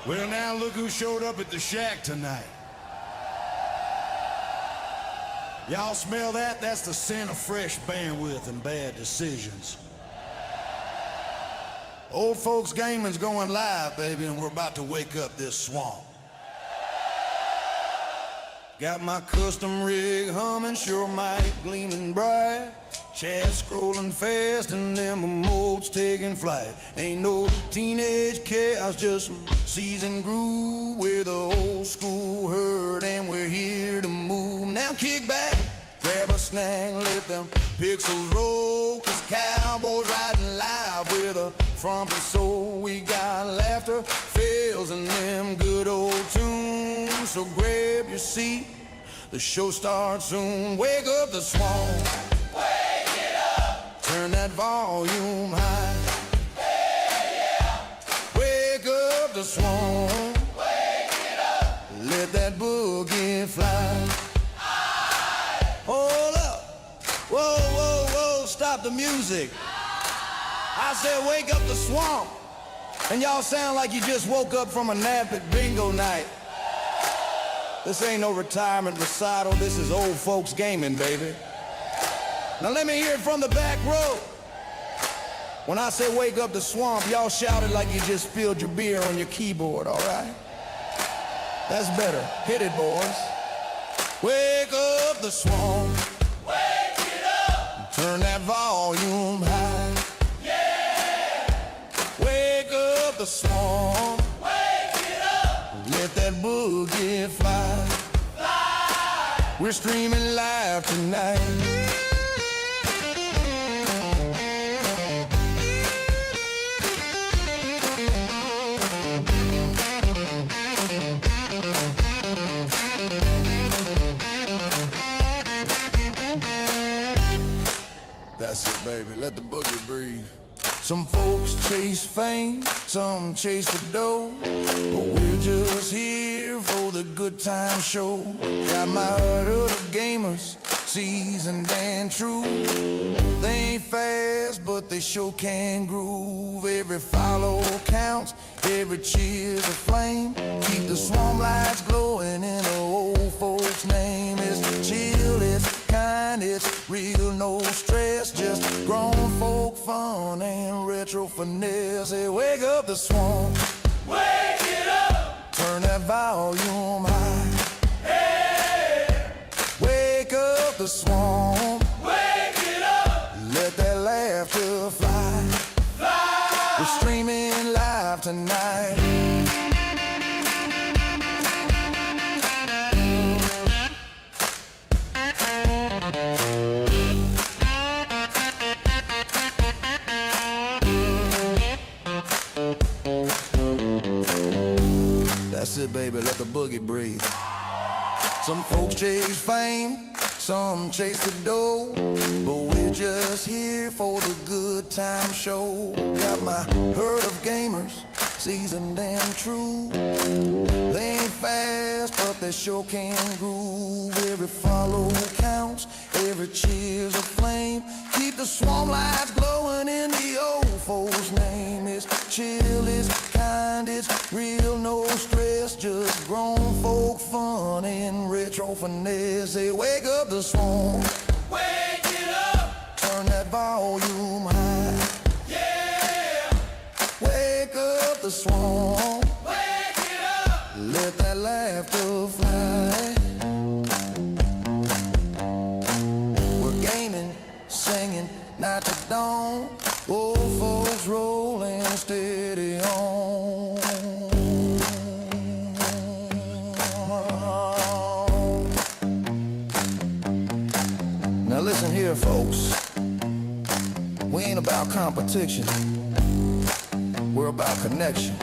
Well, now look who showed up at the shack tonight. Y'all smell that? That's the scent of fresh bandwidth and bad decisions. Old Folks Gaming's going live, baby, and we're about to wake up this swamp. Got my custom rig humming, sure mic gleaming bright. Chat scrolling fast and them emotes taking flight. Ain't no teenage chaos, just some seasoned groove with the old school herd, and we're here to move. Now kick back, grab a snack, let them pixels roll, 'cause cowboys riding live with a frumpy soul. We got laughter, fails, and them good old tunes. So grab your seat, the show starts soon. Wake up the swamp, turn that volume high. Hey, yeah. Wake up the swamp. Wake it up. Let that boogie fly. Aye. Hold up. Whoa, whoa, whoa. Stop the music. Aye. I said wake up the swamp. And y'all sound like you just woke up from a nap at bingo night. This ain't no retirement recital. This is old folks gaming, baby. Now let me hear it from the back row. When I say wake up the swamp, y'all shouted like you just spilled your beer on your keyboard, all right? That's better. Hit it, boys. Wake up the swamp. Wake it up. Turn that volume high. Yeah. Wake up the swamp. Wake it up. Let that boogie fly. Fly. We're streaming live tonight. That's it, baby. Let the boogie breathe. Some folks chase fame, some chase the dough, but we're just here for the good time show. Got my herd of gamers, seasoned and true. They ain't fast, but they sure can groove. Every follow counts, every cheer's a flame. Keep the swamp lights glowing in the old folks' name. It's chill, it's kind, it's real, no stress. Just grown folk fun and retro finesse. Hey, wake up the swamp. Wake it up. Turn that volume high. Hey. Wake up the swamp. Wake it up. Let that laughter fly. Fly. We're streaming live tonight. That's it, baby, let the boogie breathe. Some folks chase fame, some chase the dough, but we're just here for the good time show. Got my herd of gamers, seasoned and true. They ain't fast, but they sure can groove. Every follow counts, every cheer's a flame. Keep the swamp lights glowing in the old folks' name. It's chill, it's kind, it's real, no stress. Just grown folk fun and retro finesse. They wake up the swamp. Wake it up. Turn that volume high. Yeah. Wake up the swamp. Wake it up. Let that laughter fly. We're gaming, singing, night to dawn. Old folks rolling steady on. Now listen here, folks. We ain't about competition. We're about connection.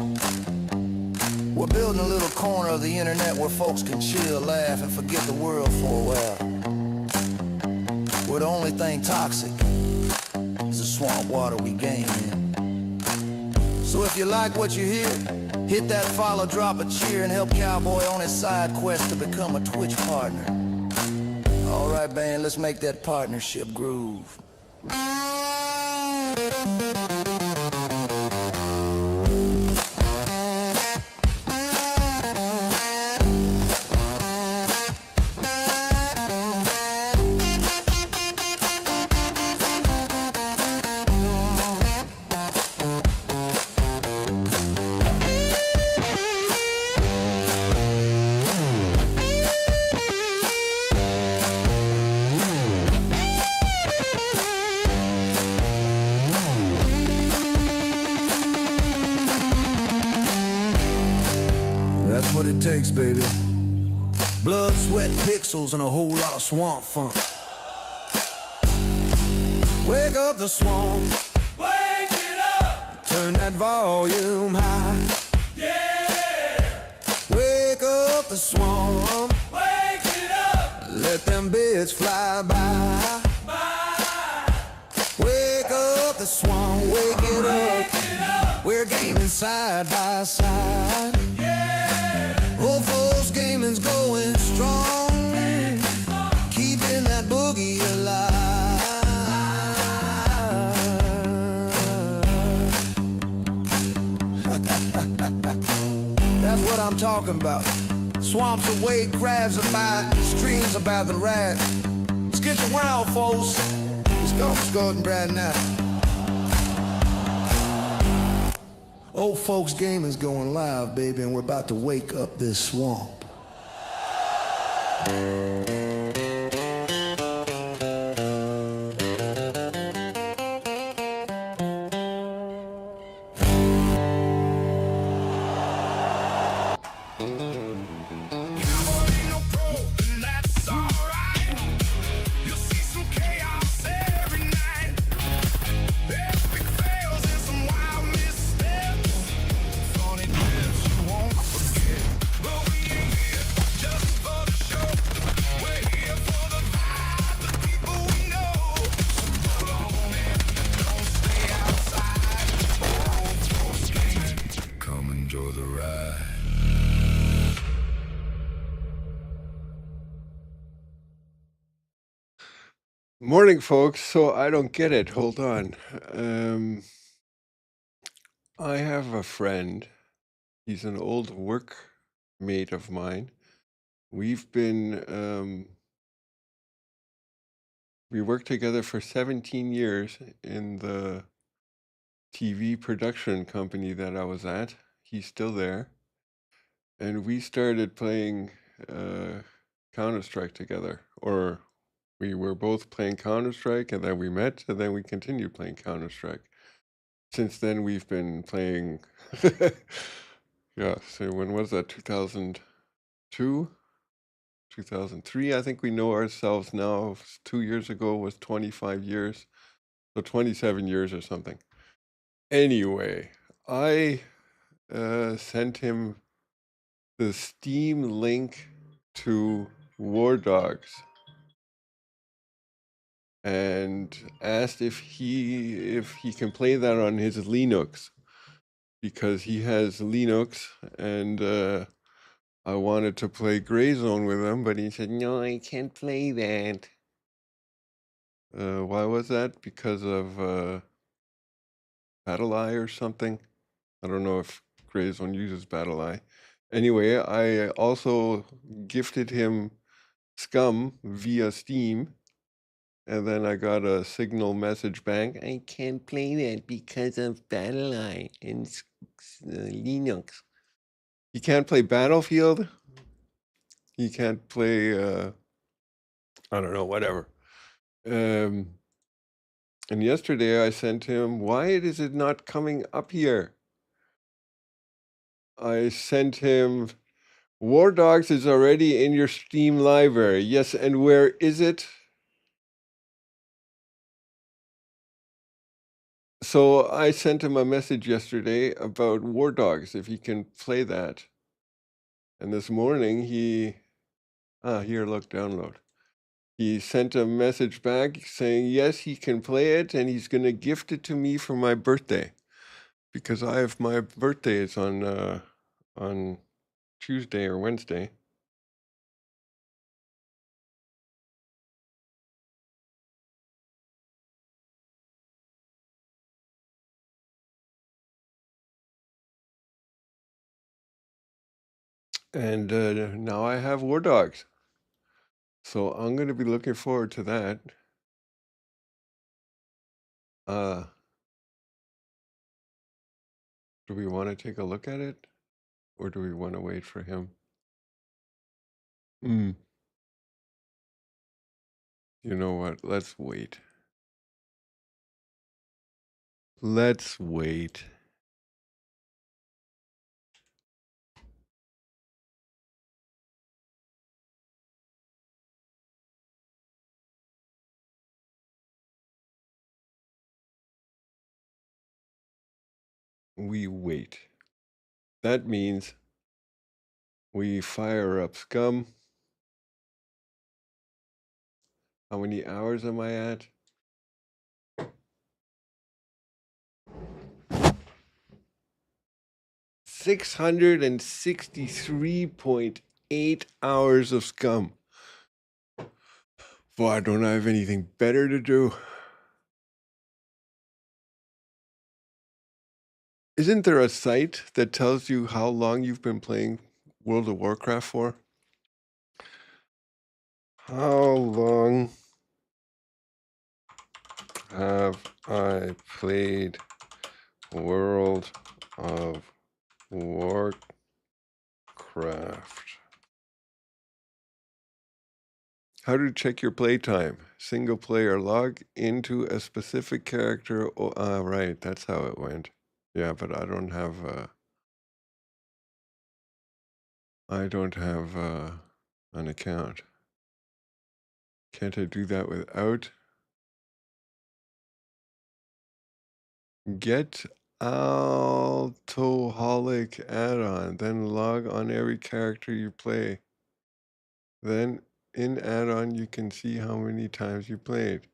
We're building a little corner of the internet where folks can chill, laugh, and forget the world for a while. Where the only thing toxic is the swamp water we game in. So if you like what you hear, hit that follow, drop a cheer, and help Cowboy on his side quest to become a Twitch partner. All right, band, let's make that partnership groove. breaks, baby. Blood, sweat, pixels, and a whole lot of swamp funk. Wake up the swamp. Wake it up. Turn that volume high. Yeah. Wake up the swamp. Wake it up. Let them bits fly by. Wake up the swamp. Wake it up. We're gaming side by side. Yeah. Old folks gaming's going strong. Keeping that boogie alive. That's what I'm talking about. Swamps away, crabs about, streams about the rat. Let's get you wild, folks. Let's go, Gordon Brad now. Old folks gaming's going live, baby, and we're about to wake up this swamp. Morning, folks. So I don't get it. Hold on. I have a friend. He's an old workmate of mine. We've been, we worked together for 17 years in the TV production company that I was at. He's still there. And we started playing Counter-Strike together. Or we were both playing Counter-Strike, and then we met, and then we continued playing Counter-Strike. Since then, we've been playing. Yeah, so when was that? 2002? 2003? I think we know ourselves now. 2 years ago was 25 years. So 27 years or something. Anyway, I sent him the Steam link to War Dogs and asked if he can play that on his Linux, because he has Linux, and I wanted to play Greyzone with him, but he said, no, I can't play that. Why was that? Because of BattlEye or something? I don't know if Greyzone uses BattlEye. Anyway, I also gifted him Scum via Steam, and then I got a signal message back. I can't play that because of BattlEye and Linux. He can't play Battlefield. He can't play, I don't know, whatever. And yesterday I sent him, why is it not coming up here? I sent him, War Dogs is already in your Steam library. Yes, and where is it? So I sent him a message yesterday about War Dogs, if he can play that. And this morning here, look, download. He sent a message back saying, yes, he can play it, and he's going to gift it to me for my birthday. Because my birthday is on Tuesday or Wednesday. And now I have War Dogs. So I'm going to be looking forward to that. Do we want to take a look at it? Or do we want to wait for him? You know what? Let's wait. Let's wait. we wait. That means we fire up Scum. How many hours am I at? 663.8 hours of Scum. Boy, don't I have anything better to do? Isn't there a site that tells you how long you've been playing World of Warcraft for? How long have I played World of Warcraft? How to check your playtime? Single player, log into a specific character. Oh, right, that's how it went. Yeah, but I don't have an account. Can't I do that without? Get Altoholic add-on, then log on every character you play. Then in add-on you can see how many times you played.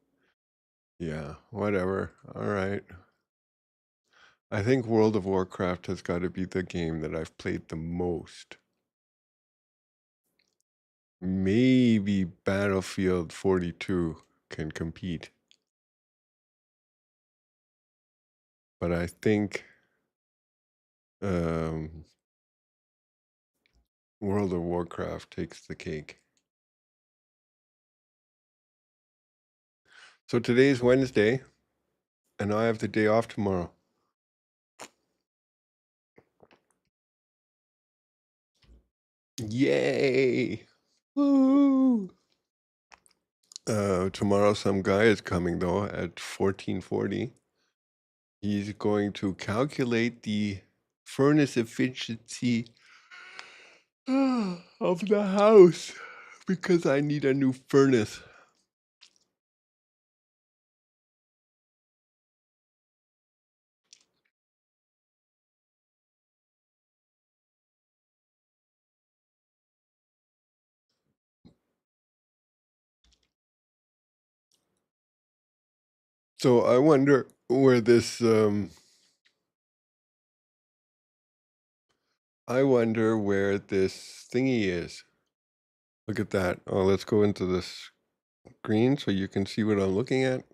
Yeah, whatever. All right. I think World of Warcraft has got to be the game that I've played the most. Maybe Battlefield 42 can compete. But I think World of Warcraft takes the cake. So today's Wednesday, and I have the day off tomorrow. Yay! Woo! Tomorrow some guy is coming though at 14:40. He's going to calculate the furnace efficiency of the house because I need a new furnace. So I wonder where this thingy is. Look at that. Oh, let's go into this screen so you can see what I'm looking at.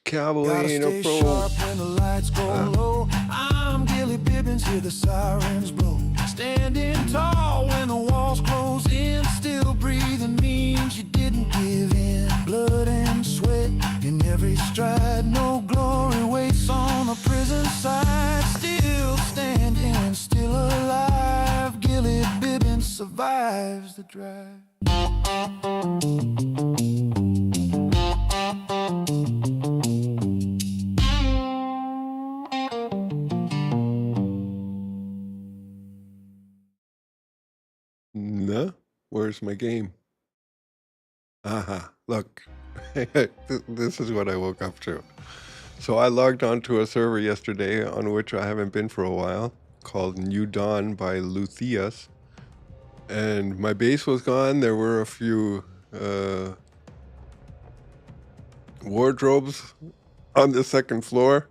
Cowboy Gotta ain't a stay pro. sharp when the lights go low. I'm Gilly Bibbins, hear the sirens blow. Standing tall when the walls close in. Still breathing means you didn't give in. Blood and sweat in every stride. No glory waits on the prison side. Still standing, still alive. Gilly Bibbins survives the drive. No, where's my game? Aha, look. This is what I woke up to. So I logged onto a server yesterday on which I haven't been for a while, called New Dawn by Lutheus. And my base was gone. There were a few wardrobes on the second floor,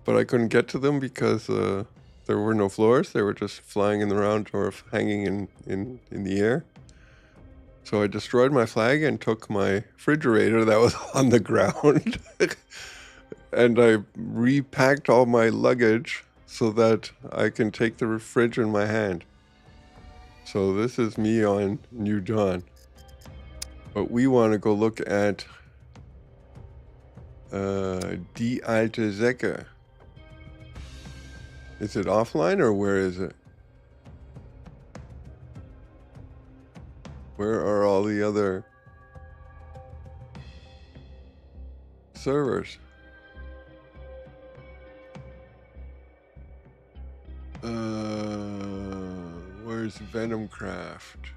but I couldn't get to them because there were no floors. They were just flying in around or hanging in the air. So I destroyed my flag and took my refrigerator that was on the ground and I repacked all my luggage so that I can take the fridge in my hand. So this is me on New Dawn. But we want to go look at Die Alte Säcke. Is it offline or where is it? Where are all the other servers? Where's Venomcraft?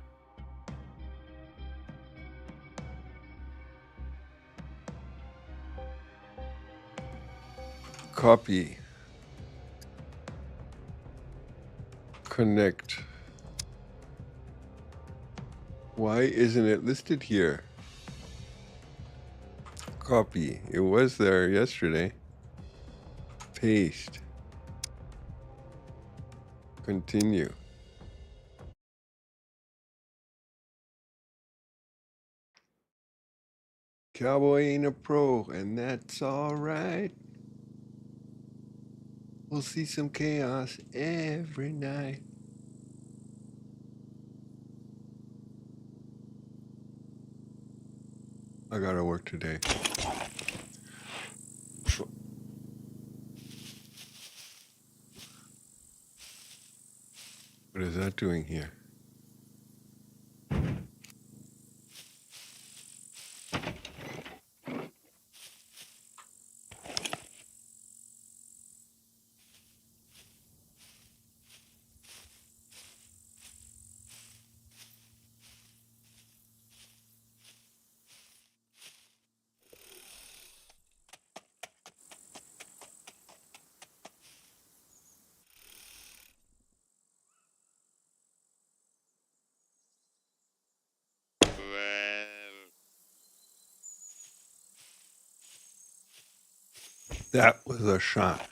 Copy. connect. Why isn't it listed here? Copy. It was there yesterday. Paste. Continue. Cowboy ain't a pro, and that's alright. We'll see some chaos every night. I gotta work today. What is that doing here? That was a shot.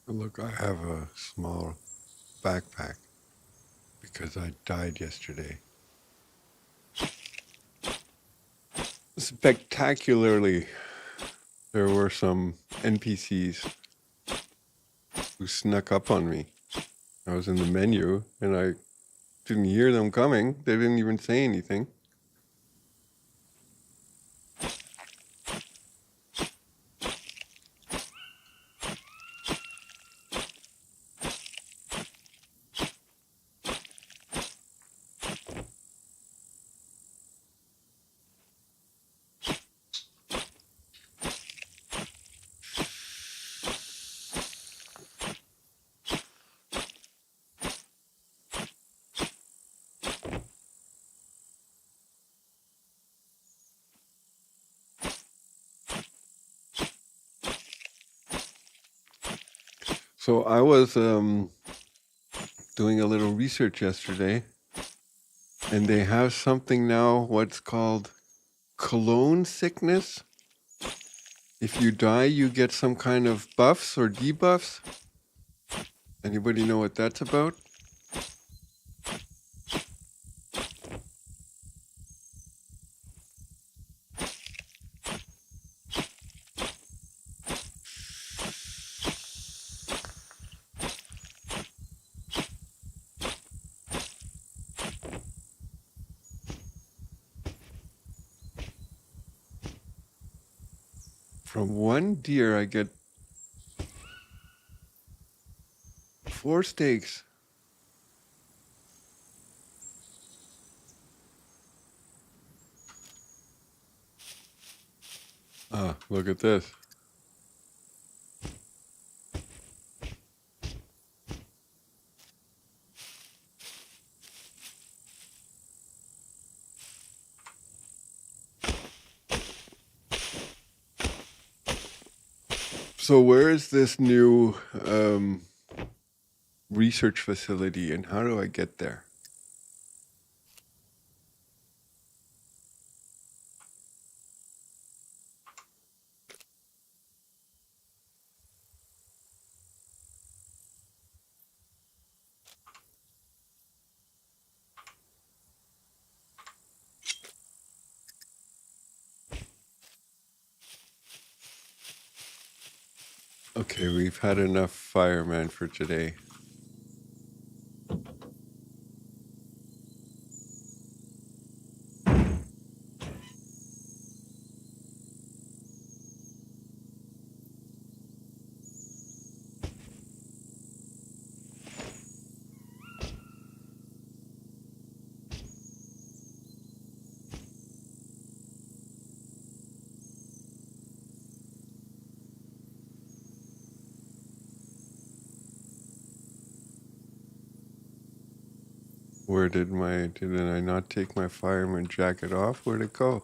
Look, I have a small backpack because I died yesterday. Spectacularly, there were some NPCs who snuck up on me. I was in the menu and I didn't hear them coming. They didn't even say anything. So I was doing a little research yesterday, and they have something now, what's called clone sickness. If you die, you get some kind of buffs or debuffs. Anybody know what that's about? From one deer, I get 4 steaks. Ah, look at this. So where is this new research facility, and how do I get there? Okay, we've had enough fireman for today. Did I not take my fireman jacket off? Where'd it go?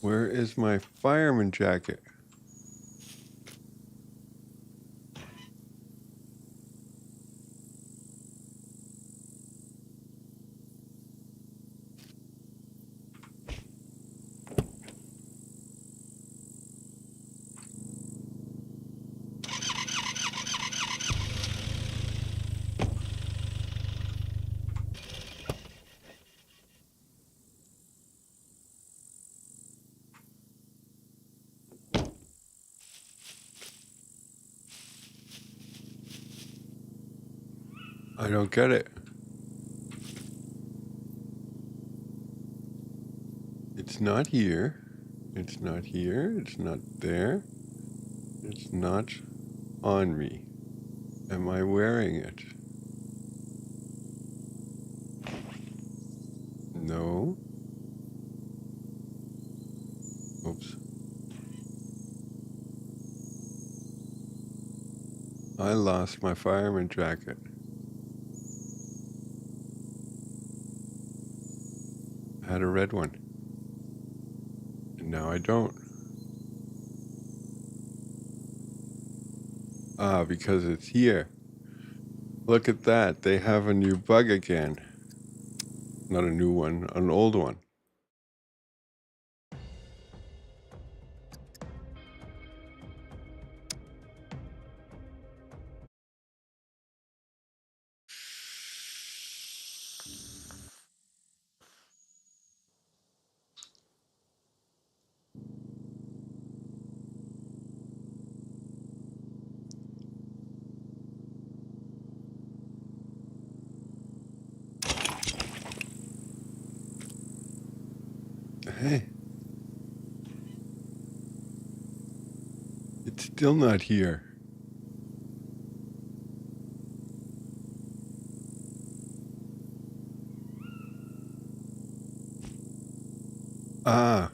Where is my fireman jacket? I don't get it. It's not here. It's not here. It's not there. It's not on me. Am I wearing it? No. Oops. I lost my fireman jacket. I had a red one. And now I don't. Ah, because it's here. Look at that. They have a new bug again. Not a new one, an old one. Hey. It's still not here. Ah.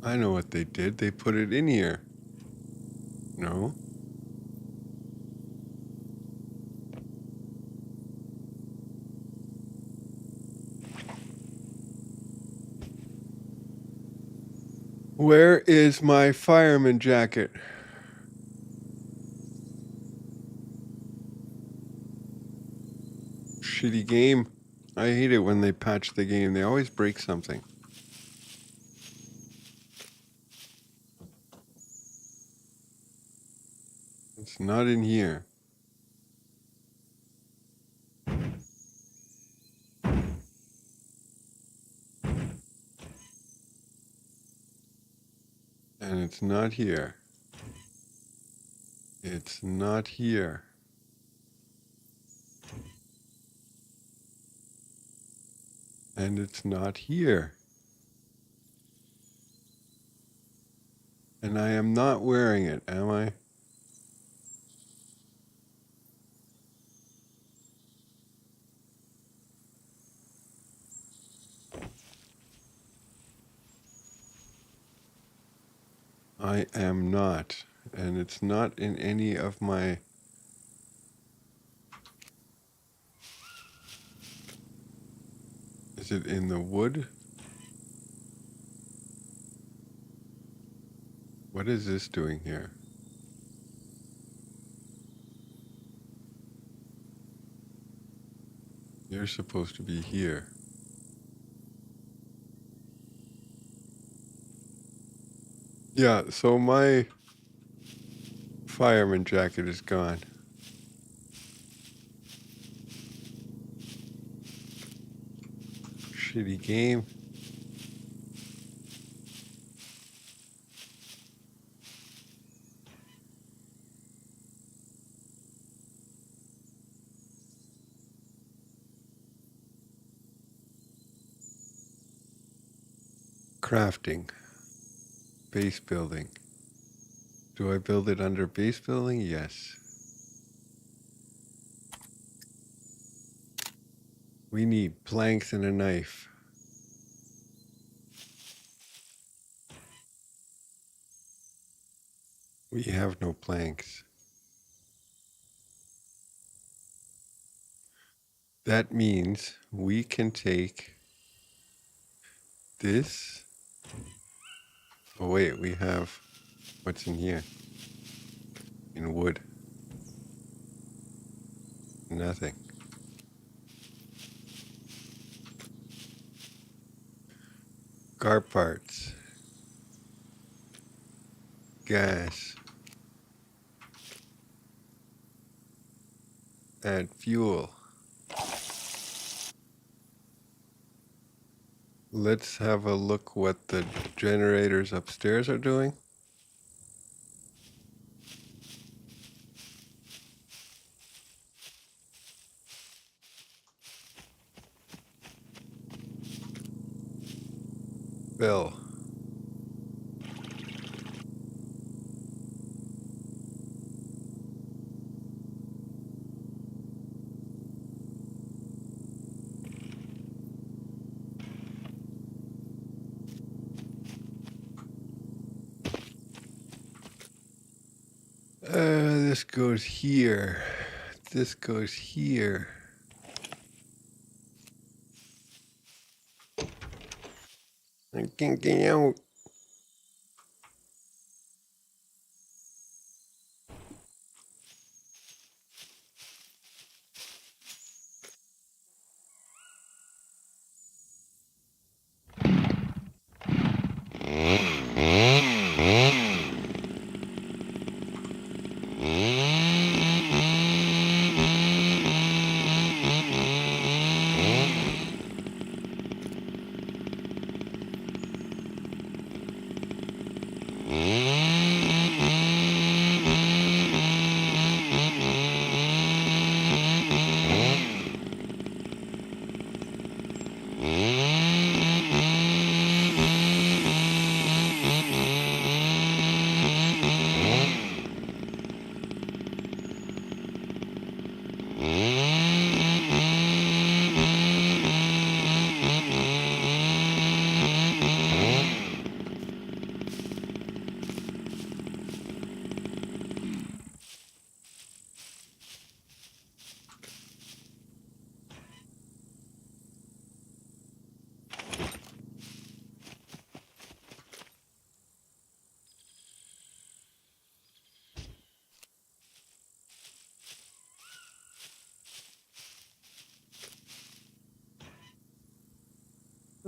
I know what they did. They put it in here. No. Where is my fireman jacket? Shitty game. I hate it when they patch the game. They always break something. It's not in here. And it's not here. It's not here. And it's not here. And I am not wearing it, am I? I am not. And it's not in any of my... Is it in the wood? What is this doing here? You're supposed to be here. Yeah, so my fireman jacket is gone. Shitty game. Crafting. Base building. Do I build it under base building? Yes. We need planks and a knife. We have no planks. That means we can take this. Oh wait, we have what's in here? In wood. Nothing. Car parts. Gas. Add fuel. Let's have a look what the generators upstairs are doing. Bill. This goes here. This goes here. I can't get out.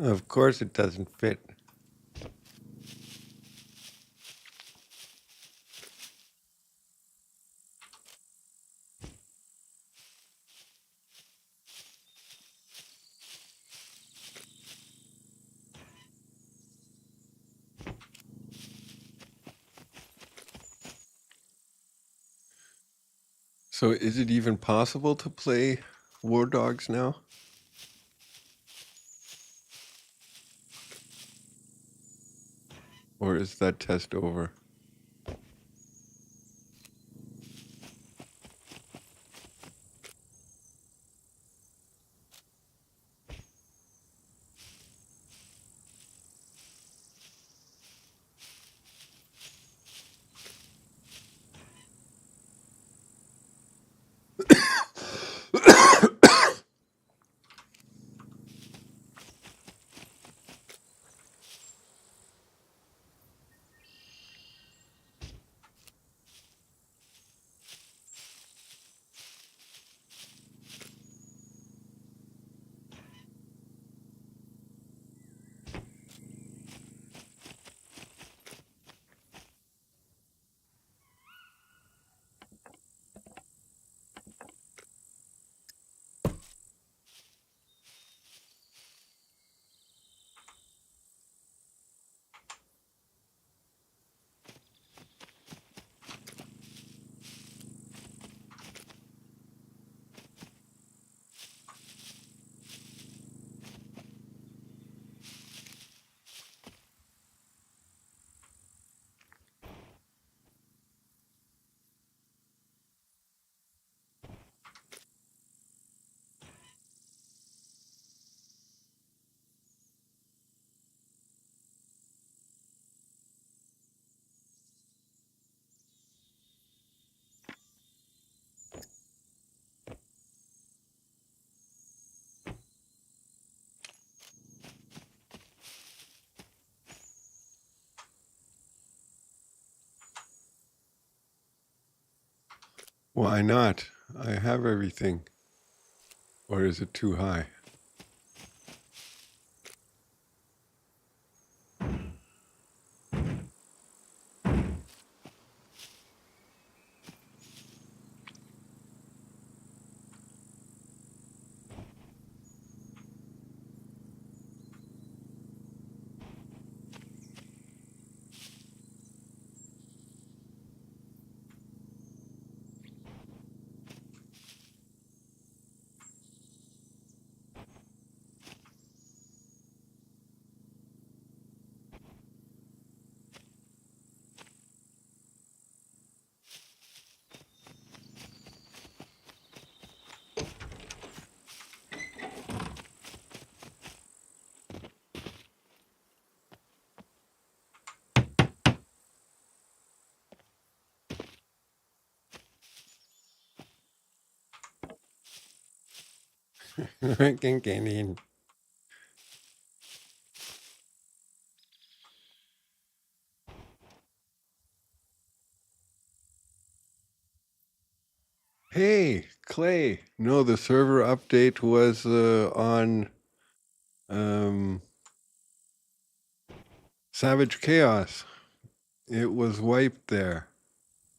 Of course it doesn't fit. So is it even possible to play War Dogs now? Or is that test over? Why not? I have everything. Or is it too high? I can get in. Hey, Clay. No, the server update was on Savage Chaos. It was wiped there.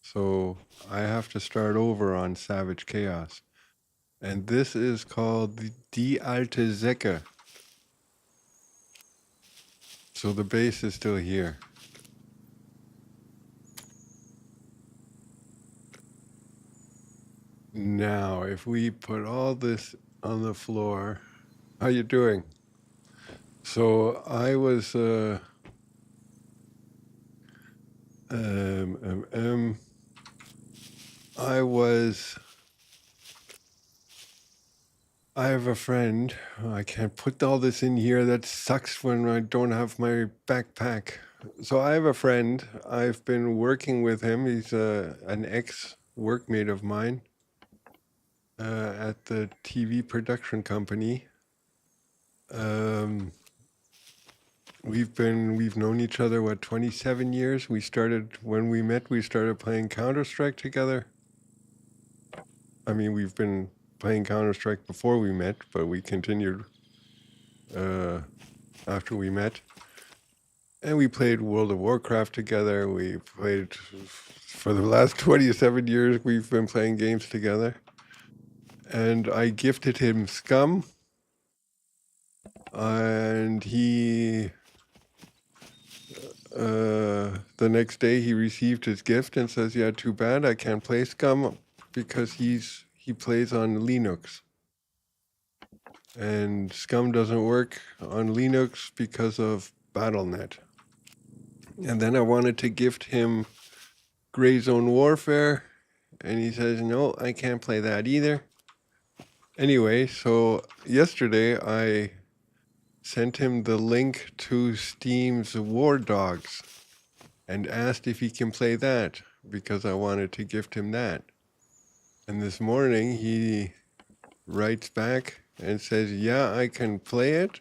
So I have to start over on Savage Chaos. And this is called the Die Alte Säcke. So the base is still here. Now, if we put all this on the floor, how you doing? So I was I have a friend. I can't put all this in here. That sucks when I don't have my backpack. So I have a friend. I've been working with him. He's an ex-workmate of mine at the TV production company. We've known each other, 27 years? When we met, we started playing Counter-Strike together. I mean, we've been playing Counter-Strike before we met, but we continued after we met. And we played World of Warcraft together. We played, for the last 27 years, we've been playing games together. And I gifted him Scum. And he, the next day he received his gift and says, yeah, too bad, I can't play Scum because he plays on Linux. And Scum doesn't work on Linux because of Battle.net. And then I wanted to gift him Gray Zone Warfare, and he says, no, I can't play that either. Anyway, so yesterday I sent him the link to Steam's War Dogs and asked if he can play that because I wanted to gift him that. And this morning he writes back and says, yeah, I can play it,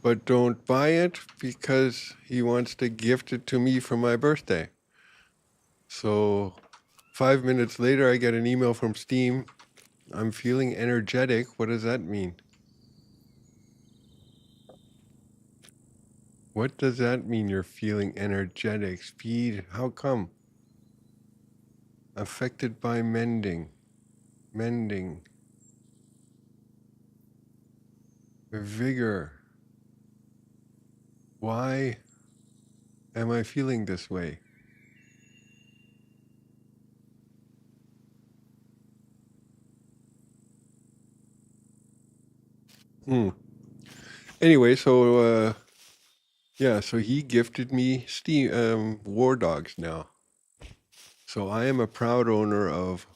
but don't buy it because he wants to gift it to me for my birthday. So 5 minutes later, I get an email from Steam. I'm feeling energetic. What does that mean? What does that mean, you're feeling energetic? Speed? How come? Affected by mending. Mending. Vigor. Why am I feeling this way? Anyway, so yeah, so he gifted me Steam War Dogs now. So I am a proud owner of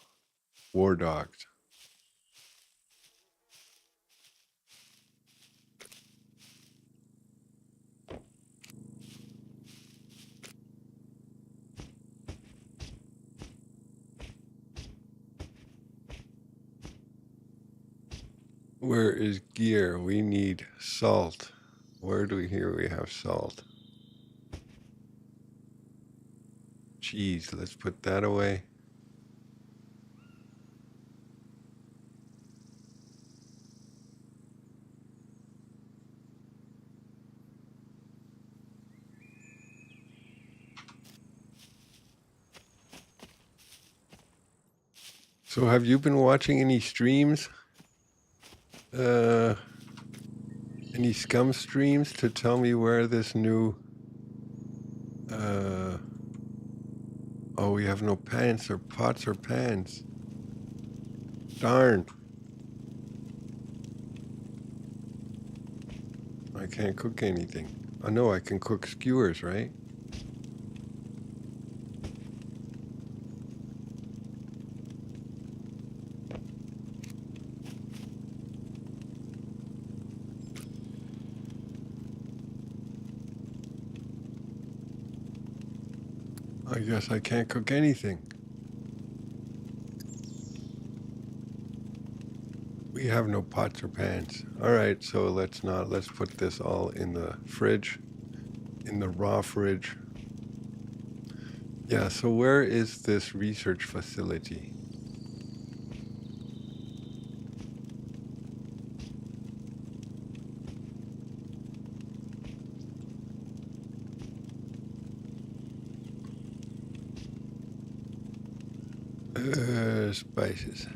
War Dogs. Where is gear? We need salt. Where do we hear we have salt? Cheese, let's put that away. So have you been watching any streams? Any Scum streams to tell me where this new... Oh, we have no pants or pots or pans. Darn. I can't cook anything. Oh no, I can cook skewers, right? I guess I can't cook anything. We have no pots or pans. All right, so let's put this all in the fridge, in the raw fridge. Yeah, so where is this research facility? Spices.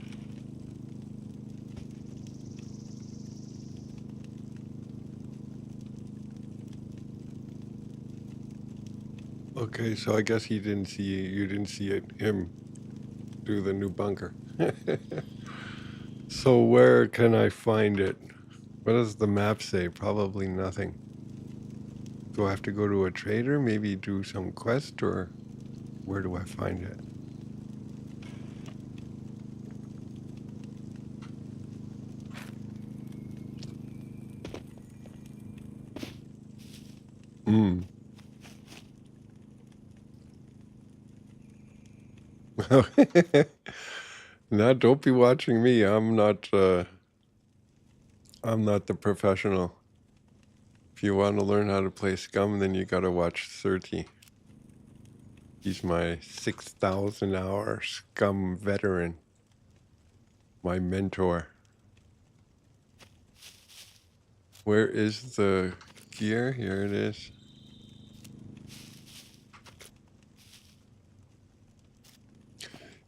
Okay, so I guess you didn't see him do the new bunker. So where can I find it? What does the map say? Probably nothing. Do I have to go to a trader? Maybe do some quest, or where do I find it? Now, don't be watching me. I'm not the professional. If you want to learn how to play Scum, then you gotta watch 30. He's my 6,000 hour Scum veteran. My mentor. Where is the gear? Here it is.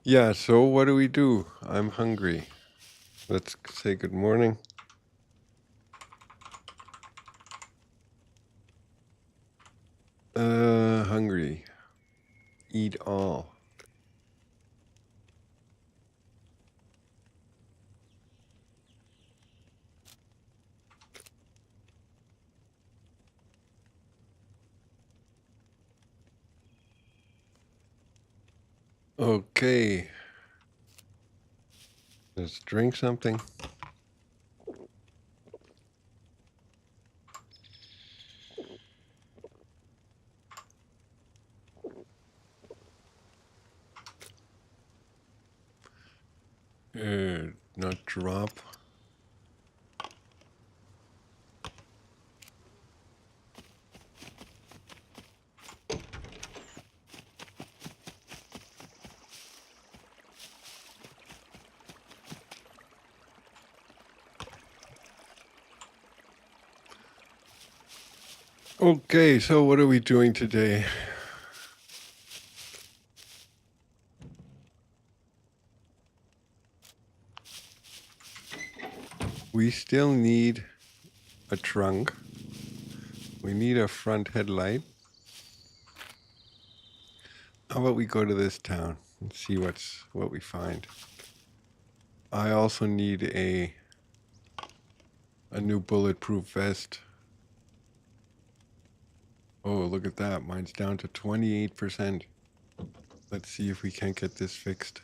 Yeah, so what do we do? I'm hungry. Let's say good morning. Hungry. Eat all. Okay. Let's drink something. Not drop. Okay, so what are we doing today? We still need a trunk. We need a front headlight. How about we go to this town and see what we find? I also need a new bulletproof vest. Oh, look at that. Mine's down to 28%. Let's see if we can't get this fixed.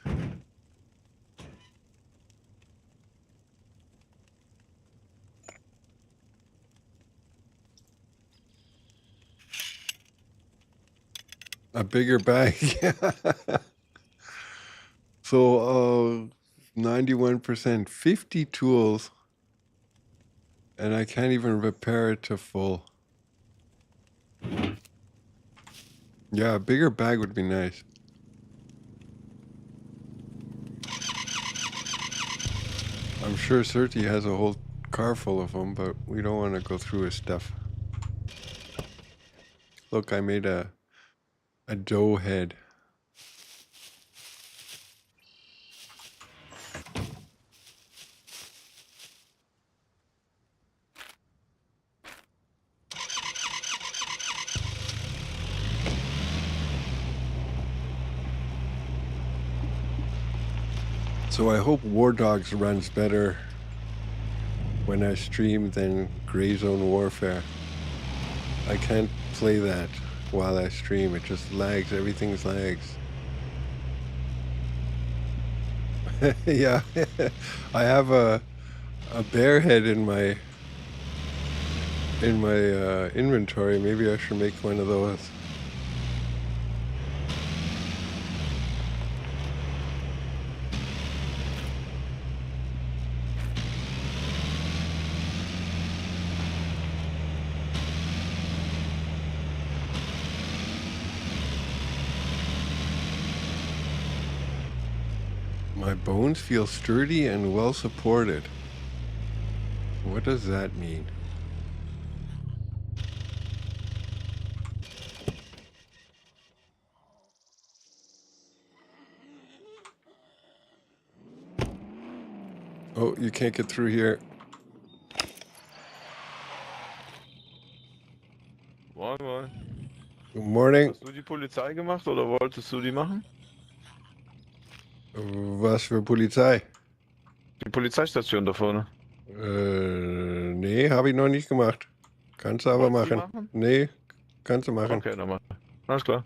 A bigger bag. So, 91%, 50 tools, and I can't even repair it to full. Yeah, a bigger bag would be nice. I'm sure Surti has a whole car full of them, but we don't want to go through his stuff. Look, I made a dough head. So I hope War Dogs runs better when I stream than Gray Zone Warfare. I can't play that while I stream. It just lags. Everything's lags. Yeah, I have a bear head in my inventory. Maybe I should make one of those. My bones feel sturdy and well supported. What does that mean? Oh, you can't get through here. Moin, moin. Good morning. Hast du die Polizei gemacht oder wolltest du die machen? Was für Polizei? Die Polizeistation da vorne. Nee, habe ich noch nicht gemacht. Kannst du aber Wolltest du machen. die machen? Nee, kannst du machen. Okay, dann mach. Alles klar.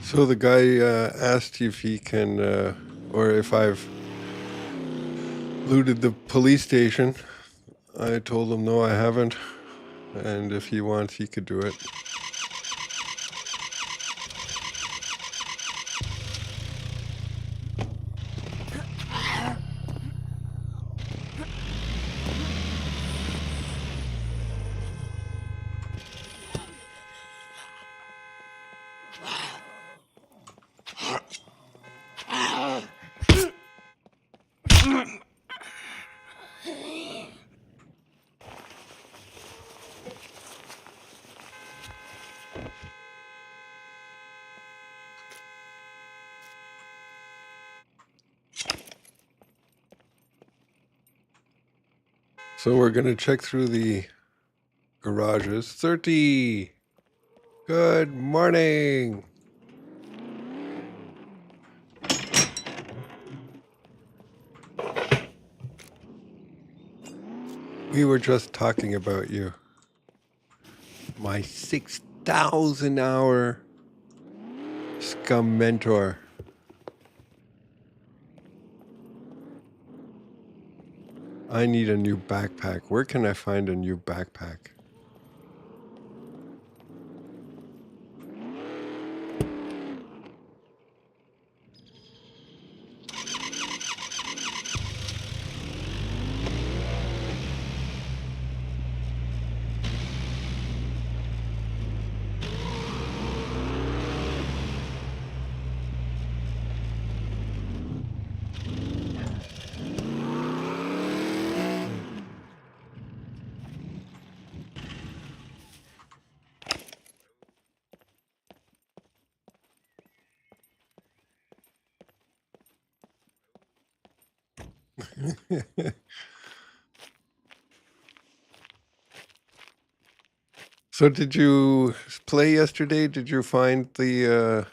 So the guy asked if he can, or if I've looted the police station. I told him no, I haven't. And if he wants, he could do it. So we're going to check through the garages. 30! Good morning! We were just talking about you. My 6,000 hour Scum mentor. I need a new backpack. Where can I find a new backpack? So did you play yesterday? Did you find the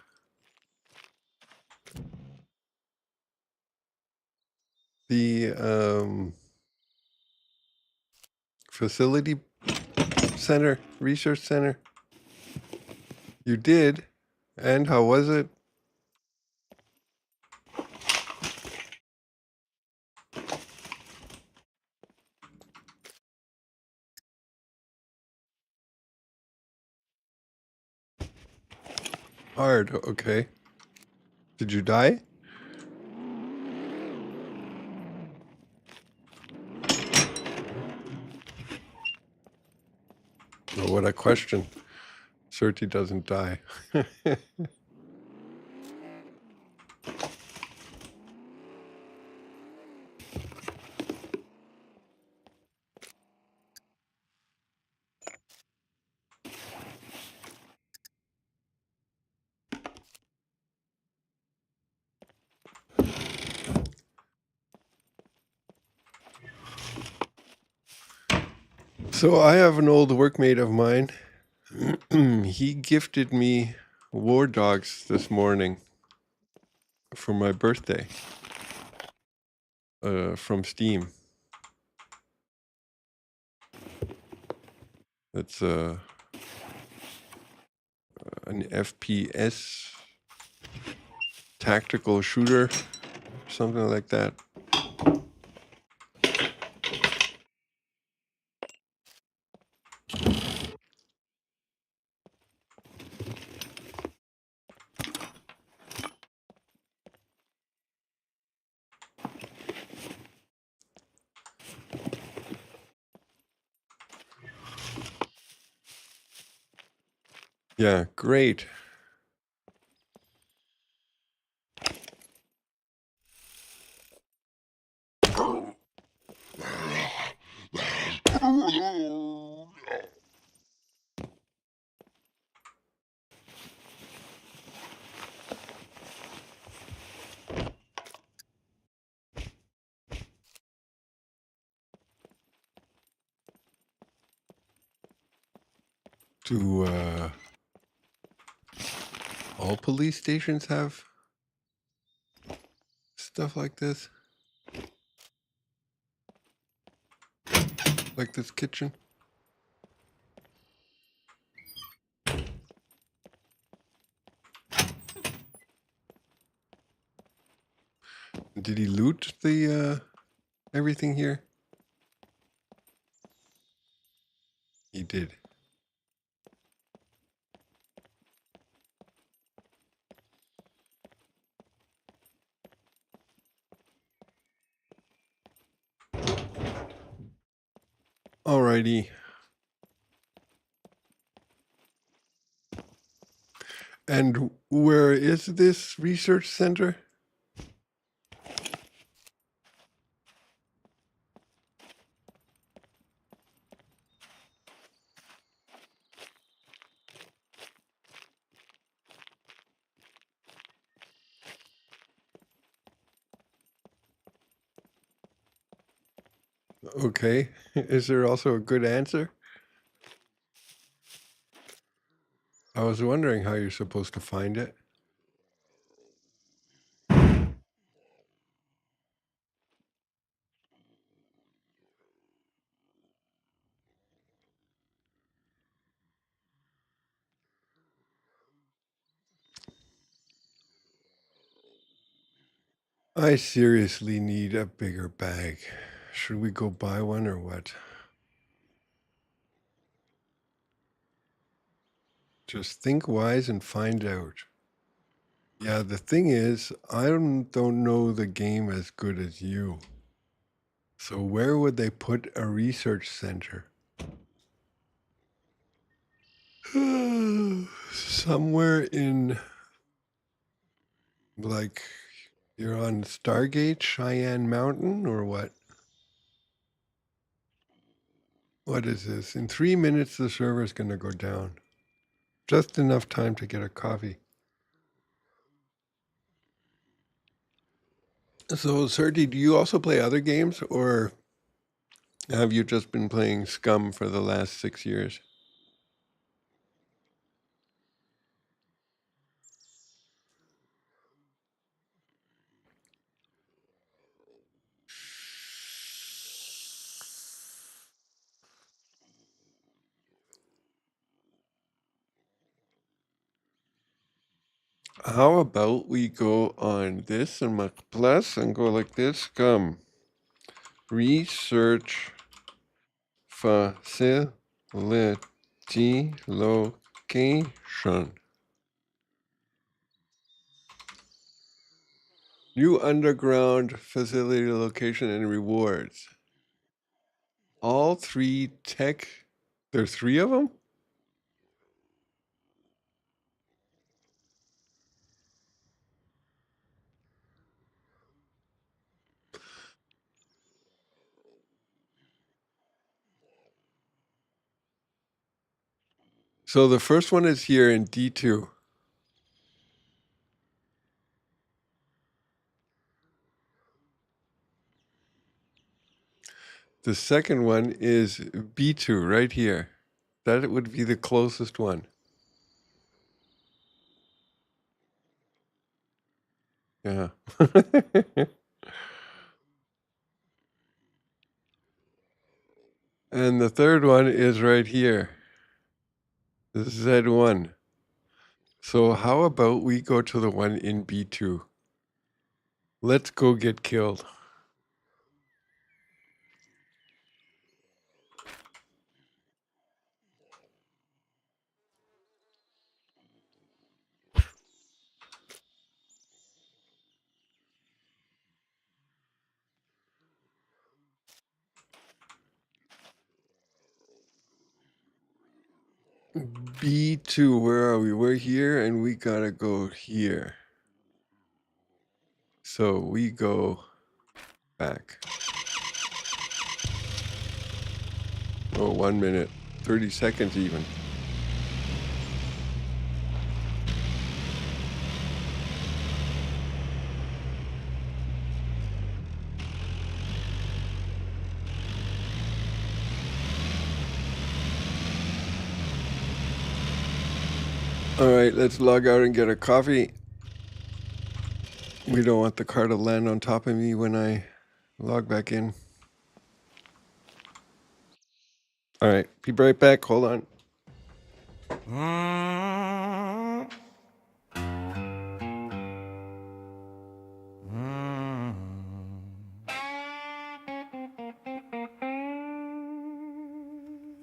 facility center, research center? You did? And how was it? Hard, okay. Did you die? Oh, what a question. Certi doesn't die. So I have an old workmate of mine. He gifted me War Dogs this morning. for my birthday from Steam. It's an FPS tactical shooter, something like that. Yeah, great. Do all police stations have stuff like this? Like this kitchen? Did he loot the everything here? He did. Alrighty. And where is this research center? Okay. Is there also a good answer? I was wondering how you're supposed to find it. I seriously need a bigger bag. Should we go buy one or what? Just think wise and find out. Yeah, the thing is, I don't know the game as good as you. So where would they put a research center? Somewhere in, like, you're on Stargate, Cheyenne Mountain, or what? What is this? In 3 minutes, the server's going to go down. Just enough time to get a coffee. So, Sergi, do you also play other games, or have you just been playing Scum for the last 6 years? How about we go on this and Mac Plus and go like this? Scum. Research facility location. New underground facility location and rewards. All 3 tech. There's 3 of them? So the first one is here in D2. The second one is B2 right here. That would be the closest one. Yeah. And the third one is right here. Z1. So how about we go to the one in B2? Let's go get killed. B2, where are we? We're here and we gotta go here. So we go back. Oh, 1 minute, 30 seconds even. All right, let's log out and get a coffee. We don't want the car to land on top of me when I log back in. All right, be right back. Hold on.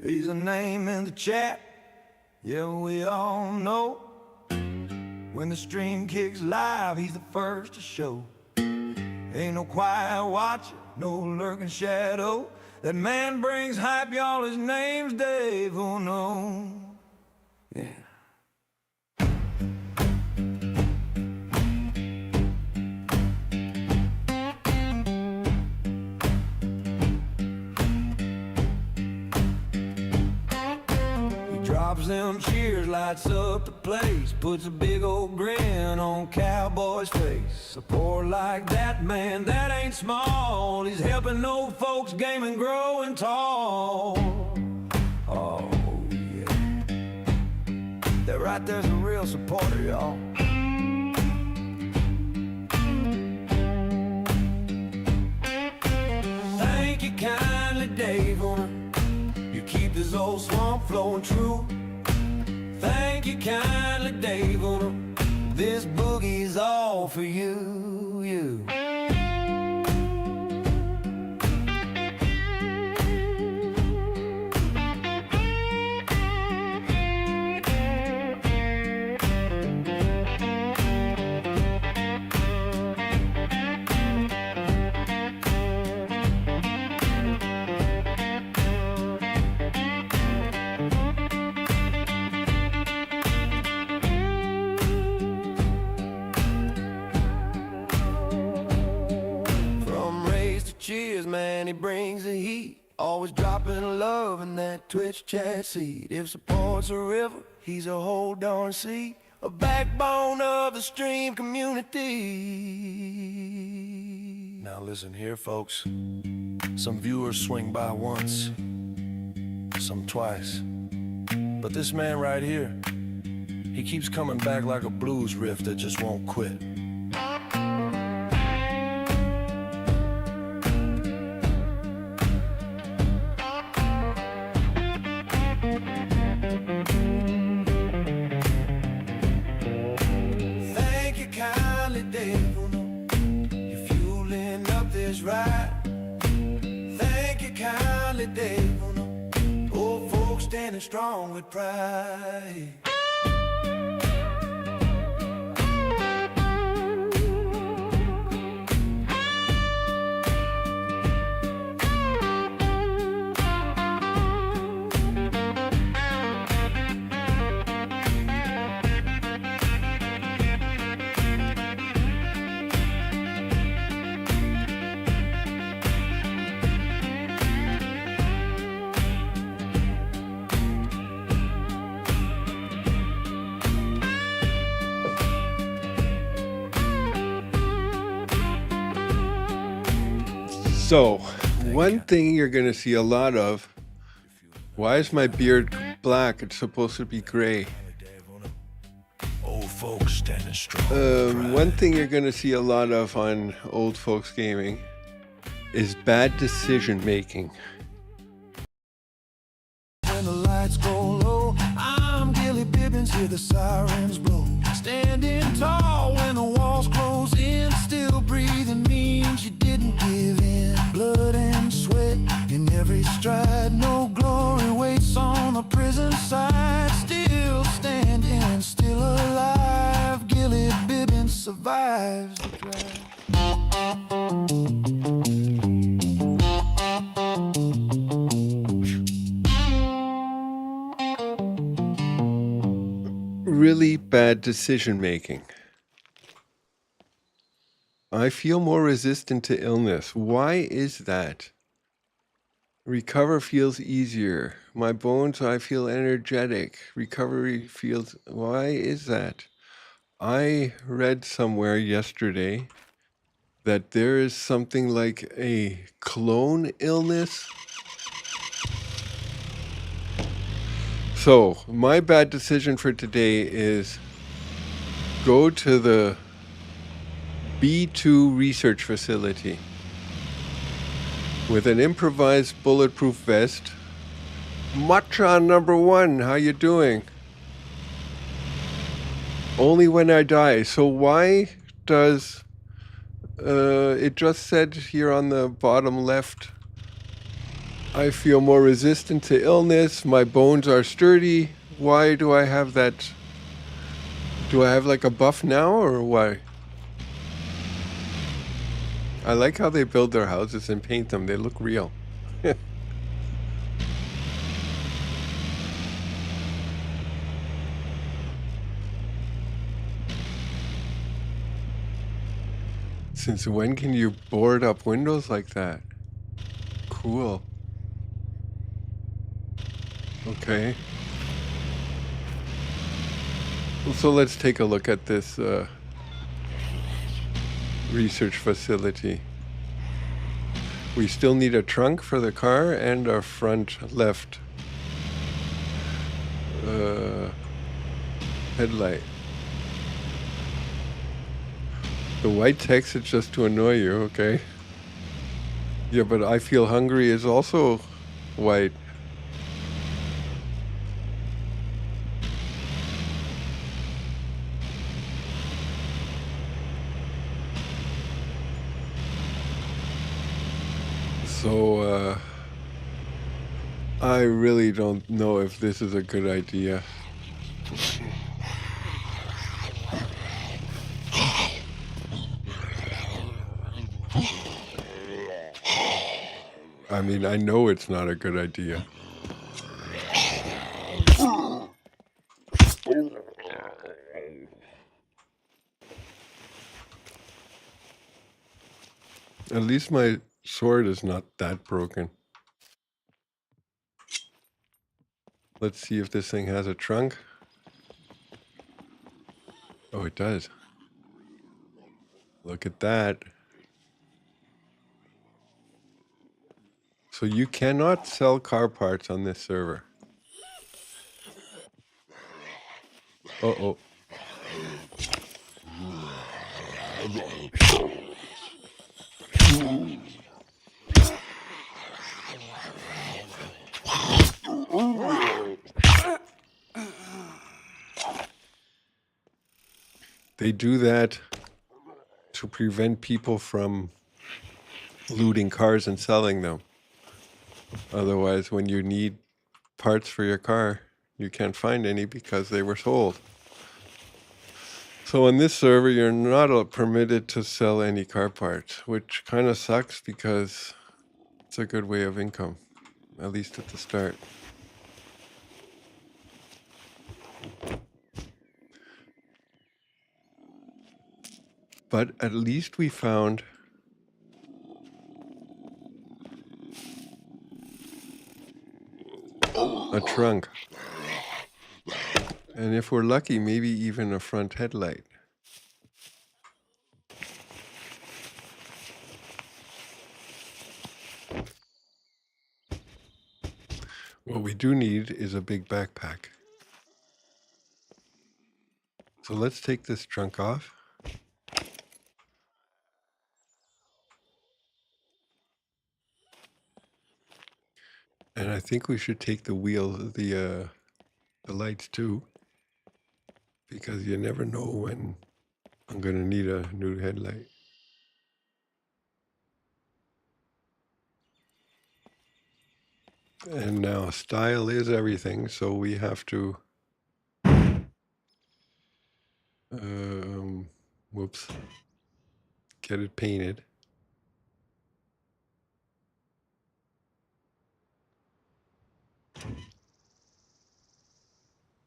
He's a name in the chat, yeah, we all know. When the stream kicks live, he's the first to show. Ain't no quiet watcher, no lurking shadow. That man brings hype, y'all, his name's Dave Uno. Yeah. Drops them cheers, lights up the place, puts a big old grin on cowboy's face. Support like that, man, that ain't small. He's helping old folks game and growing tall. Oh, yeah. That right there's a real supporter, y'all. Thank you kindly, Dave, you keep this old swamp flowing true. Thank you kindly, Dave, this boogie's all for you, you. Cheers, man, he brings the heat. Always dropping love in that Twitch chat seat. If support's a river, he's a whole darn sea. A backbone of the stream community. Now listen here, folks. Some viewers swing by once, some twice. But this man right here, he keeps coming back like a blues riff that just won't quit. Thank you kindly, Dave. Old folks standing strong with pride. So, one thing you're going to see a lot of, why is my beard black? It's supposed to be gray. Old folks standing strong. One thing you're going to see a lot of on old folks gaming is bad decision making. When the lights go low, I'm Gilly Bibbins, hear the sirens blow. Standing tall when the walls close in, still breathing means you didn't give in. Blood and sweat in every stride, no glory waits on the prison side. Still standing, still alive, Gilly Bibbins survives the drive. Really bad decision making. I feel more resistant to illness. Why is that? Recover feels easier. My bones, I feel energetic. Recovery feels... Why is that? I read somewhere yesterday that there is something like a clone illness. So, my bad decision for today is go to the B2 research facility with an improvised bulletproof vest. Matcha number 1, how you doing? Only when I die. So why does it just said here on the bottom left, I feel more resistant to illness, my bones are sturdy. Why do I have that? Do I have like a buff now or why? I like how they build their houses and paint them. They look real. Since when can you board up windows like that? Cool. Okay. So let's take a look at this research facility. We still need a trunk for the car and a front left headlight. The white text is just to annoy you, okay? Yeah, but I feel hungry is also white. So, I really don't know if this is a good idea. I mean, I know it's not a good idea. At least my sword is not that broken. Let's see if this thing has a trunk. Oh, it does. Look at that. So you cannot sell car parts on this server. Uh-oh. They do that to prevent people from looting cars and selling them. Otherwise, when you need parts for your car, you can't find any because they were sold. So on this server, you're not permitted to sell any car parts, which kind of sucks because it's a good way of income, at least at the start. But at least we found a trunk. And if we're lucky, maybe even a front headlight. What we do need is a big backpack. So let's take this trunk off. And I think we should take the wheel, the lights too, because you never know when I'm going to need a new headlight. And now style is everything, so we have to whoops, get it painted.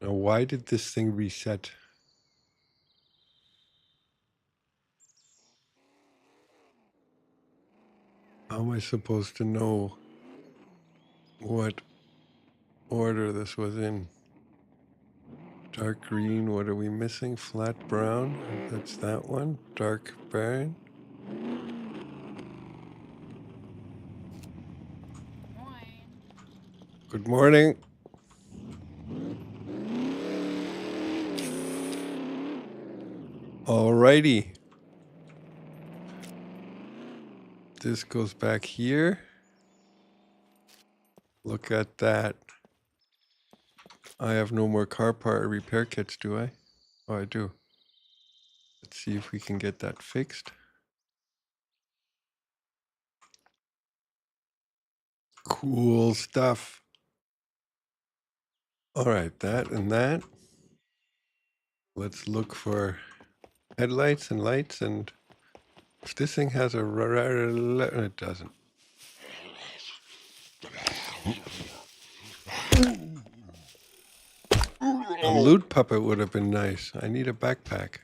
Now, why did this thing reset? How am I supposed to know what order this was in? Dark green, what are we missing? Flat brown, that's that one. Dark brown. Good morning. Alrighty. This goes back here. Look at that. I have no more car part repair kits, do I? Oh, I do. Let's see if we can get that fixed. Cool stuff. All right, that and that. Let's look for headlights and lights, and if this thing has a it doesn't. A loot puppet would have been nice. I need a backpack.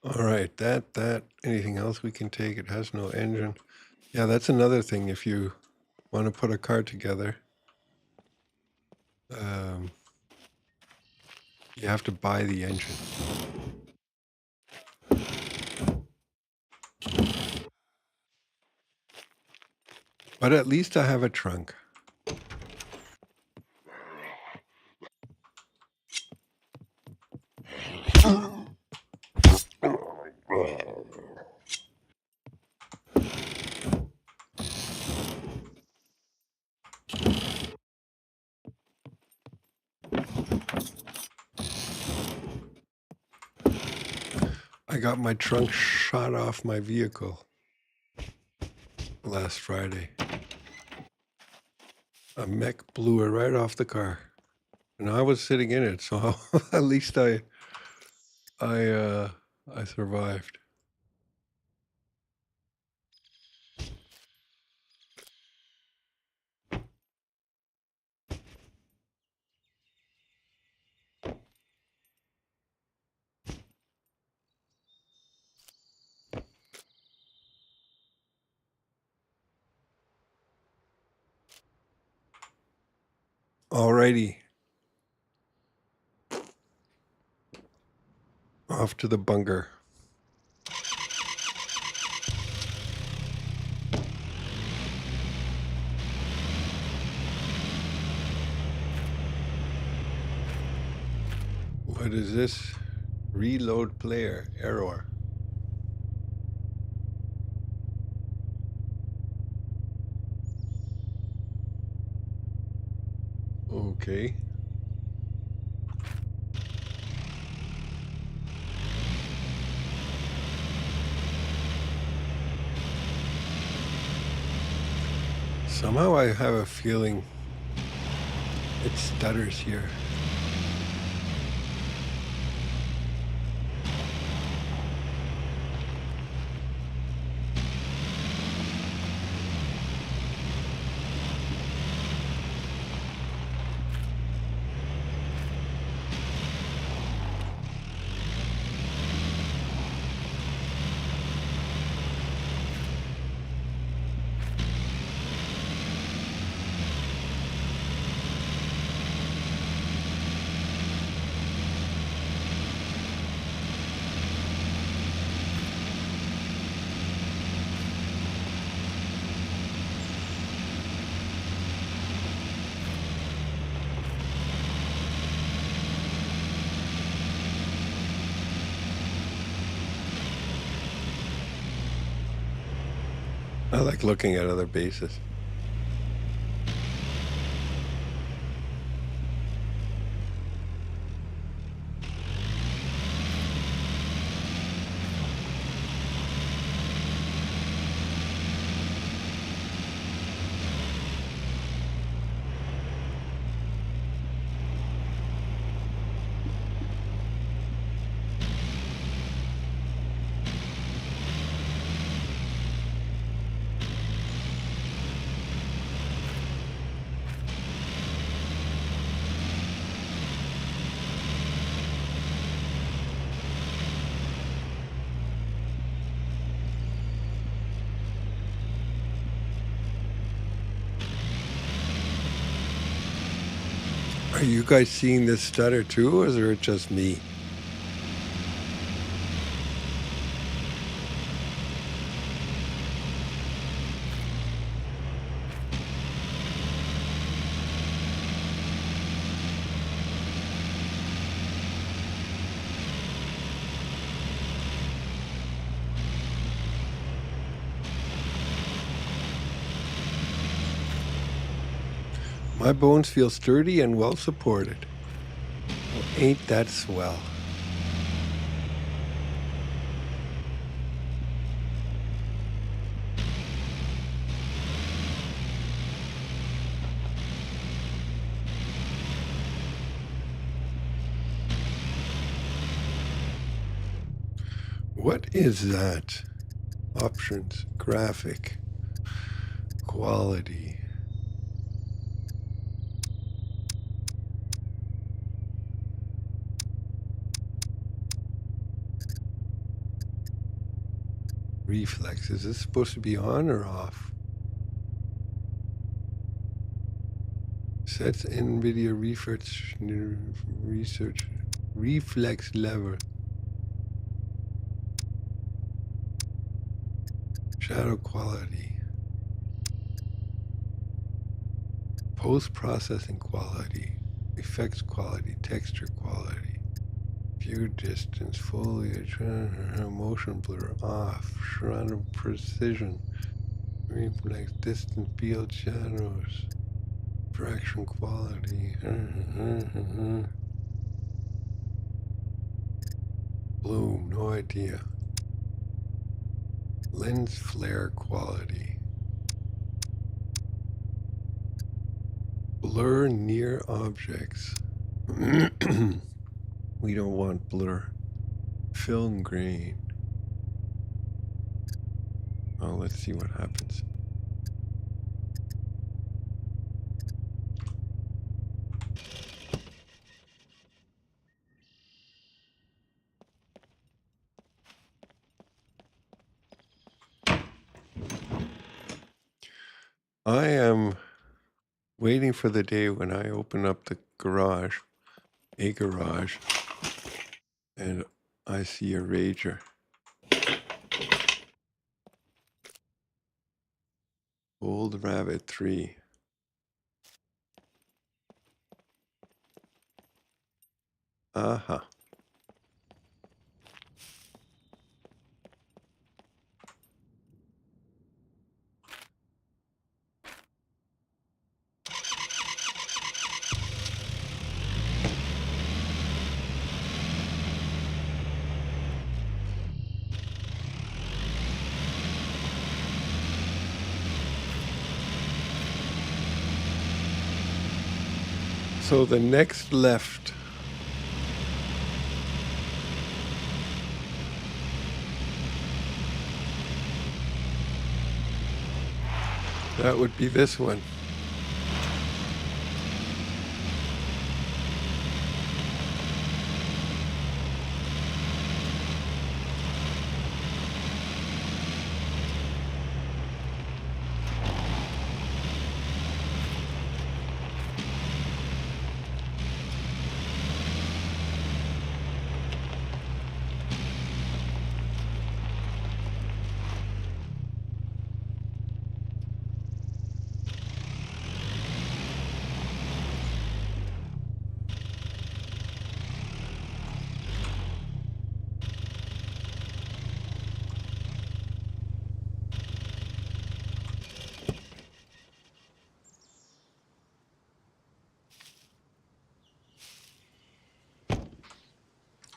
All right, that, anything else we can take? It has no engine. Yeah, that's another thing. If you want to put a car together, you have to buy the engine. But at least I have a trunk. I got my trunk shot off my vehicle last Friday. A mech blew it right off the car. And I was sitting in it, so at least I survived. Alrighty. Off to the bunker. What is this? Reload player, error. Okay. Somehow I have a feeling it stutters here. I like looking at other bases. Are you guys seeing this stutter too, or is it just me? My bones feel sturdy and well supported. Well, ain't that swell? What is that? Options, graphic, quality. Reflex, is this supposed to be on or off? Sets NVIDIA research reflex level. Shadow quality. Post-processing quality. Effects quality. Texture quality. View distance. Foliage. Motion blur off. Shadow precision. Reflex. Distance. Field shadows. Fraction quality. Bloom. No idea. Lens flare quality. Blur near objects. We don't want blur. Film grain. Oh, let's see what happens. I am waiting for the day when I open up the garage, and I see a Rager. Old Rabbit 3. Aha. So the next left. That would be this one.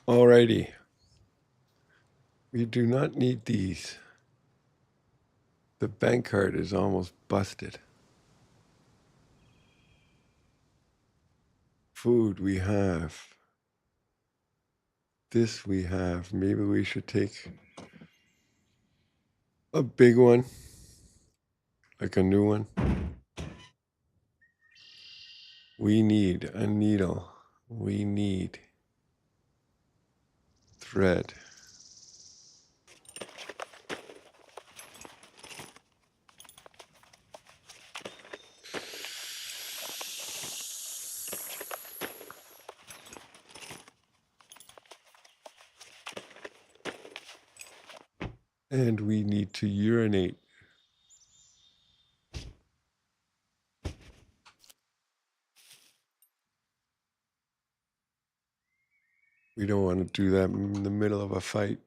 Alrighty. We do not need these. The bank card is almost busted. Food we have. This we have. Maybe we should take a big one, like a new one. We need a needle. We need thread. And we need to urinate. We don't want to do that in the middle of a fight.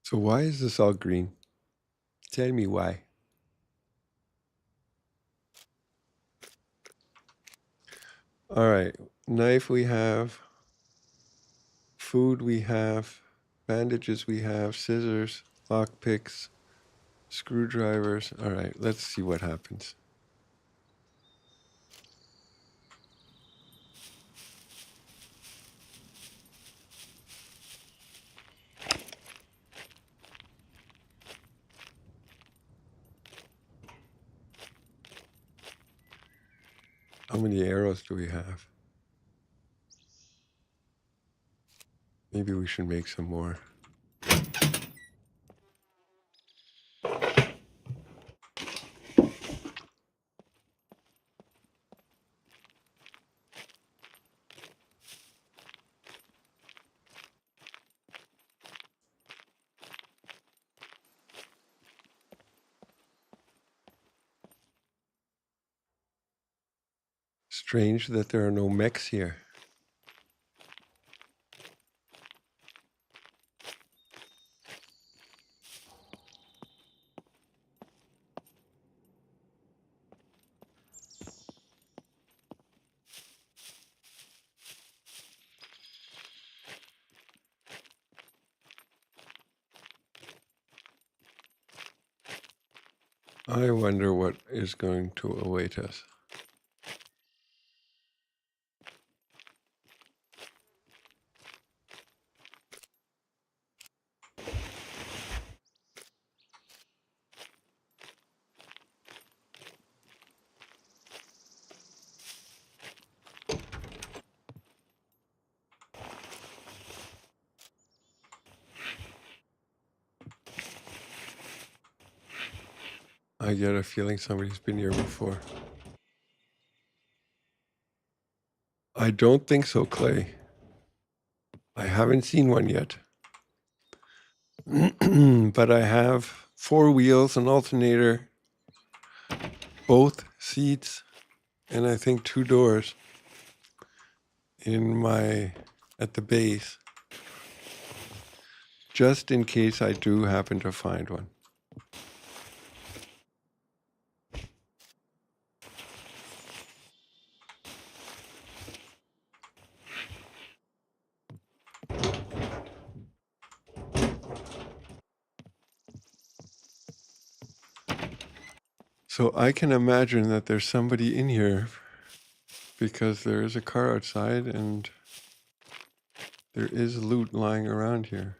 So why is this all green? Tell me why. All right, knife we have, food we have, bandages we have, scissors, lockpicks, screwdrivers. All right, let's see what happens. How many arrows do we have? Maybe we should make some more. Strange that there are no mechs here. I wonder what is going to await us. I get a feeling somebody's been here before. I don't think so, Clay. I haven't seen one yet. But I have 4 wheels, an alternator, both seats, and I think 2 doors at the base, just in case I do happen to find one. So I can imagine that there's somebody in here because there is a car outside and there is loot lying around here.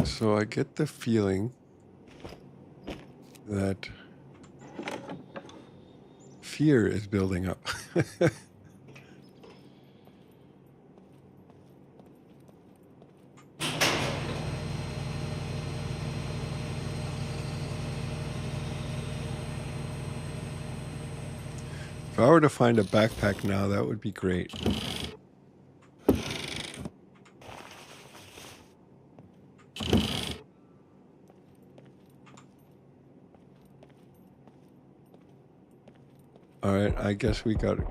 So I get the feeling that fear is building up. I were to find a backpack now, that would be great. All right, I guess we gotta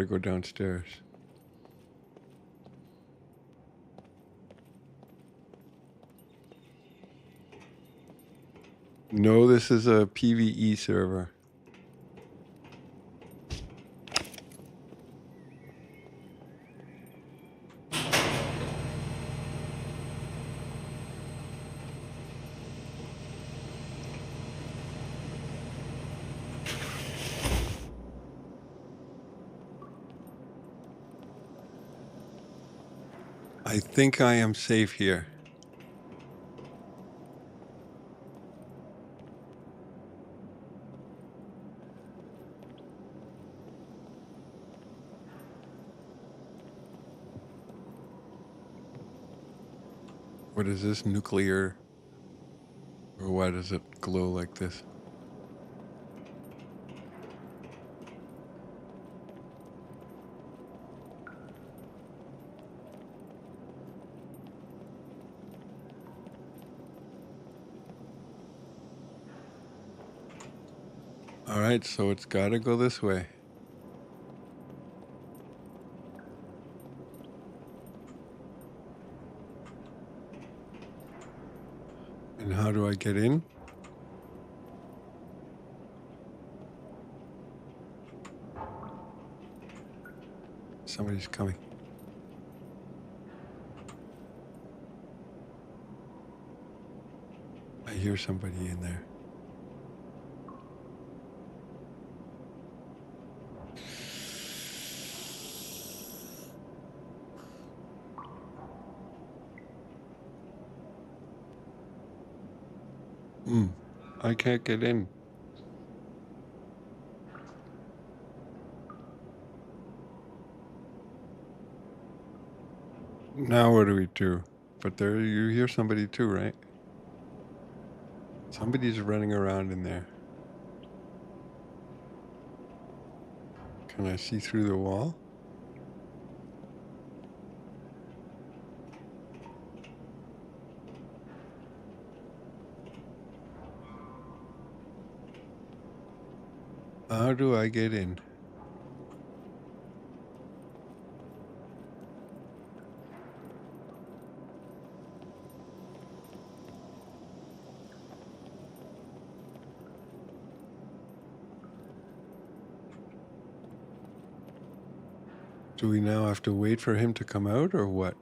go downstairs. No, this is a PvE server. I think I am safe here. What is this, nuclear? Or why does it glow like this? All right, so it's gotta go this way. And how do I get in? Somebody's coming. I hear somebody in there. I can't get in. Now what do we do? But there, you hear somebody too, right? Somebody's running around in there. Can I see through the wall? How do I get in? Do we now have to wait for him to come out or what?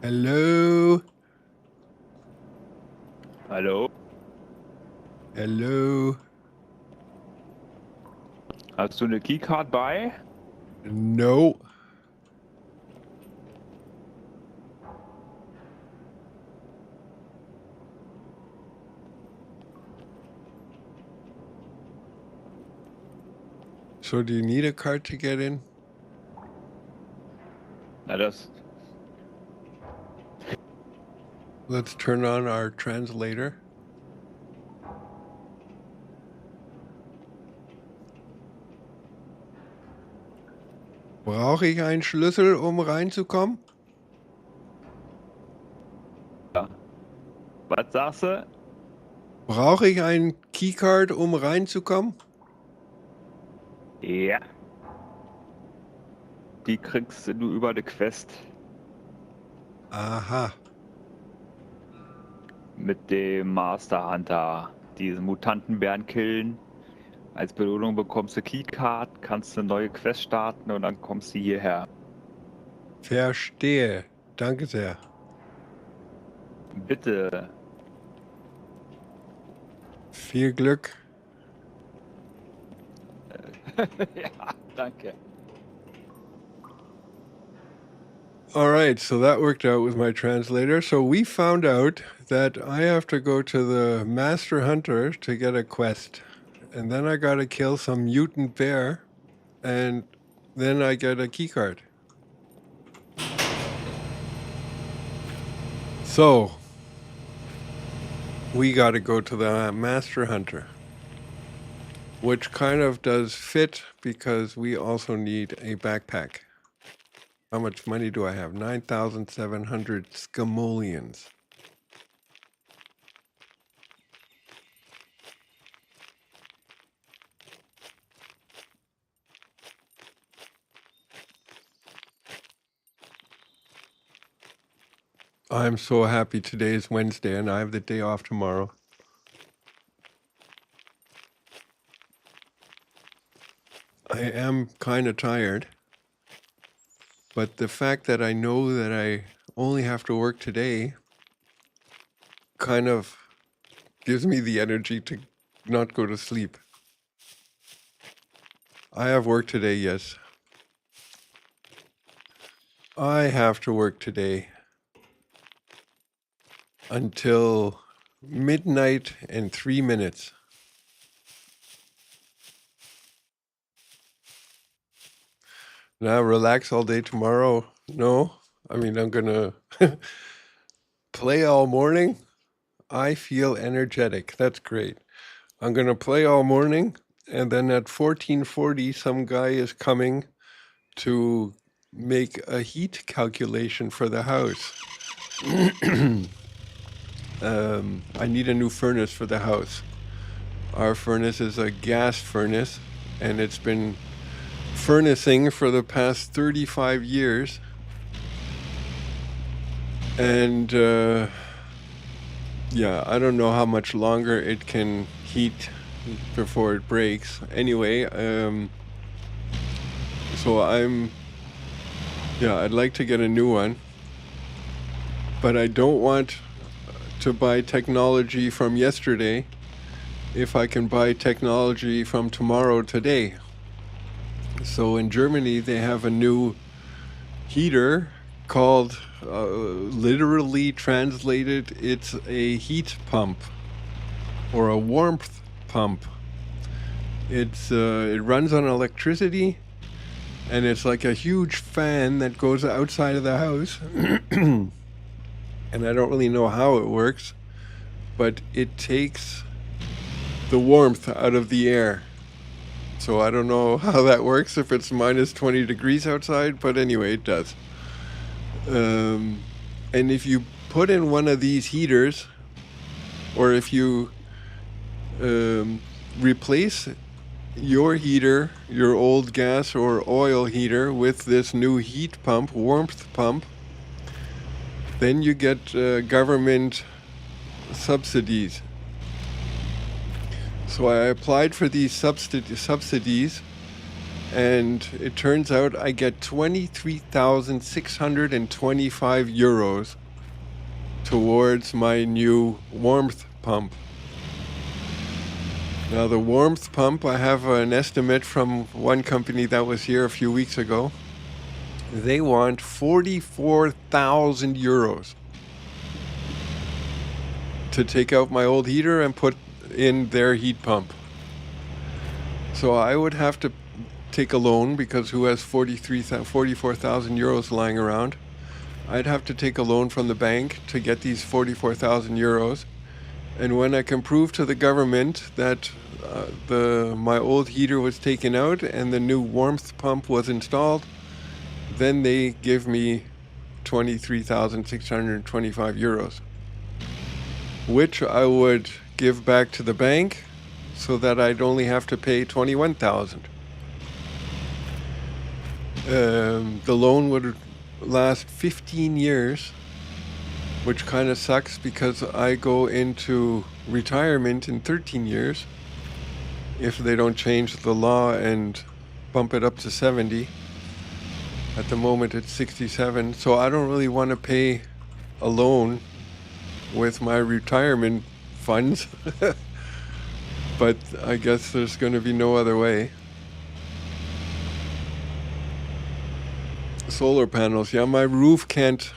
Hello? Hallo? Hello? Hast du eine Keycard bei? No. So do you need a card to get in? Na, das. Let's turn on our translator. Brauche ich einen Schlüssel, um reinzukommen? Ja. Was sagst du? Brauche ich einen Keycard, um reinzukommen? Ja. Die kriegst du über die Quest Aha. mit dem Master Hunter. Diesen Mutantenbären killen. Als Belohnung bekommst du Keycard, kannst eine neue Quest starten und dann kommst du hierher. Verstehe. Danke sehr. Bitte. Viel Glück. Ja, danke. All right, so that worked out with my translator. So we found out that I have to go to the Master Hunter to get a quest. And then I gotta kill some mutant bear. And then I get a keycard. So, we got to go to the Master Hunter, which kind of does fit because we also need a backpack. How much money do I have? 9,700 scamoleons. I'm so happy today is Wednesday and I have the day off tomorrow. I am kind of tired, but the fact that I know that I only have to work today kind of gives me the energy to not go to sleep. I have work today, yes. I have to work today until midnight and 3 minutes. Now relax all day tomorrow? No, I mean, I'm gonna play all morning. I feel energetic. That's great. I'm gonna play all morning, and then at 14:40, some guy is coming to make a heat calculation for the house. I need a new furnace for the house. Our furnace is a gas furnace, and it's been furnacing for the past 35 years. And yeah, I don't know how much longer it can heat before it breaks. Anyway, so I'd like to get a new one, but I don't want to buy technology from yesterday if I can buy technology from tomorrow today. So in Germany, they have a new heater called, literally translated, it's a heat pump or a warmth pump. It runs on electricity, and it's like a huge fan that goes outside of the house. And I don't really know how it works, but it takes the warmth out of the air. So I don't know how that works if it's minus 20 degrees outside, but anyway, it does. And if you put in one of these heaters, or if you replace your heater, your old gas or oil heater, with this new heat pump, warmth pump, then you get government subsidies. So I applied for these subsidies, and it turns out I get 23,625 euros towards my new warmth pump. Now the warmth pump, I have an estimate from one company that was here a few weeks ago. They want 44,000 euros to take out my old heater and put in their heat pump. So I would have to take a loan, because who has 44,000 euros lying around? I'd have to take a loan from the bank to get these 44,000 euros. And when I can prove to the government that my old heater was taken out and the new warmth pump was installed, then they give me 23,625 euros, which I would give back to the bank so that I'd only have to pay 21,000. The loan would last 15 years, which kind of sucks because I go into retirement in 13 years if they don't change the law and bump it up to 70. At the moment it's 67, so I don't really want to pay a loan with my retirement funds. But I guess there's going to be no other way. Solar panels, yeah, my roof can't,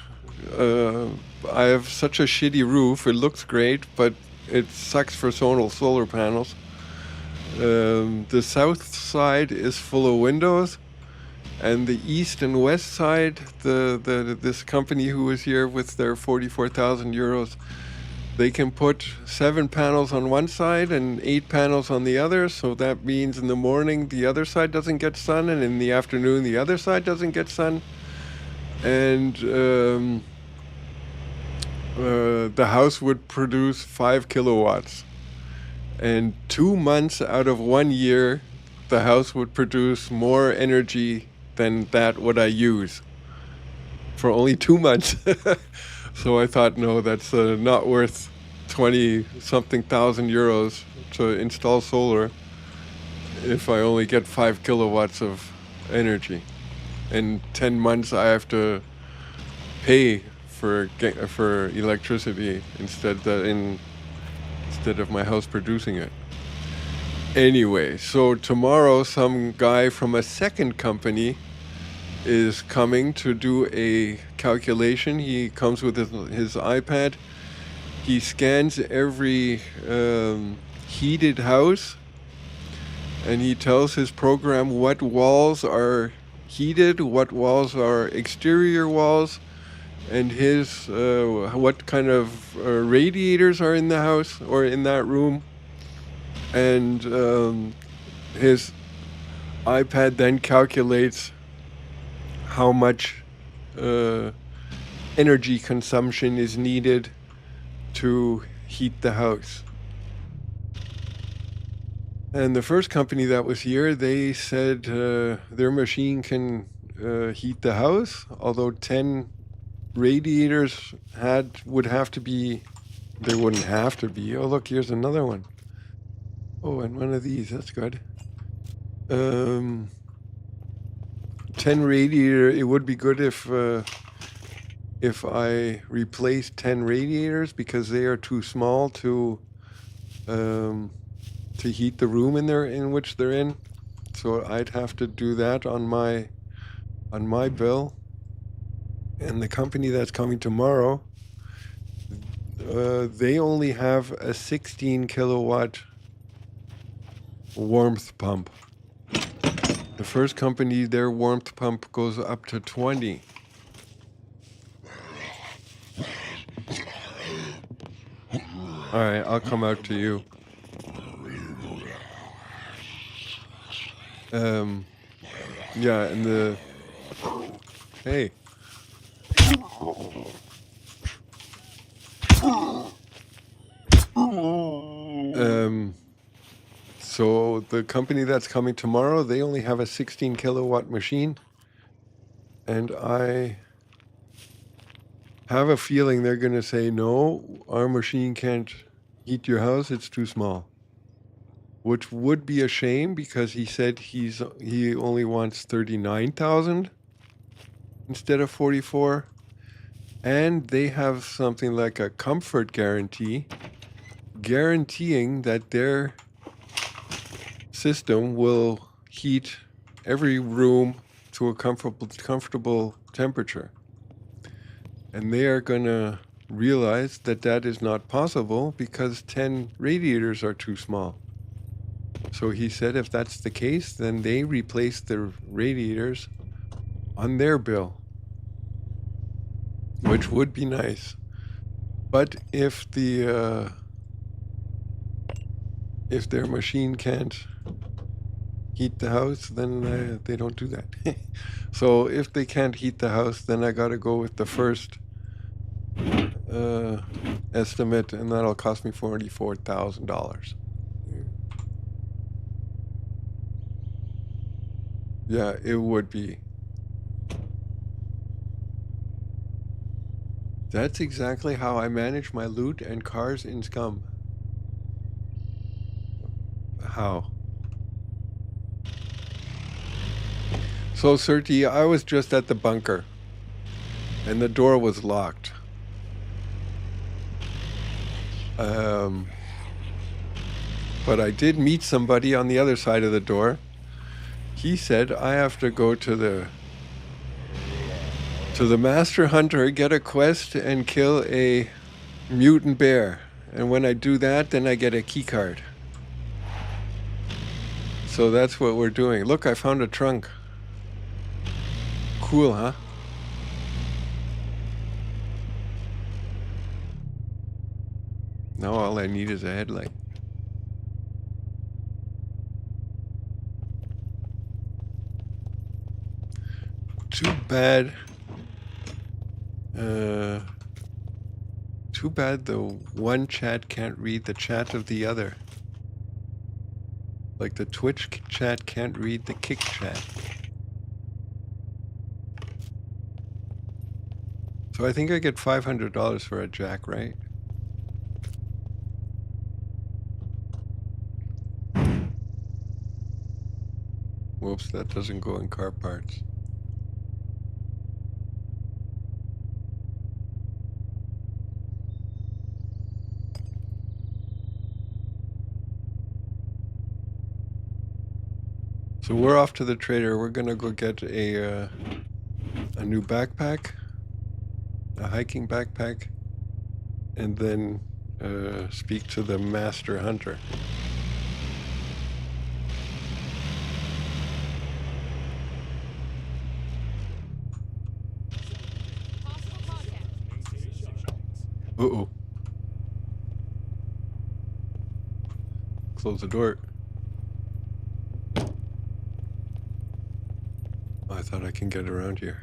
I have such a shitty roof. It looks great, but it sucks for solar panels. The south side is full of windows, and the east and west side, this company who was here with their 44,000 euros, they can put 7 panels on one side and 8 panels on the other. So that means in the morning the other side doesn't get sun, and in the afternoon the other side doesn't get sun. And the house would produce 5 kilowatts. And 2 months out of 1 year, the house would produce more energy than that what I use for only 2 months. So I thought, no, that's not worth 20-something thousand euros to install solar if I only get 5 kilowatts of energy. In 10 months, I have to pay for electricity instead of my house producing it. Anyway, so tomorrow some guy from a second company is coming to do a calculation. He comes with his iPad. He scans every heated house, and he tells his program what walls are heated, what walls are exterior walls, and his what kind of radiators are in the house or in that room. And his iPad then calculates how much energy consumption is needed to heat the house. And the first company that was here, they said their machine can heat the house, although 10 radiators would have to be, they wouldn't have to be. Oh, look, here's another one. Oh, and one of these, that's good. 10 radiator, it would be good if I replace 10 radiators, because they are too small to heat the room in which they're in. So I'd have to do that on my bill. And the company that's coming tomorrow, they only have a 16 kilowatt warmth pump. The first company, their warmth pump goes up to 20. All right, I'll come out to you. Yeah, and hey. So the company that's coming tomorrow, they only have a 16 kilowatt machine, and I have a feeling they're going to say, no, our machine can't heat your house, it's too small. Which would be a shame, because he said he only wants 39,000 instead of 44. And they have something like a comfort guarantee, guaranteeing that their system will heat every room to a comfortable temperature. And they are going to realize that that is not possible because 10 radiators are too small. So he said if that's the case, then they replace the radiators on their bill, which would be nice. But if their machine can't heat the house, then they don't do that. So if they can't heat the house, then I got to go with the first estimate, and that'll cost me $44,000. Yeah, it would be. That's exactly how I manage my loot and cars in Scum. How? So, Serti, I was just at the bunker, and the door was locked. But I did meet somebody on the other side of the door. He said, I have to go to the Master Hunter, get a quest, and kill a mutant bear. And when I do that, then I get a key card. So that's what we're doing. Look, I found a trunk. Cool, huh? Now all I need is a headlight. Too bad. Too bad the one chat can't read the chat of the other. Like the Twitch chat can't read the Kick chat. So I think I get $500 for a jack, right? Whoops, that doesn't go in car parts. So we're off to the trader. We're gonna go get a new backpack, a hiking backpack, and then speak to the master hunter. Uh-oh. Close the door. Oh, I thought I can get around here.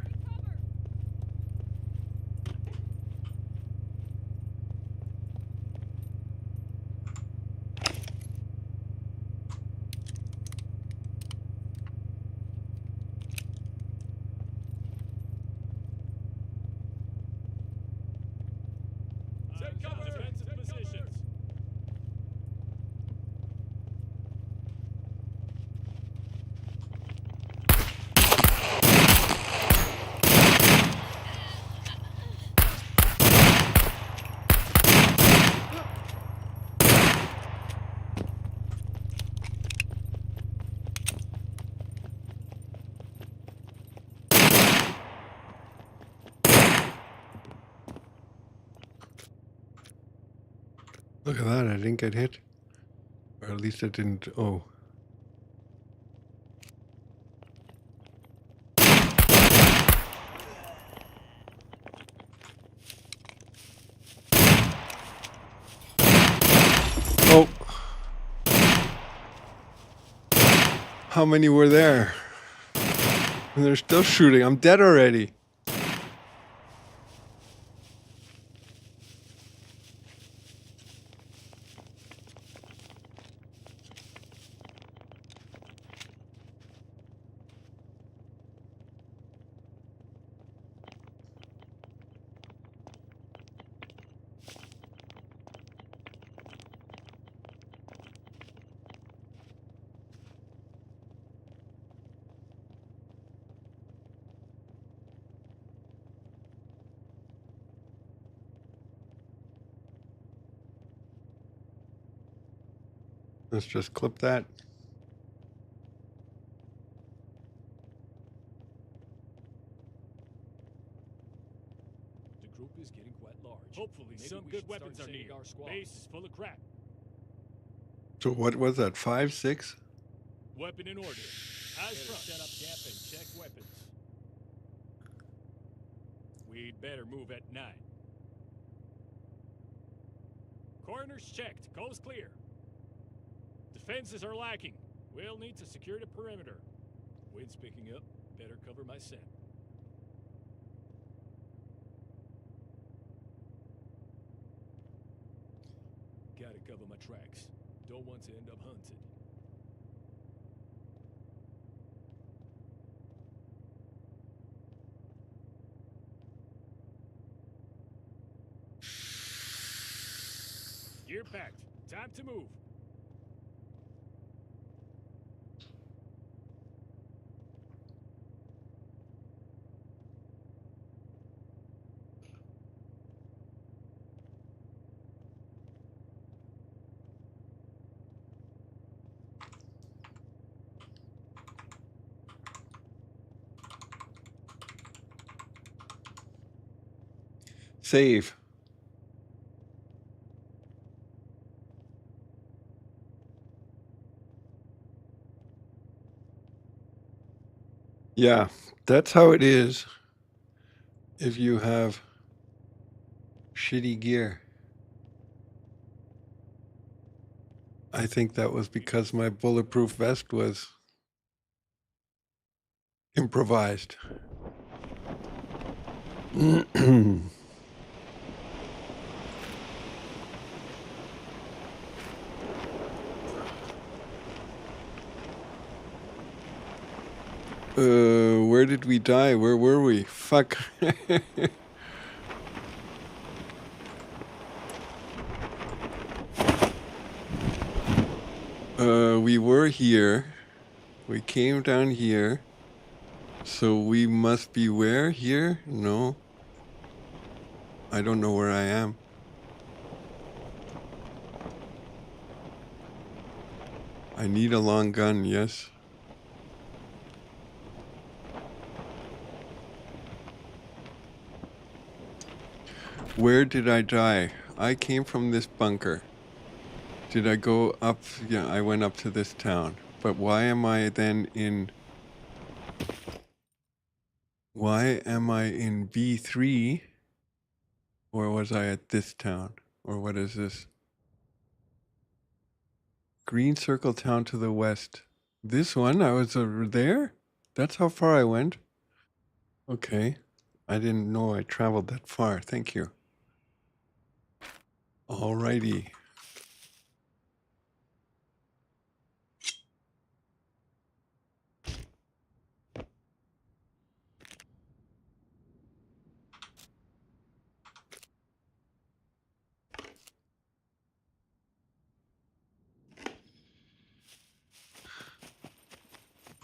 Defensive positions. Look at that, I didn't get hit. Or at least I didn't. Oh. Oh. How many were there? And they're still shooting. I'm dead already. Let's just clip that. The group is getting quite large. Hopefully, some good weapons are near. Our squad. Base is full of crap. So what was that? 5, 6? Weapon in order. Eyes front. Set up camp and check weapons. We'd better move at 9. Corners checked. Coast clear. Defenses are lacking. We'll need to secure the perimeter. Wind's picking up. Better cover my scent. Gotta cover my tracks. Don't want to end up hunted. Gear packed. Time to move. Save. Yeah, that's how it is if you have shitty gear. I think that was because my bulletproof vest was improvised. Where did we die? Where were we? Fuck. We were here. We came down here. So we must be where? Here? No. I don't know where I am. I need a long gun, yes. Where did I die? I came from this bunker. Did I go up? Yeah, I went up to this town. But why am I then in... Why am I in B3? Or was I at this town? Or what is this? Green Circle Town to the west. This one? I was over there? That's how far I went? Okay. I didn't know I traveled that far. Thank you. Alrighty.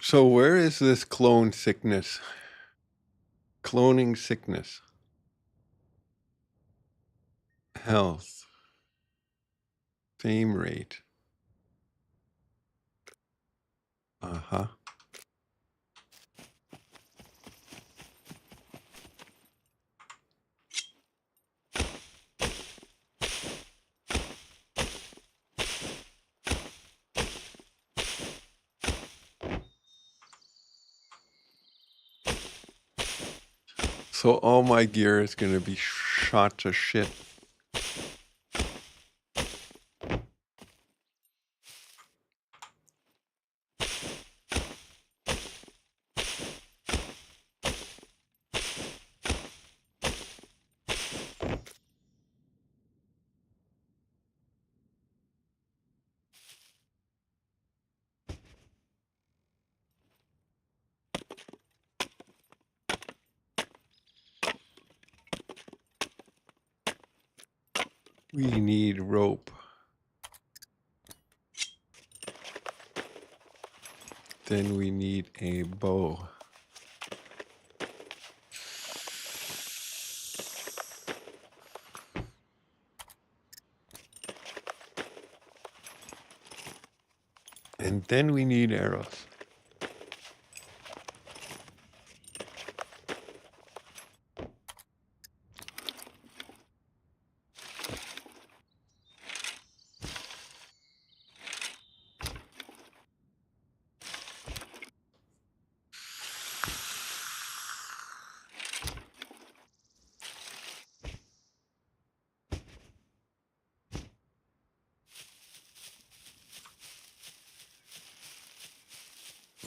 So where is this clone sickness? Cloning sickness. Health. Fame rate. Uh-huh. So all my gear is going to be shot to shit. We need rope. Then we need a bow. And then we need arrows.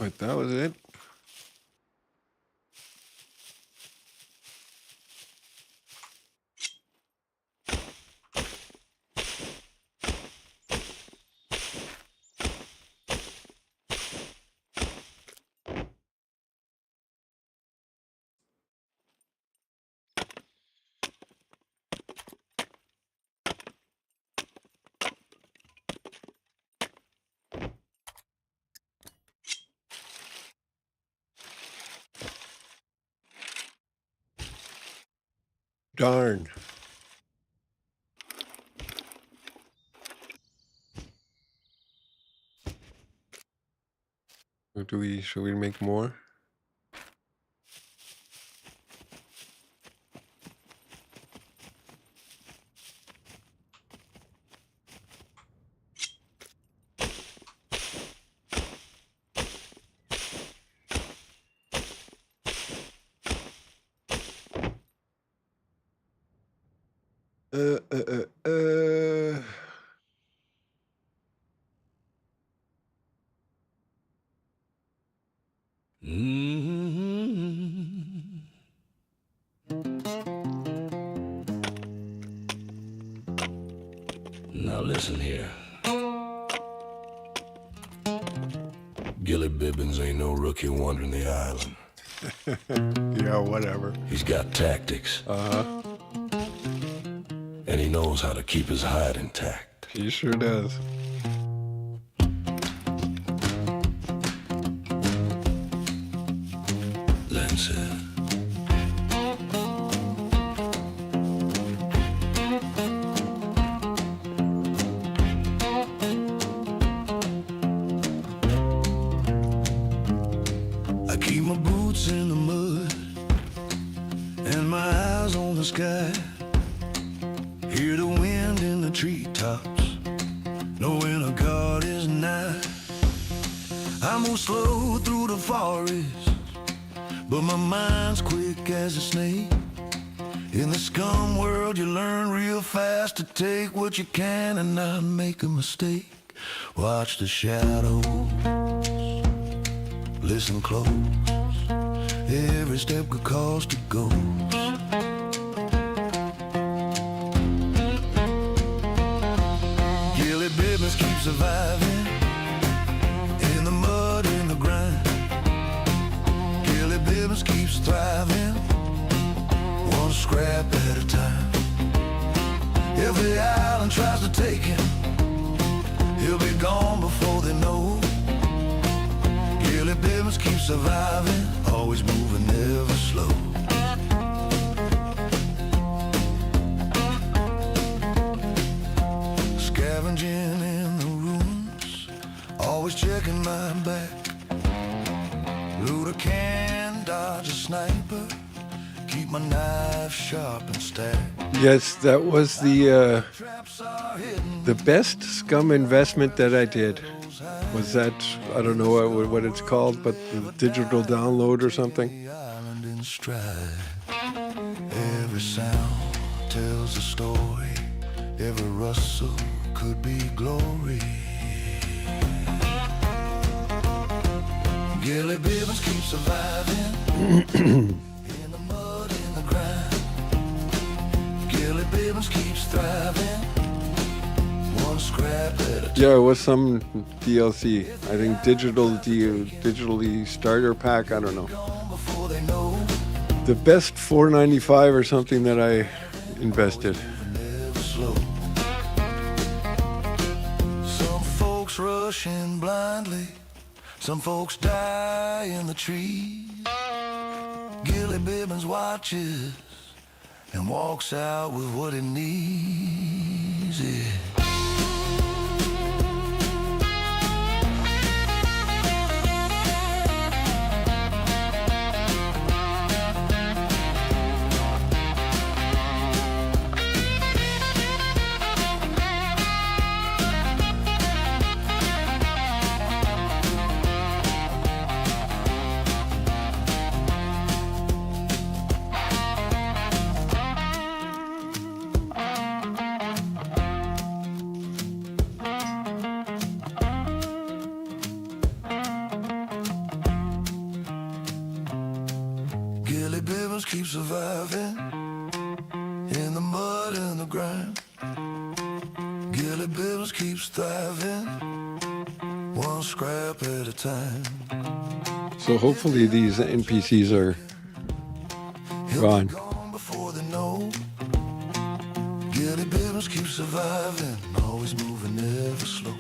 But that was it. Darn. Should we make more? Uh. Now listen here. Gilly Bibbins ain't no rookie wandering the island. Yeah, whatever. He's got tactics. And he knows how to keep his hide intact. He sure does. Len said, I keep my boots in the mud and my eyes on the sky. Hear the wind in the treetops, knowing a God is nigh. I move slow through the forest, but my mind's quick as a snake. In the scum world, you learn real fast to take what you can and not make a mistake. Watch the shadows, listen close. Every step could cost a ghost. Gilly Bibbins keep surviving in the mud, in the grind. Gilly Bibbins keeps thriving, one scrap at a time. If the island tries to take him, he'll be gone before they know. Gilly Bibbins keeps surviving, always moving, never slow. Scavenging in the ruins, always checking my back. Loot a can, dodge a sniper, keep my knife sharp and stacked. Yes, that was the Traps are hidden. best scum investment that I did. Was that, I don't know what it's called, but the digital download or something? The island in stride. Every sound tells a story. Every rustle could be glory. Gilly Bibbins keep surviving in the mud, in the grind. Gilly Bibbins keeps thriving, one scrap at a time. Yeah, it was some DLC. I think digitally starter pack, I don't know. Gone before they know. The best $4.95 or something that I invested. Never slow. Some folks rush in blindly, some folks die in the trees. Gilly Bibbins watches and walks out with what he needs. Yeah. Gilly Bibbins keep surviving in the mud and the grind. Gilly Bibbins keeps thriving, one scrap at a time. So hopefully these NPCs are He'll gone. be gone before they know. Gilly Bibbins keep surviving, always moving, never slow.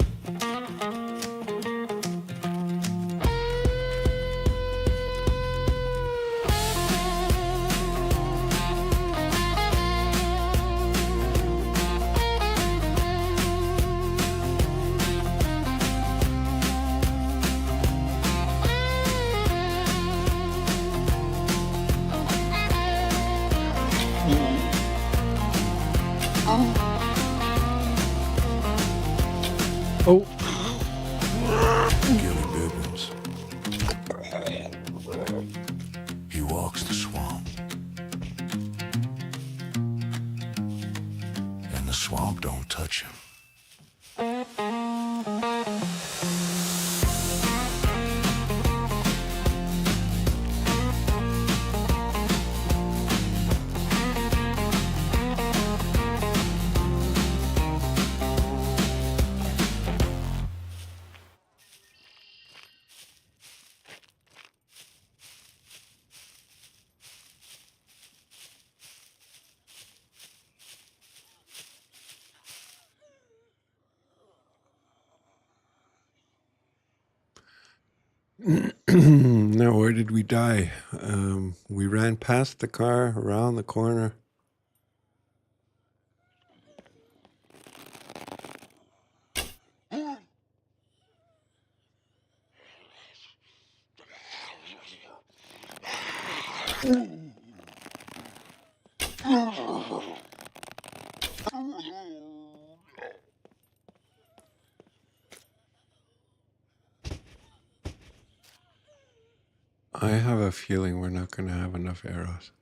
Oh, Gilly Bibbins, he walks the swamp, and the swamp don't touch him. Now, where did we die? We ran past the car, around the corner. I have a feeling we're not going to have enough arrows.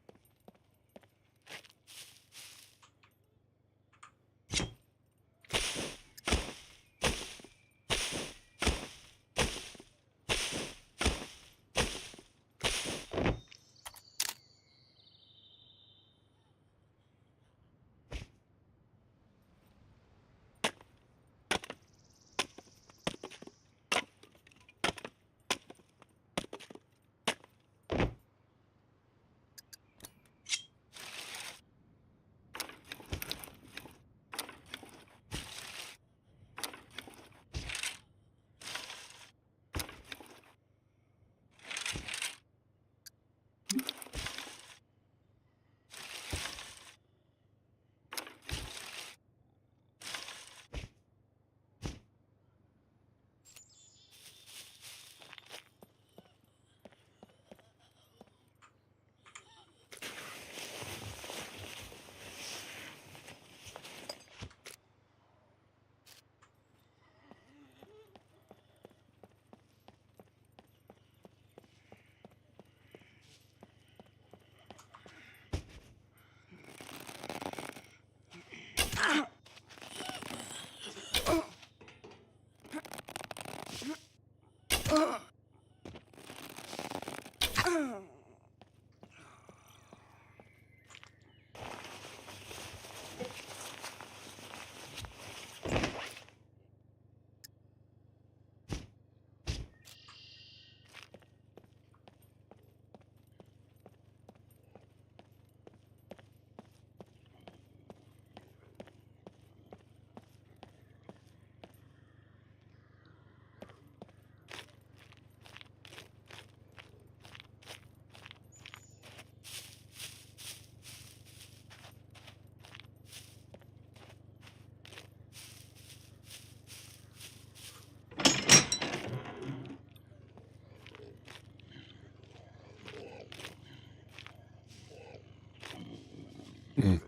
Mm.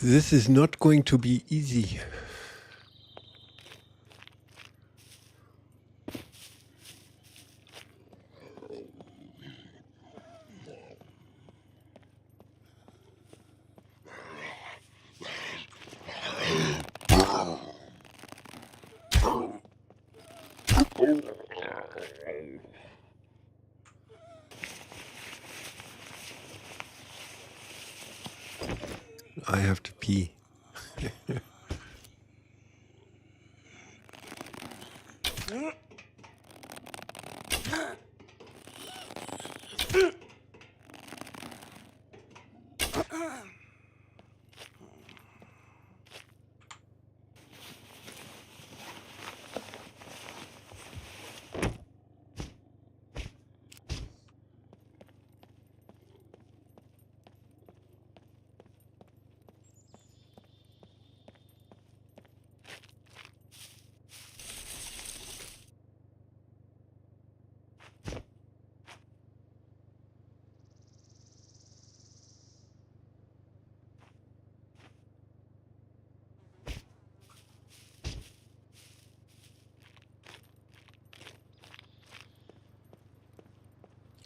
This is not going to be easy. I have to pee.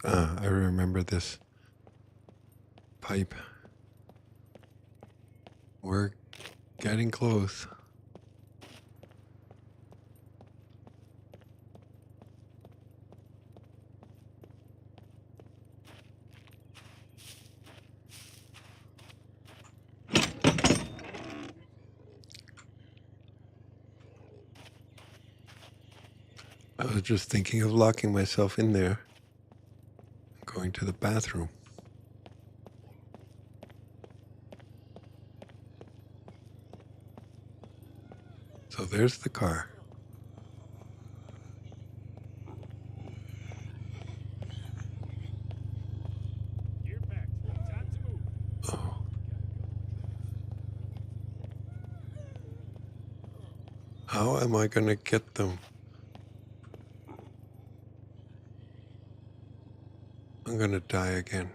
I remember this pipe. We're getting close. I was just thinking of locking myself in there, going to the bathroom. So there's the car. Gear packed. Time to move. Oh. How am I gonna get them? I'm gonna die again.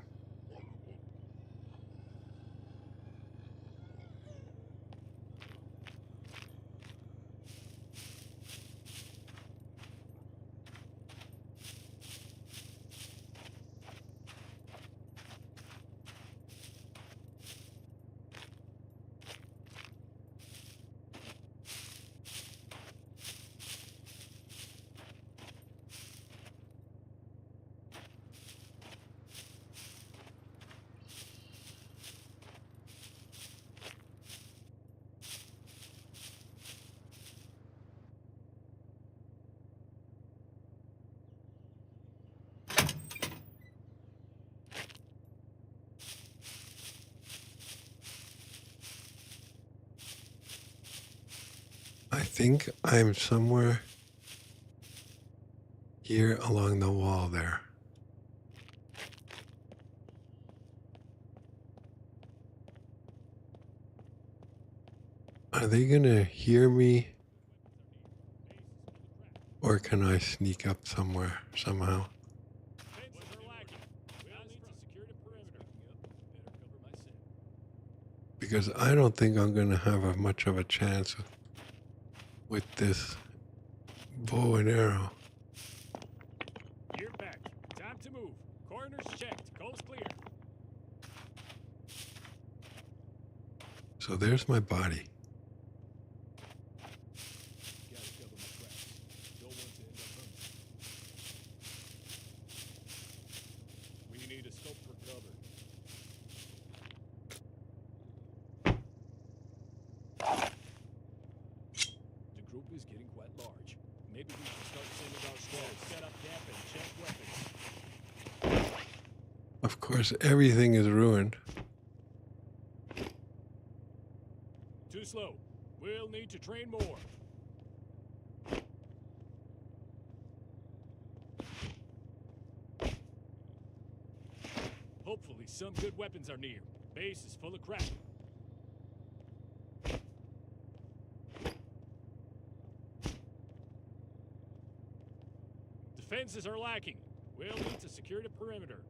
I think I'm somewhere here along the wall there. Are they gonna hear me? Or can I sneak up somewhere somehow? Defenses are lacking. We'll need to secure the perimeter. Yep. Better cover my scent. Because I don't think I'm gonna have much of a chance with this bow and arrow. Gear packed. Time to move. Corners checked. Coast clear. So there's my body. Gotta cover my tracks. Don't want to end up hungry. We need a scope for cover. The group is getting quite large. Maybe we should start sending our squads. Set up camp and check weapons. Of course, everything is ruined. Too slow. We'll need to train more. Hopefully some good weapons are near. Base is full of crap. Defenses are lacking. We'll need to secure the perimeter.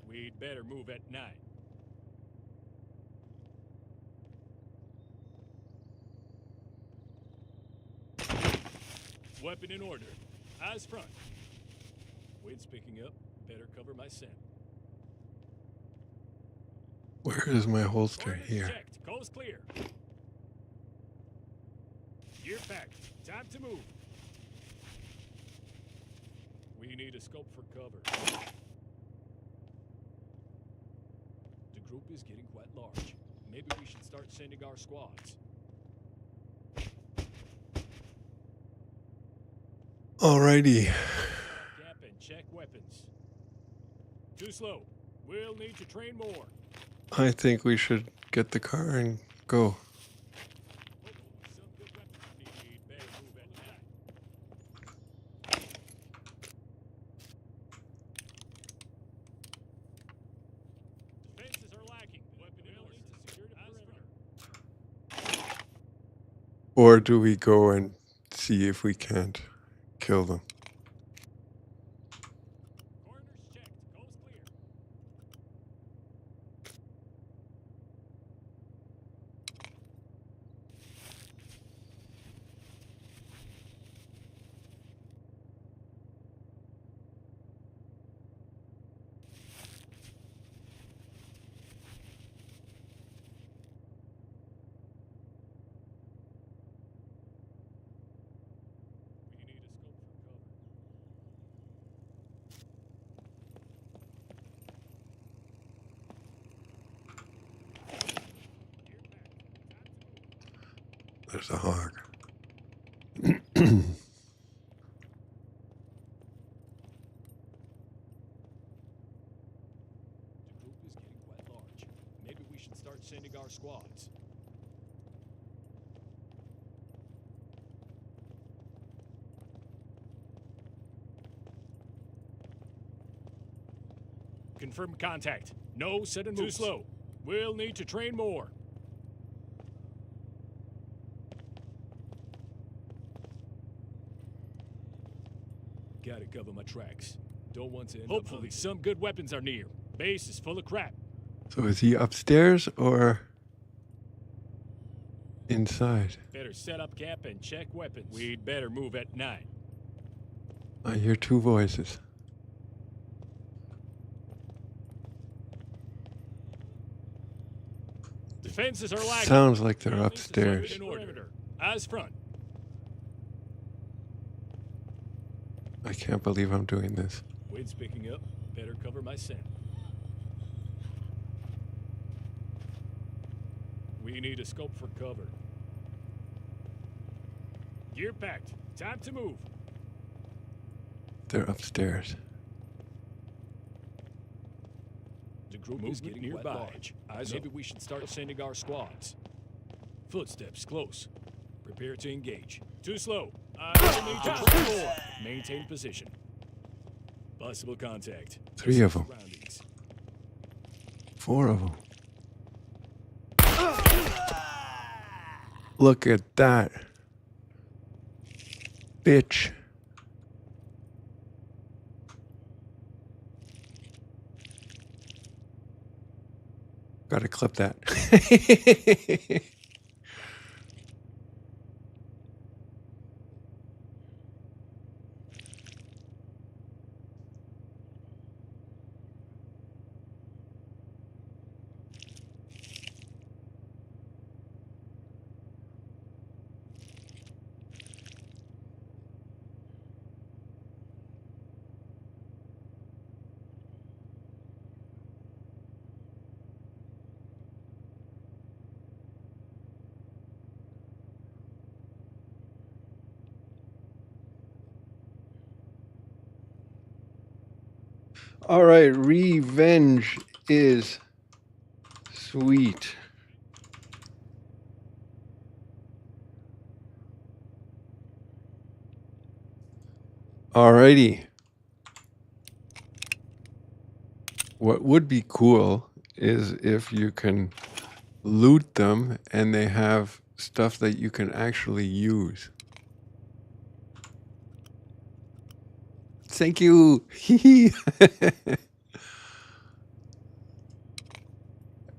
We'd better move at night. Weapon in order. Eyes front. Wind's picking up. Better cover my scent. Where is my holster? Corners Here. checked. Coast clear. Gear packed. Time to move. We need a scope for cover. The group is getting quite large. Maybe we should start sending our squads. Alrighty. Camp and check weapons. Too slow. We'll need to train more. I think we should get the car and go. Hopefully some good weapons need better move at night. Defenses are lacking. Weapon in order. To secure the perimeter. Or do we go and see if we can't kill them? Corners checked. Coast clear. We need a scope for cover. Gear packed. Time to move. There's a hog. start sending our squads. Confirm contact. No sudden moves. Too slow. We'll need to train more. Gotta cover my tracks. Don't want to end Hopefully some good weapons are near. Base is full of crap. So is he upstairs or inside? Better set up camp and check weapons. We'd better move at 9. I hear two voices. Defenses are lacking. Sounds like they're We'll need to upstairs. set it in order. Eyes front. I can't believe I'm doing this. Wind's picking up. Better cover my scent. We need a scope for cover. Gear packed. Time to move. They're upstairs. The group is getting nearby. Maybe we should start sending our squads. Footsteps close. Prepare to engage. Too slow. I need to train more. Maintain position. Possible contact. 3 of them. Surroundings. 4 of them. Look at that. Bitch. Gotta clip that. All right, revenge is sweet. Alrighty. What would be cool is if you can loot them and they have stuff that you can actually use. Thank you.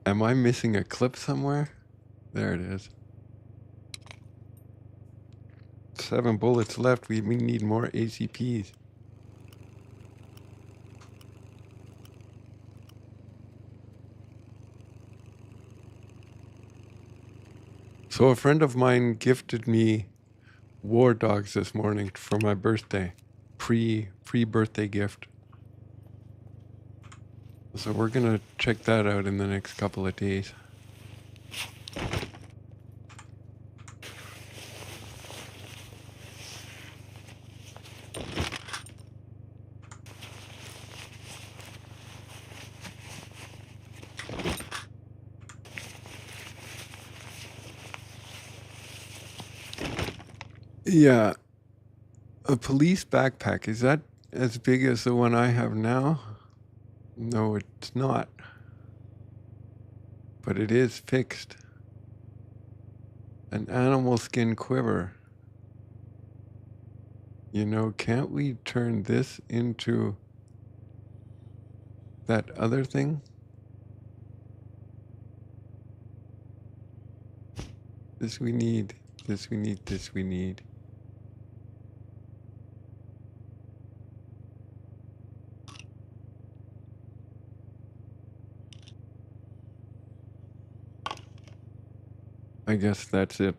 Am I missing a clip somewhere? There it is. 7 bullets left. We need more ACPs. So a friend of mine gifted me War Dogs this morning for my birthday. Pre-birthday gift. So we're gonna check that out in the next couple of days. Yeah. A police backpack, is that as big as the one I have now? No, it's not. But it is fixed. An animal skin quiver. You know, can't we turn this into that other thing? This we need, this we need, this we need. I guess that's it.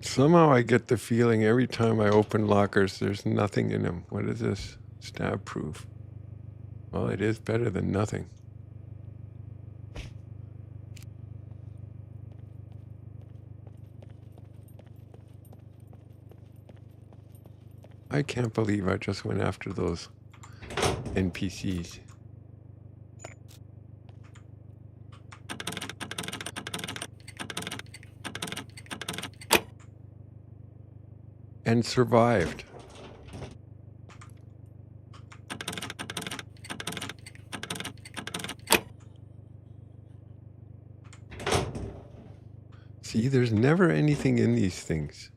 Somehow I get the feeling every time I open lockers, there's nothing in them. What is this? Stab proof. Well, it is better than nothing. I can't believe I just went after those NPCs. And survived. See, there's never anything in these things.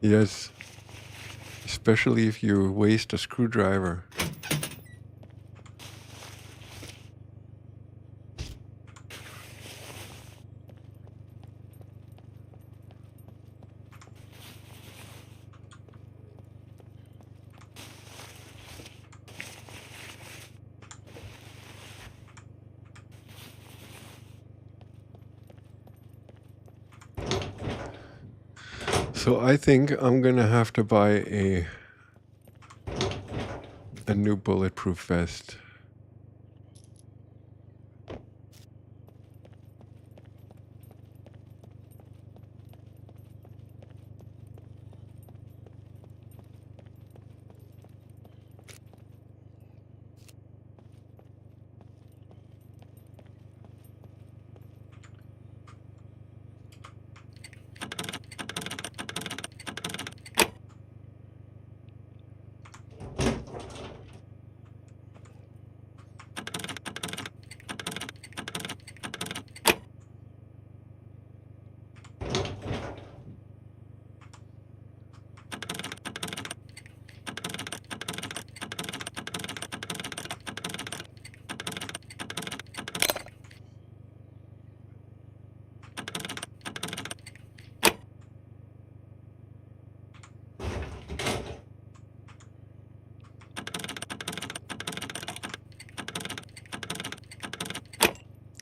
Yes, especially if you waste a screwdriver. So I think I'm gonna have to buy a new bulletproof vest.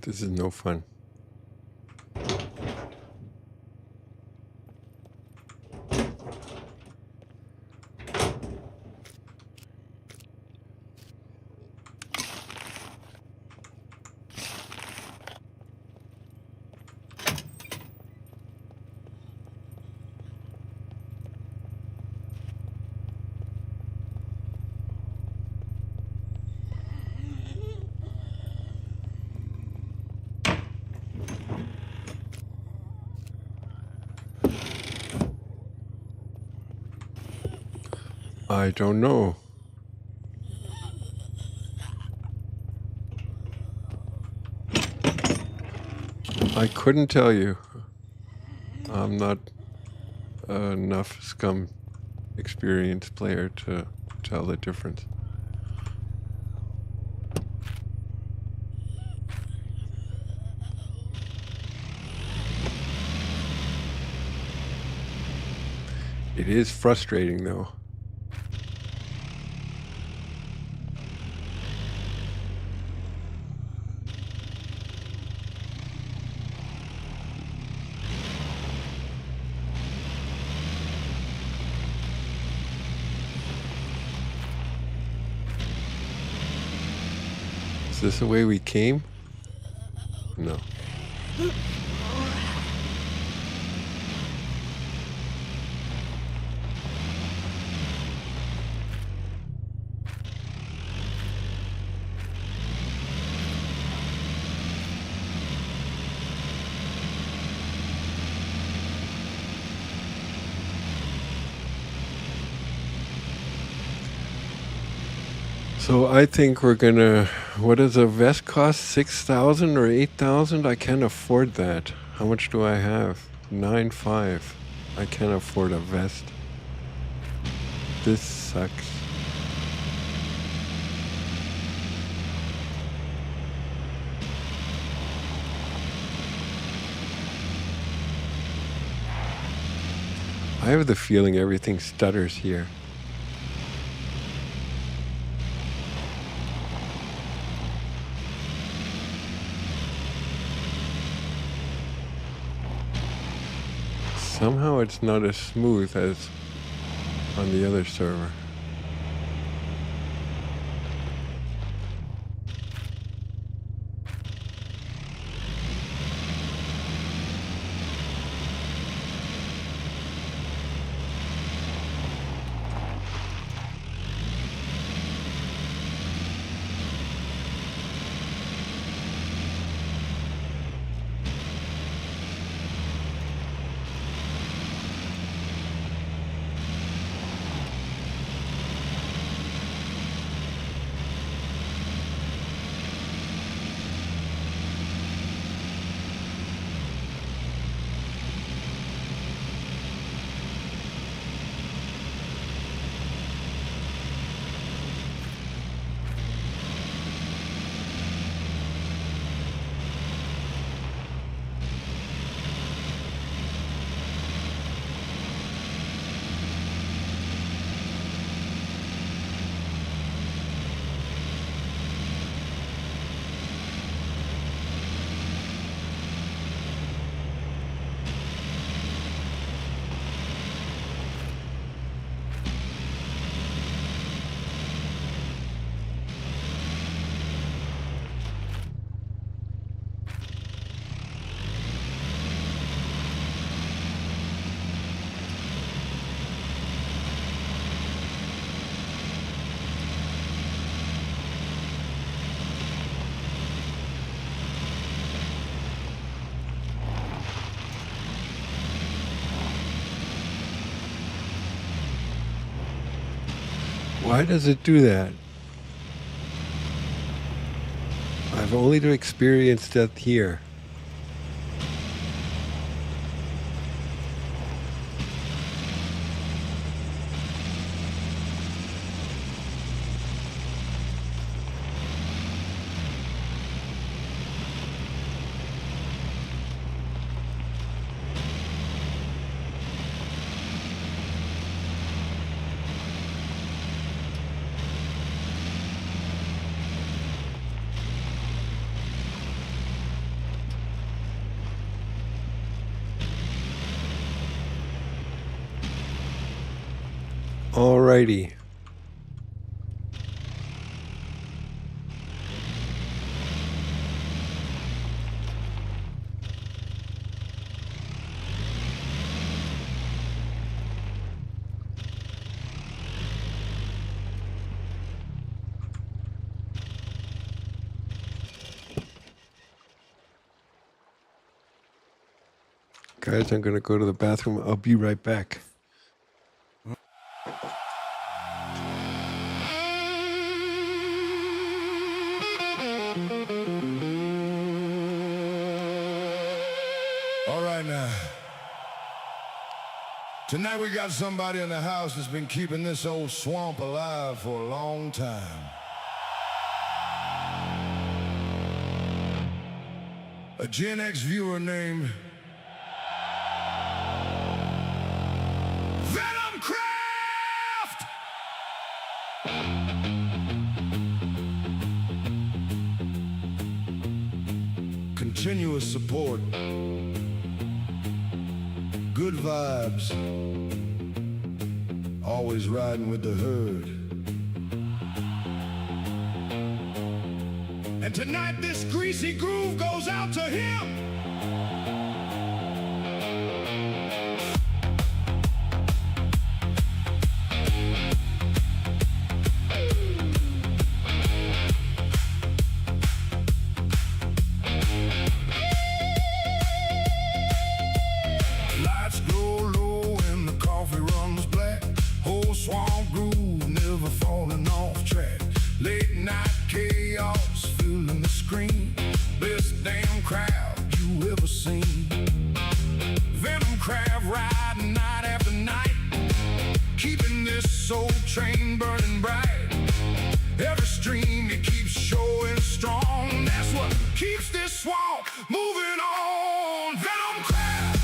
This is no fun. I don't know. I couldn't tell you. I'm not enough Scum experienced player to tell the difference. It is frustrating though. Is this the way we came? No. So I think we're gonna. What does a vest cost? 6,000 or 8,000? I can't afford that. How much do I have? 9.5. I can't afford a vest. This sucks. I have the feeling everything stutters here. Somehow it's not as smooth as on the other server. Why does it do that? I've only experienced that here. Alrighty. Guys, I'm gonna go to the bathroom. I'll be right back. All right now. Tonight we got somebody in the house that's been keeping this old swamp alive for a long time. A Gen X viewer named Venom Craft! Continuous support. Good vibes. Always riding with the herd. And tonight this greasy groove goes out to him. Lights glow low and the coffee runs black. Whole swamp groove never falling off track. Lay crowd you ever seen. Venom crab riding night after night, keeping this soul train burning bright. Every stream it keeps showing strong. That's what keeps this swamp moving on. Venom crab,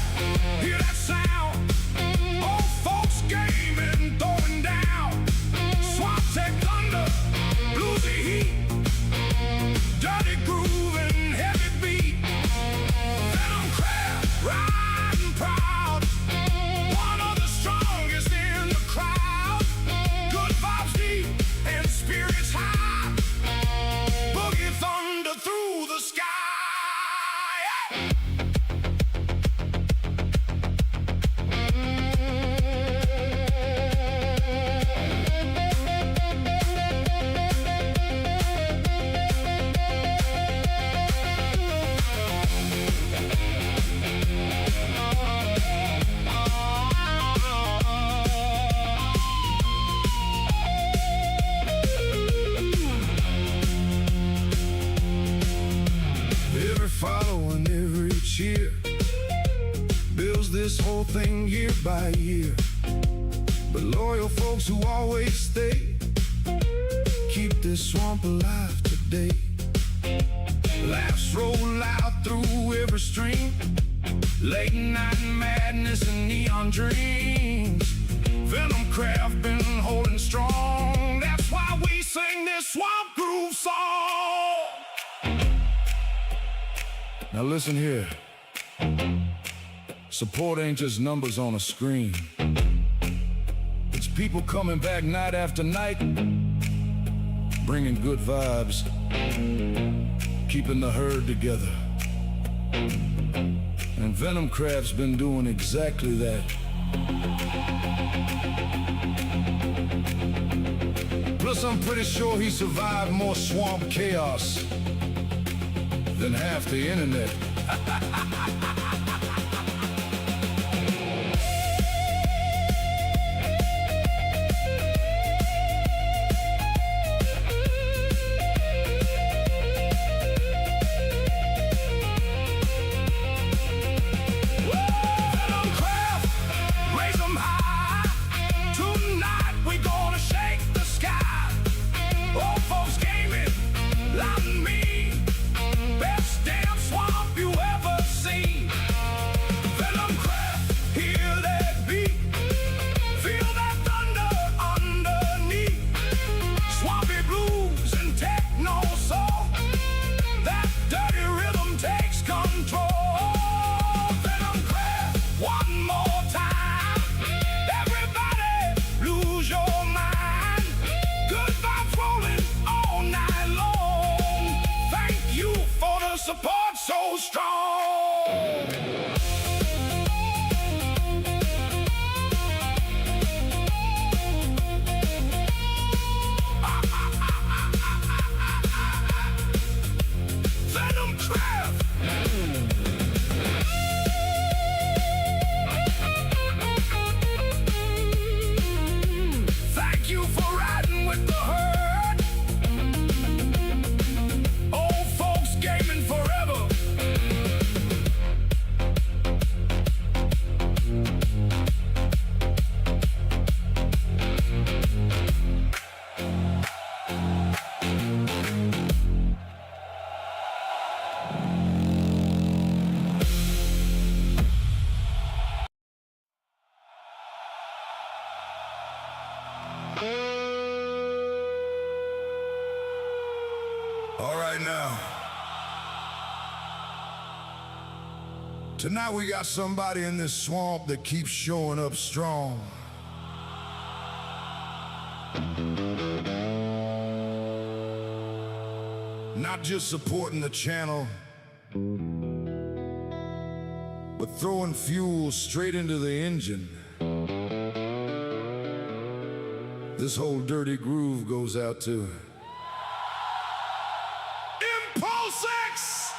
hear that sound? Old folks gaming, throwing down. Swamp tech thunder, bluesy heat, dirty groove and heavy beat. Venom crab, riding proud, one of the strongest in the crowd. Good vibes deep and spirits high, boogie thunder through the sky. Every follow and every cheer builds this whole thing year by year. But loyal folks who always stay keep this swamp alive today. Laughs roll out through every stream, late night madness and neon dreams. Venom craft been holding strong. That's why we sing this swamp groove song. Now listen here. Support ain't just numbers on a screen. It's people coming back night after night, bringing good vibes, keeping the herd together. And Venom Craft's been doing exactly that. Plus, I'm pretty sure he survived more swamp chaos than half the internet. Venom Craft, raise 'em high. Tonight we gonna shake the sky. Old folks gaming, loud and mean. Best damn swamp you ever seen. Venom Craft, hear that beat, feel that thunder underneath. Swampy blues and techno soul, that dirty rhythm takes control. Venom Craft, one more time. Everybody lose your mind. Good vibes rolling all night long. Thank you for the support so strong. Venom Craft. Thank you for riding with the herd. Old folks gaming forever. All right now. Tonight we got somebody in this swamp that keeps showing up strong. Not just supporting the channel, but throwing fuel straight into the engine. This whole dirty groove goes out to Impulse X!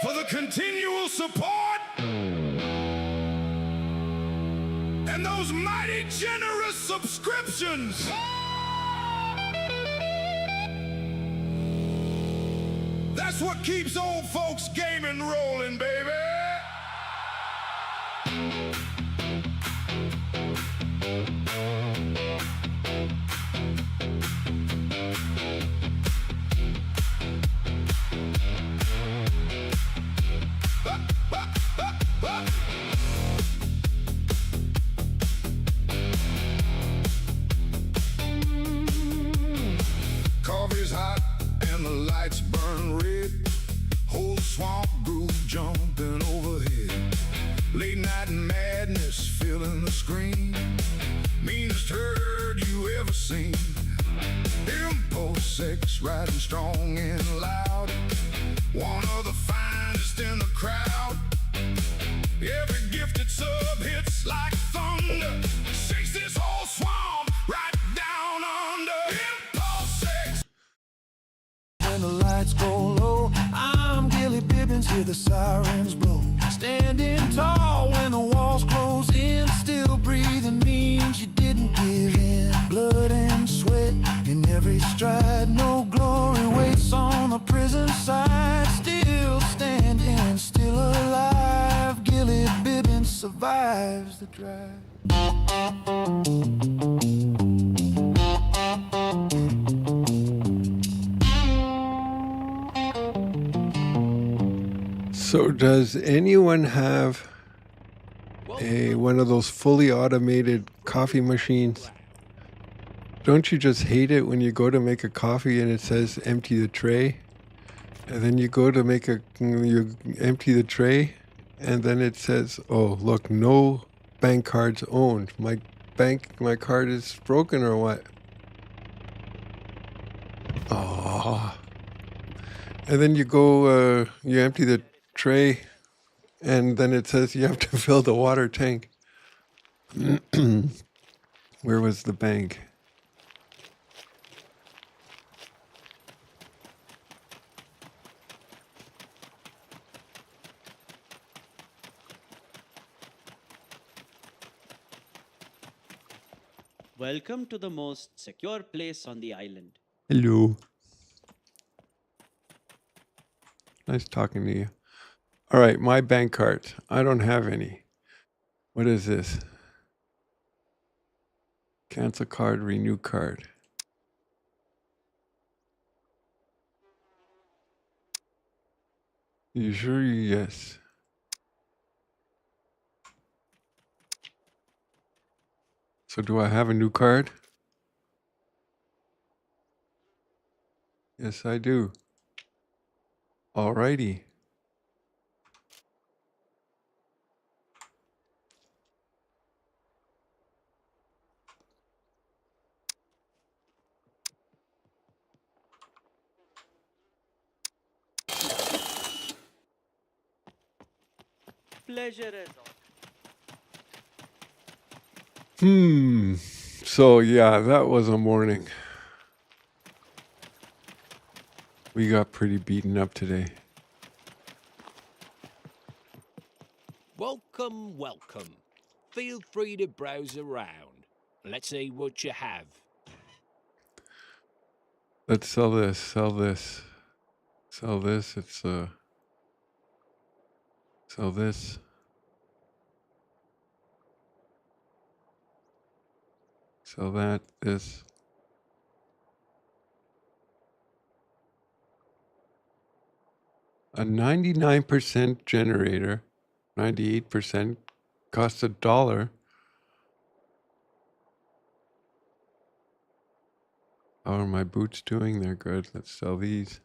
For the continual support and those mighty generous subscriptions. That's what keeps old folks gaming rolling, baby. Coffee's hot and the lights burn red. Whole swamp groove jumping overhead. Late night madness filling the screen. Meanest herd you ever seen. Impulse sex riding strong and loud. One of the finest in the crowd. Every gifted sub hits like thunder. Shakes this whole swamp right down under. Impulse sex. When the lights go low, I'm Gilly Bibbins, hear the sirens blow. Standing tall when the walls close in. Still breathing means you didn't give in. Blood and sweat in every stride. No glory waits on the prison side. Still standing, still alive. Gilly Bibbins survives the drive. So does anyone have one of those fully automated coffee machines? Don't you just hate it when you go to make a coffee and it says empty the tray? And then you go to you empty the tray and then it says, oh, look, no bank cards owned. My card is broken or what? Oh. And then you go, you empty the tray and then it says you have to fill the water tank. Where was the bank? Welcome to the most secure place on the island. Hello. Nice talking to you. All right, my bank cards. I don't have any. What is this? Cancel card, renew card. You sure? Yes. So do I have a new card? Yes, I do. Alrighty. Pleasure as all. So yeah, that was a morning. We got pretty beaten up today. Welcome, welcome. Feel free to browse around. Let's see what you have. Let's sell this, sell this. Sell this, it's sell this. Sell that, this. A 99% generator, 98% costs $1. How are my boots doing? They're good. Let's sell these.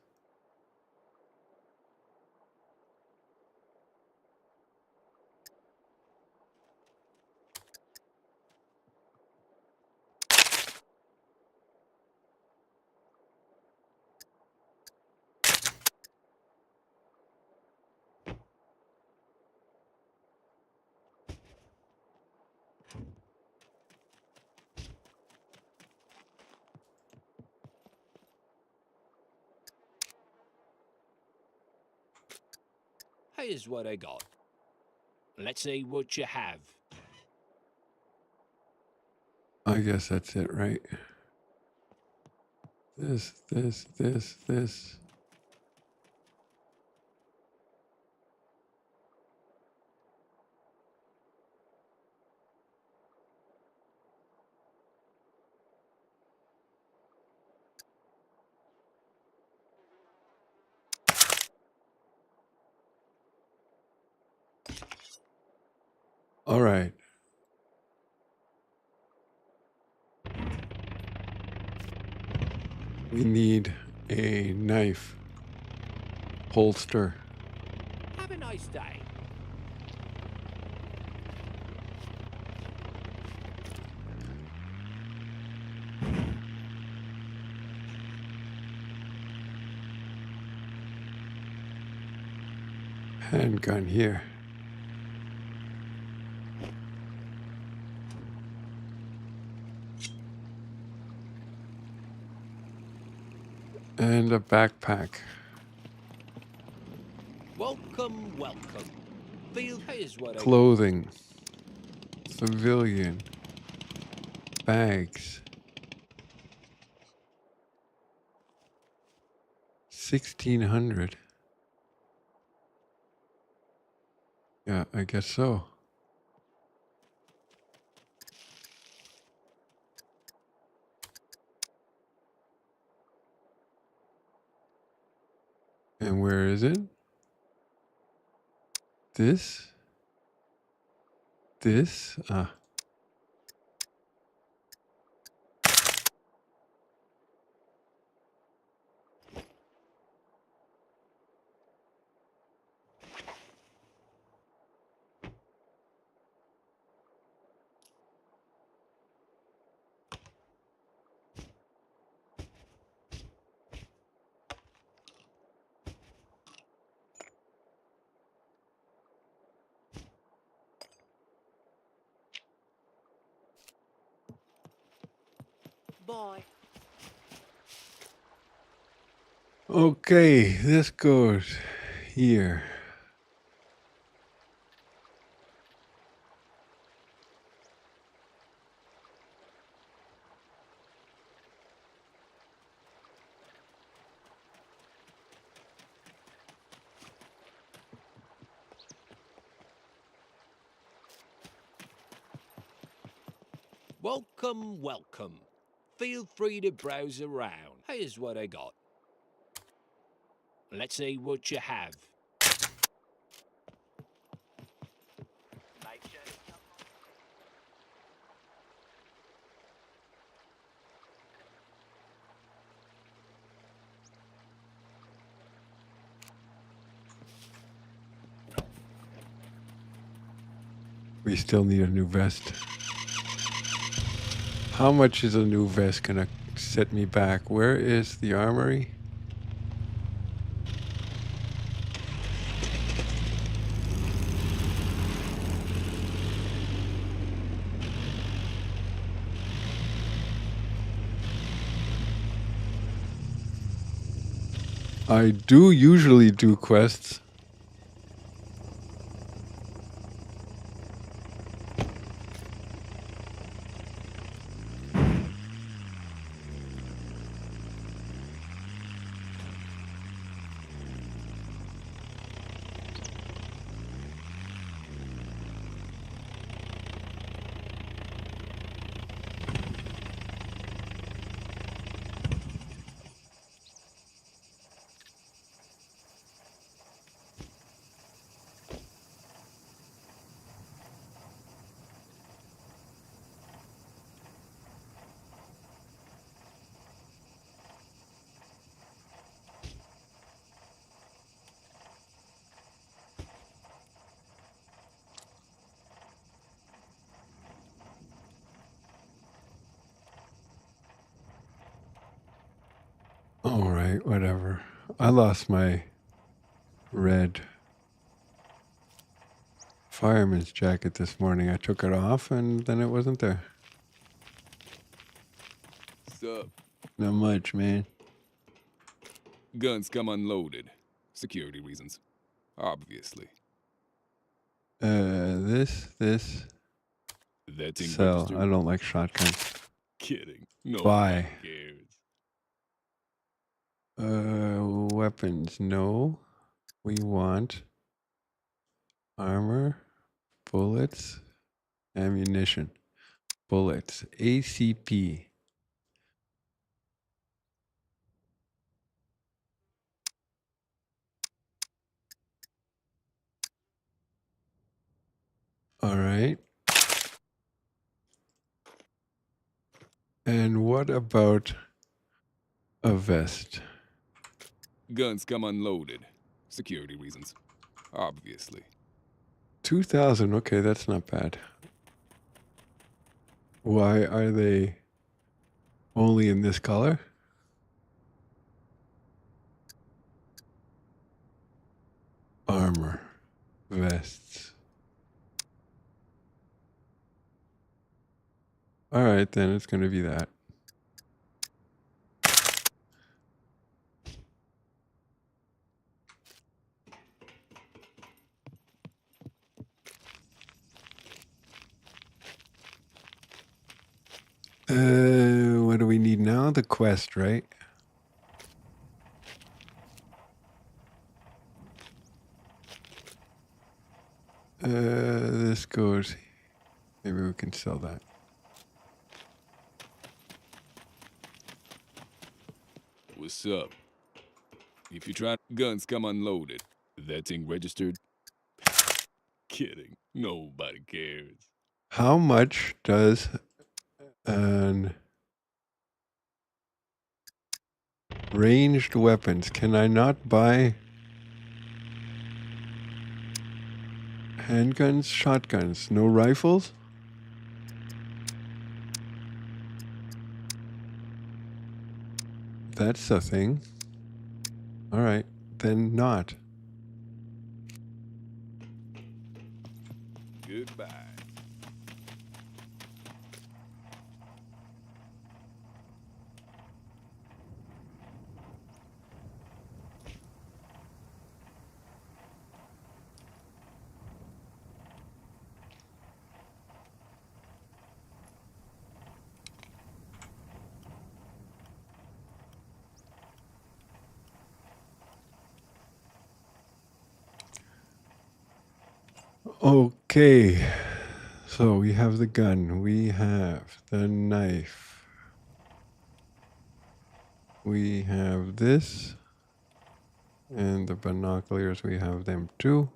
Here's what I got. Let's see what you have. I guess that's it, right? This. All right. We need a knife holster. Have a nice day. Handgun here. And a backpack. Welcome, welcome. Feel here's what I Clothing. Civilian. Bags. 1,600. Yeah, I guess so. And where is it? This? This? Ah. Bye. Okay, this goes here. Welcome, welcome. Feel free to browse around. Here's what I got. Let's see what you have. We still need a new vest. How much is a new vest gonna set me back? Where is the armory? I do usually do quests. All right, whatever. I lost my red fireman's jacket this morning. I took it off and then it wasn't there. Sup? Not much, man. Guns come unloaded. Security reasons. Obviously. This, That thing sell. registered? I don't like shotguns. Kidding. No Buy. one cares. Weapons, no. We want armor, bullets, ammunition. Bullets, ACP. All right. And what about a vest? Guns come unloaded. Security reasons. Obviously. 2,000. Okay, that's not bad. Why are they only in this color? Armor. Vests. All right, then it's going to be that. What do we need now? The quest, right? This goes. Maybe we can sell that. What's up? If you try, guns come unloaded. That thing registered? Kidding. Nobody cares. How much does an ranged weapons? Can I not buy handguns, shotguns, no rifles? That's the thing. All right, then not. Goodbye. Okay, so we have the gun, we have the knife, we have this, and the binoculars, we have them too.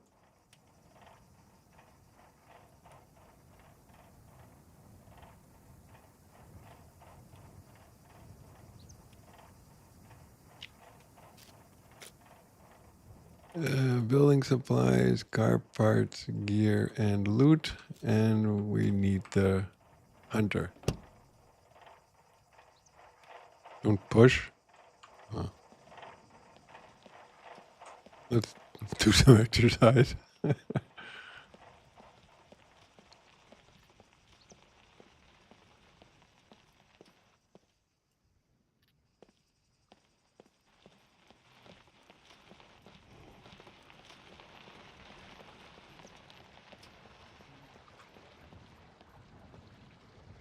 Building supplies, car parts, gear, and loot. And we need the hunter. Don't push. Oh. Let's do some exercise.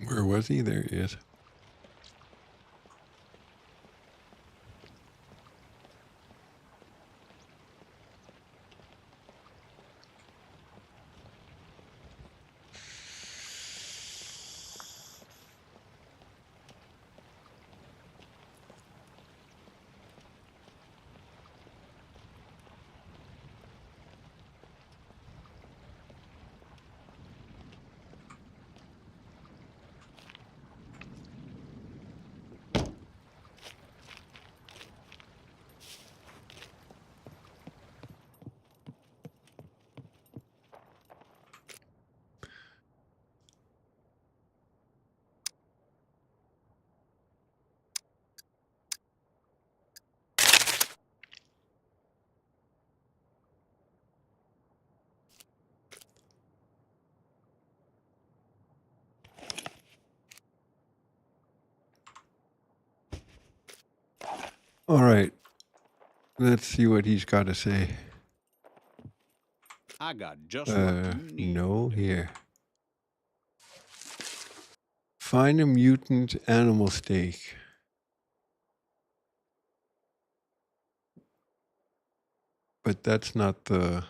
Where was he? There he is. All right. Let's see what he's got to say. I got just what you need. No, here. Find a mutant animal steak. But that's not the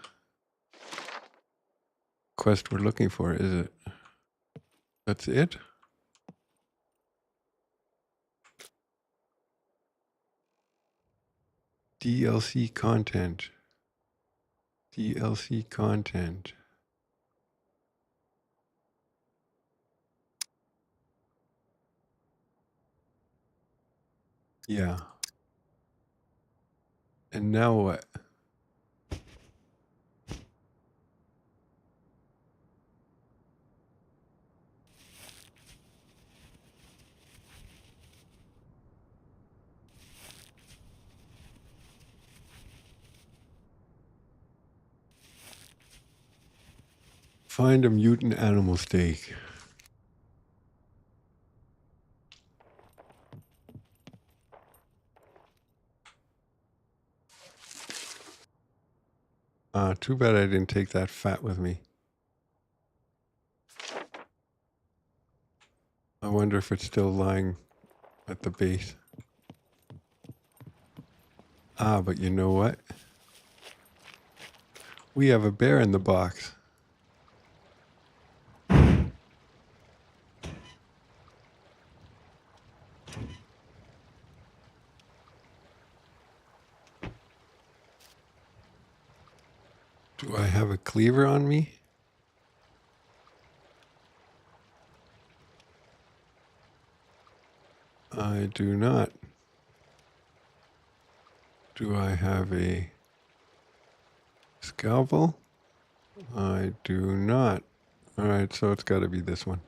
quest we're looking for, is it? That's it? DLC content. DLC content. Yeah. And now what? Find a mutant animal steak. Too bad I didn't take that fat with me. I wonder if it's still lying at the base. But you know what? We have a bear in the box. Do I have a cleaver on me? I do not. Do I have a scalpel? I do not. All right, so it's got to be this one.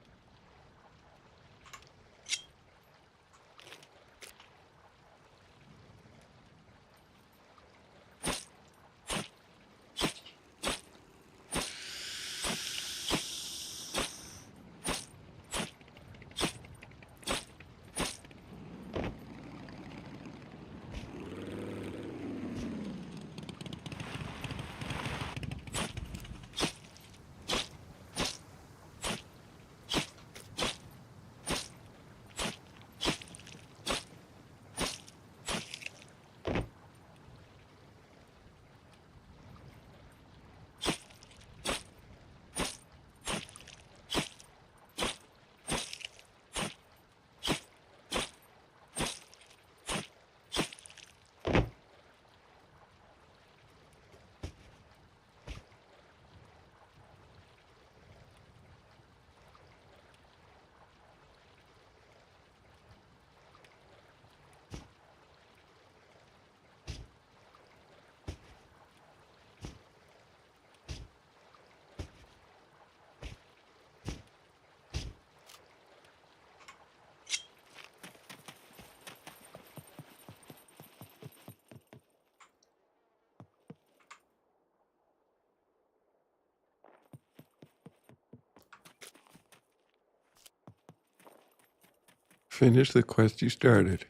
Finish the quest you started.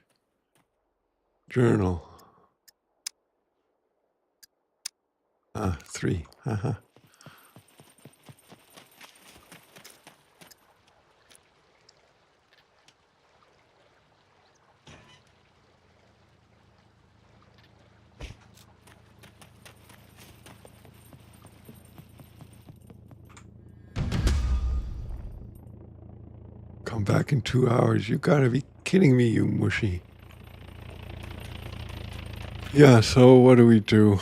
Journal. 3. Haha. Come back in 2 hours. You gotta be kidding me, you mushy. Yeah, so what do we do?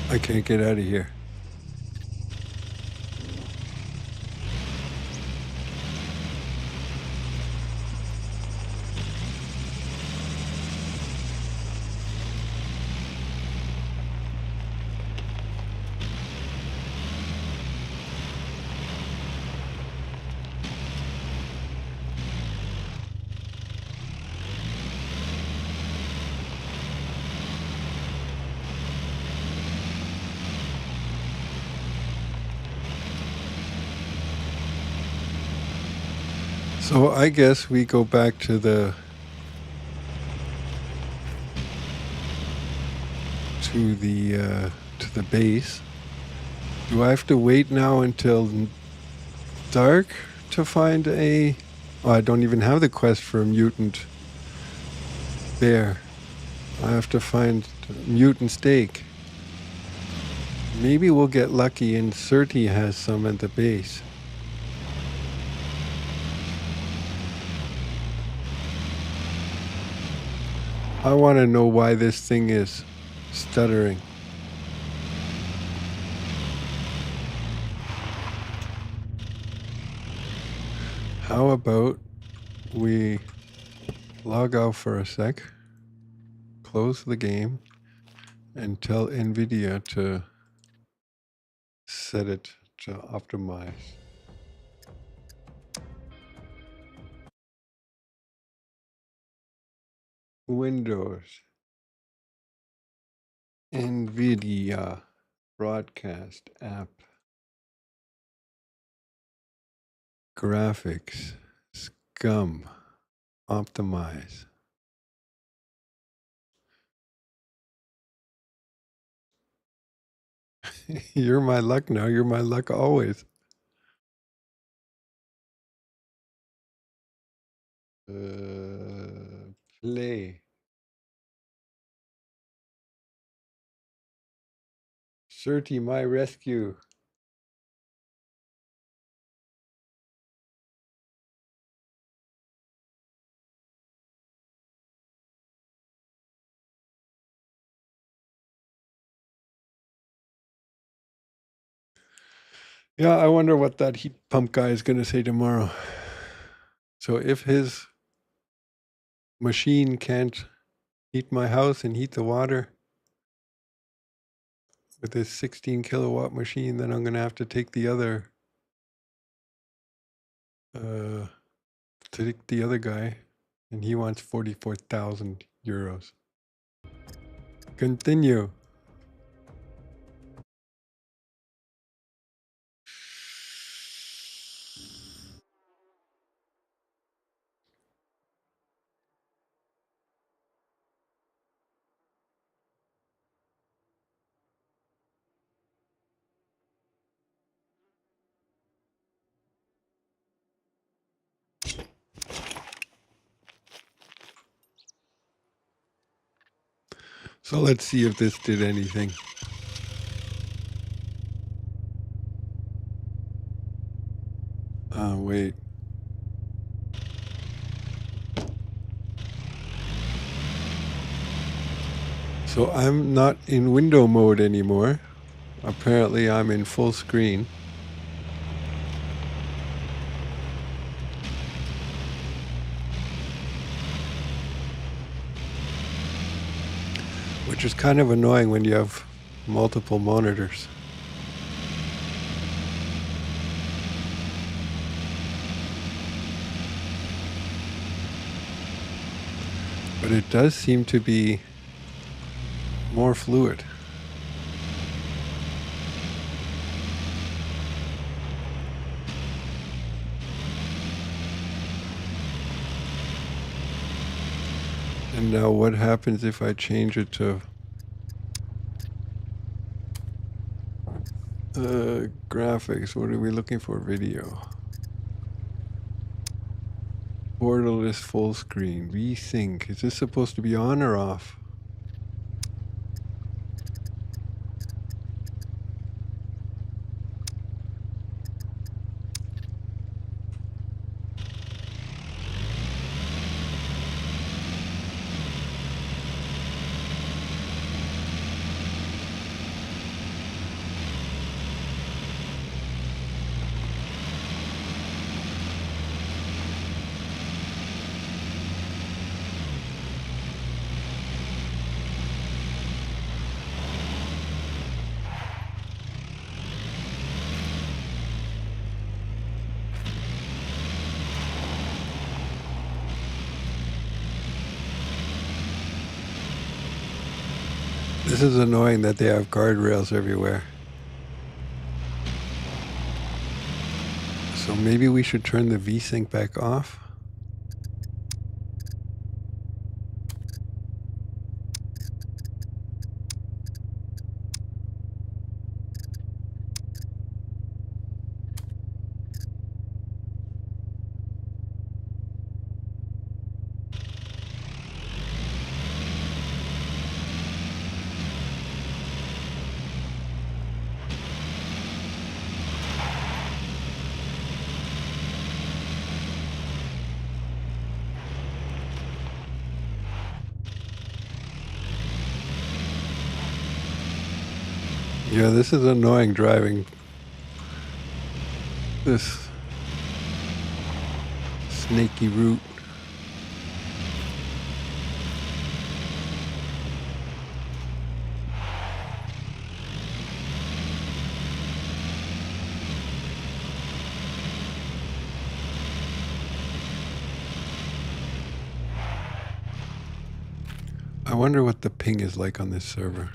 I can't get out of here. So I guess we go back to the base. Do I have to wait now until dark to find a... Oh, I don't even have the quest for a mutant bear. I have to find a mutant steak. Maybe we'll get lucky and Surti has some at the base. I want to know why this thing is stuttering. How about we log out for a sec, close the game, and tell NVIDIA to set it to optimize. Windows, NVIDIA broadcast app, graphics, scum, optimize. You're my luck now. You're my luck always. Play. Surti, my rescue. Yeah, I wonder what that heat pump guy is going to say tomorrow. So if his machine can't heat my house and heat the water with this 16 kilowatt machine, then I'm going to have to take the other guy, and he wants 44,000 euros. Continue. So let's see if this did anything. Wait. So I'm not in window mode anymore. Apparently I'm in full screen. Which is kind of annoying when you have multiple monitors. But it does seem to be more fluid. And now what happens if I change it to graphics? What are we looking for? Video. Borderless full screen. Resync. Is this supposed to be on or off? This is annoying that they have guardrails everywhere. So So maybe we should turn the VSync back off. Yeah, this is annoying driving this snaky route. I wonder what the ping is like on this server.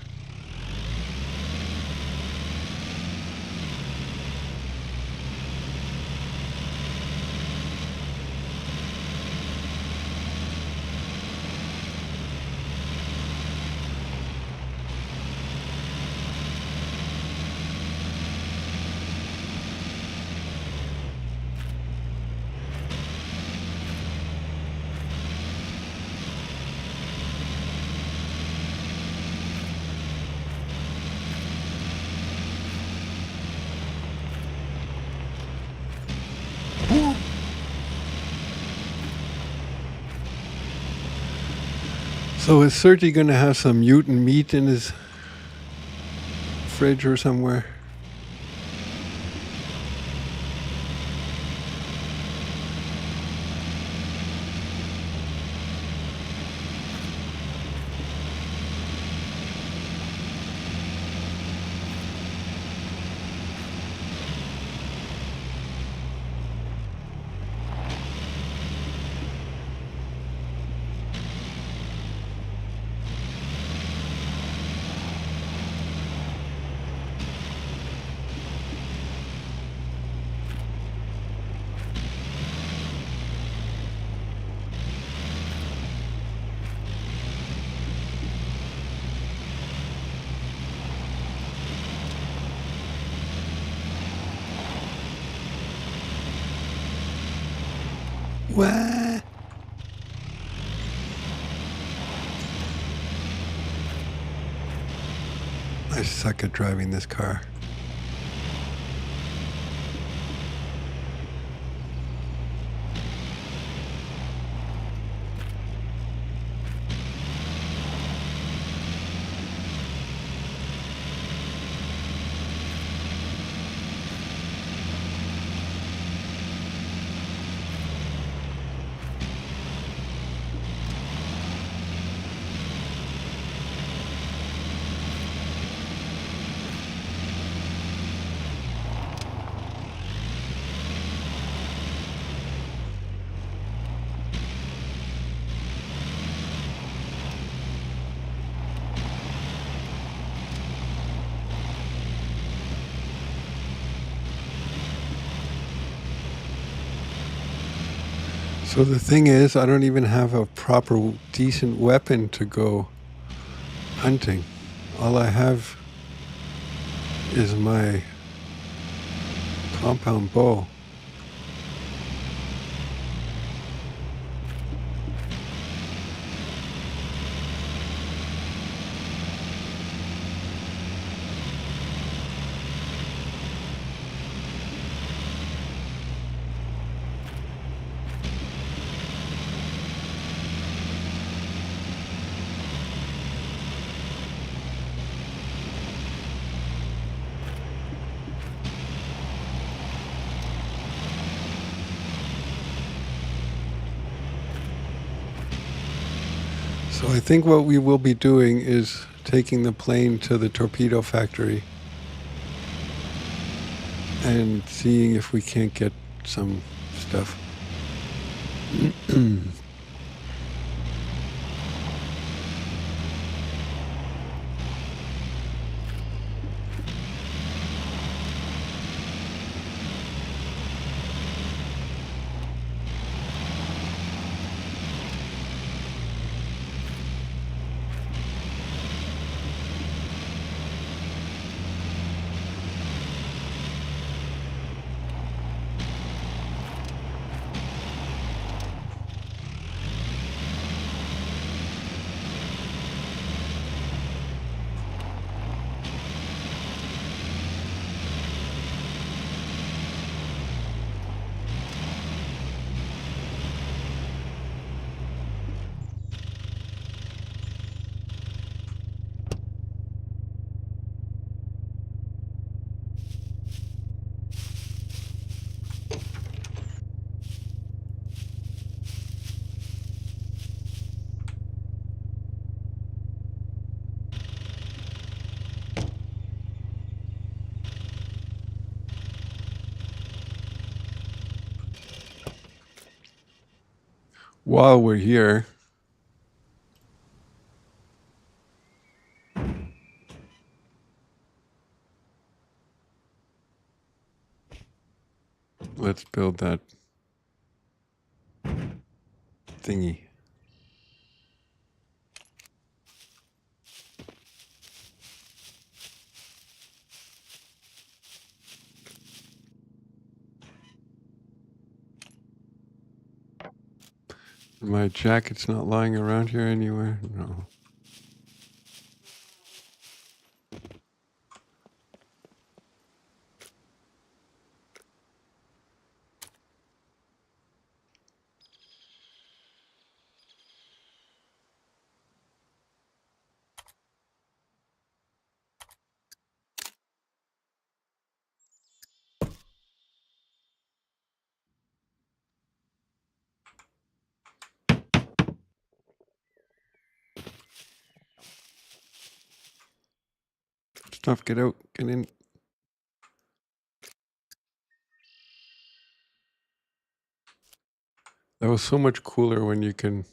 So is Sergi gonna have some mutant meat in his fridge or somewhere? What? I suck at driving this car. So the thing is, I don't even have a proper, decent weapon to go hunting. All I have is my compound bow. So I think what we will be doing is taking the plane to the torpedo factory and seeing if we can't get some stuff. while we're here, let's build that thingy. My jacket's not lying around here anywhere. No. Stuff, get out, get in. That was so much cooler when you can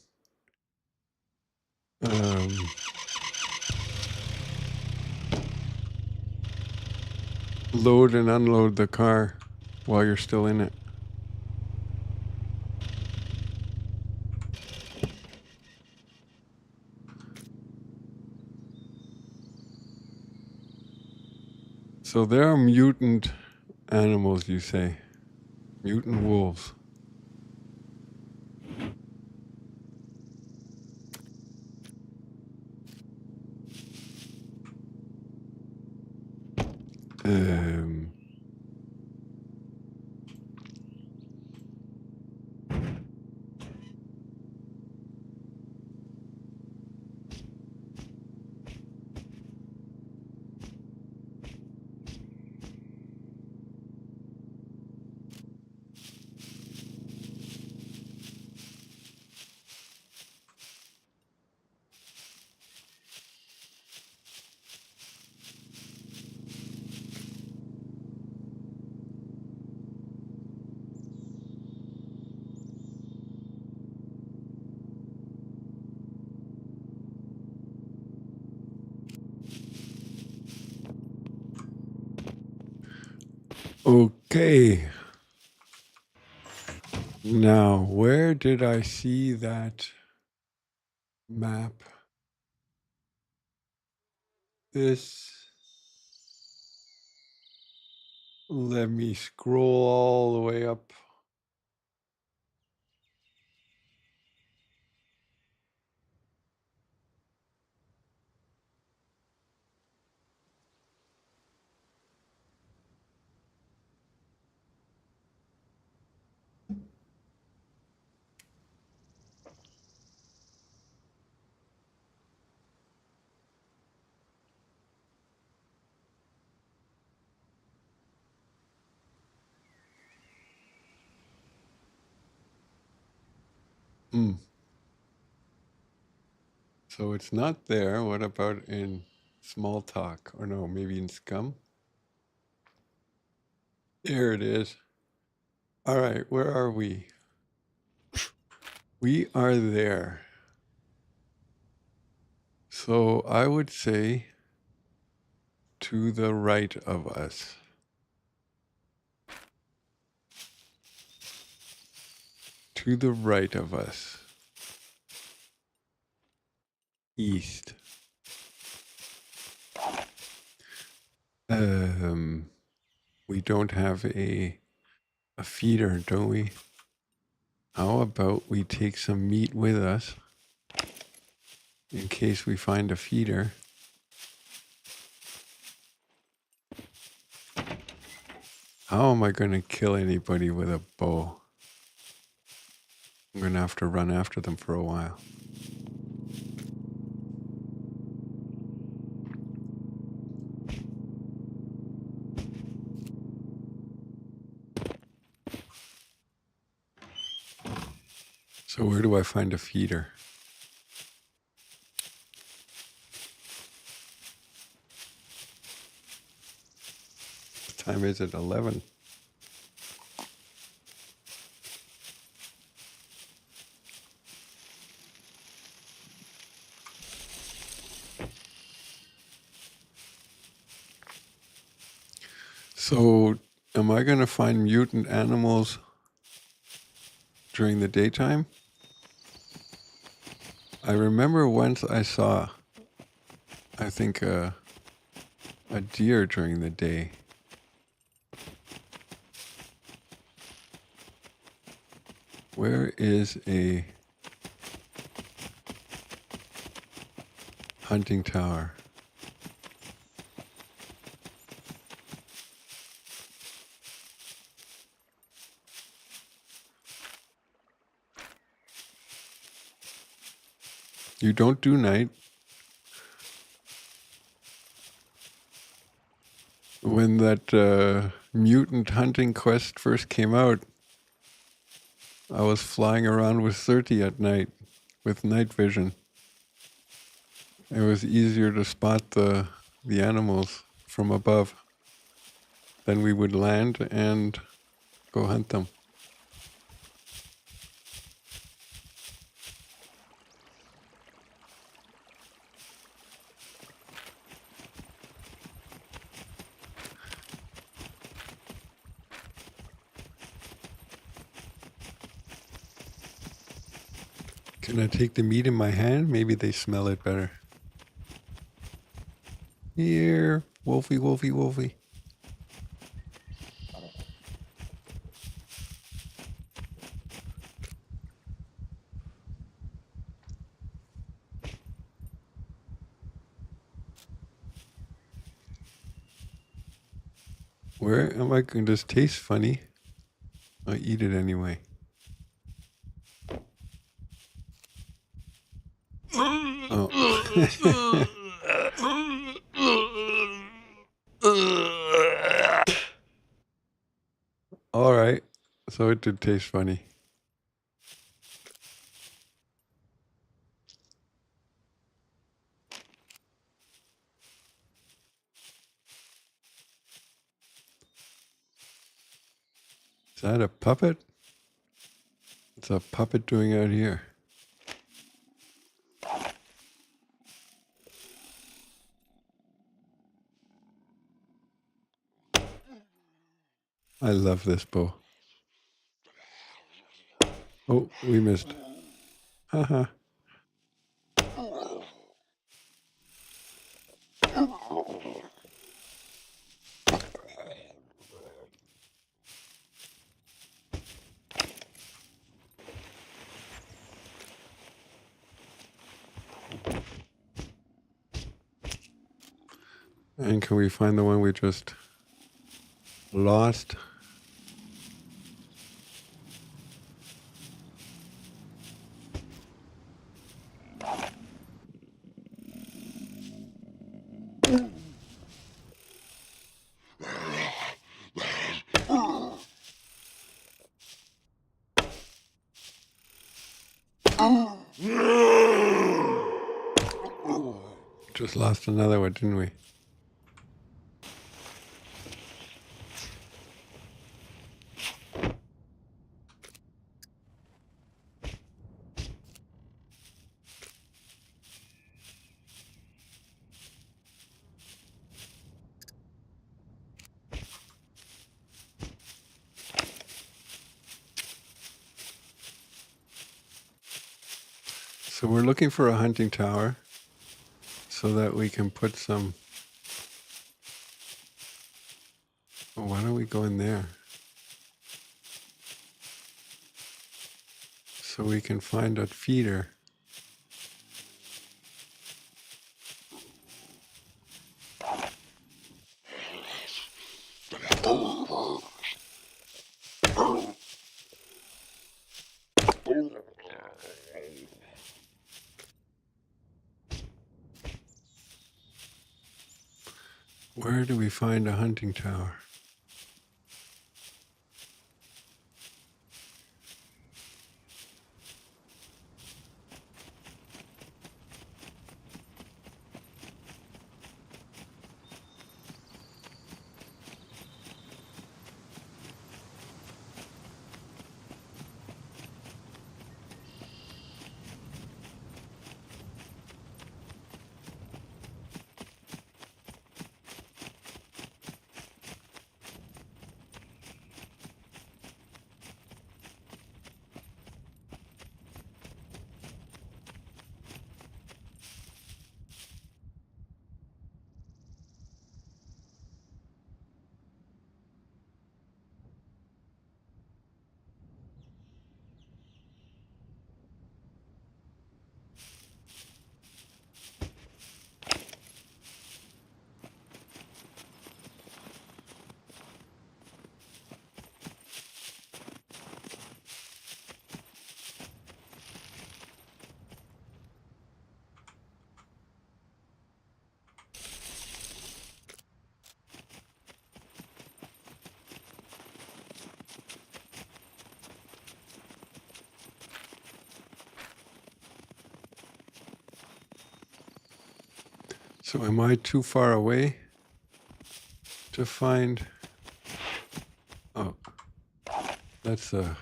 load and unload the car while you're still in it. So there are mutant animals, you say? Mutant wolves. Okay. Now, where did I see that map? This. Let me scroll all the way up. So it's not there. What about in Small Talk? Or no, maybe in Scum? There it is. All right, where are we? We are there. So I would say to the right of us. To the right of us. East. We don't have a feeder, don't we? How about we take some meat with us in case we find a feeder? How am I going to kill anybody with a bow? I'm going to have to run after them for a while. So where do I find a feeder? What time is it? 11. So, am I going to find mutant animals during the daytime? I remember once I saw, I think, a deer during the day. Where is a hunting tower? You don't do night. When that mutant hunting quest first came out, I was flying around with 30 at night with night vision. It was easier to spot the animals from above. Then we would land and go hunt them. Can I take the meat in my hand? Maybe they smell it better. Here, Wolfie, Wolfie, Wolfie. Where am I going to taste funny? I'll eat it anyway. Oh. All right. So it did taste funny. Is that a puppet? What's a puppet doing out here? I love this bow. Oh, we missed. Haha. And can we find the one we just lost? Just lost another one, didn't we? So we're looking for a hunting tower so that we can put some... Oh, why don't we go in there? So we can find a feeder. Where do we find a hunting tower? So am I too far away to find? Oh, that's a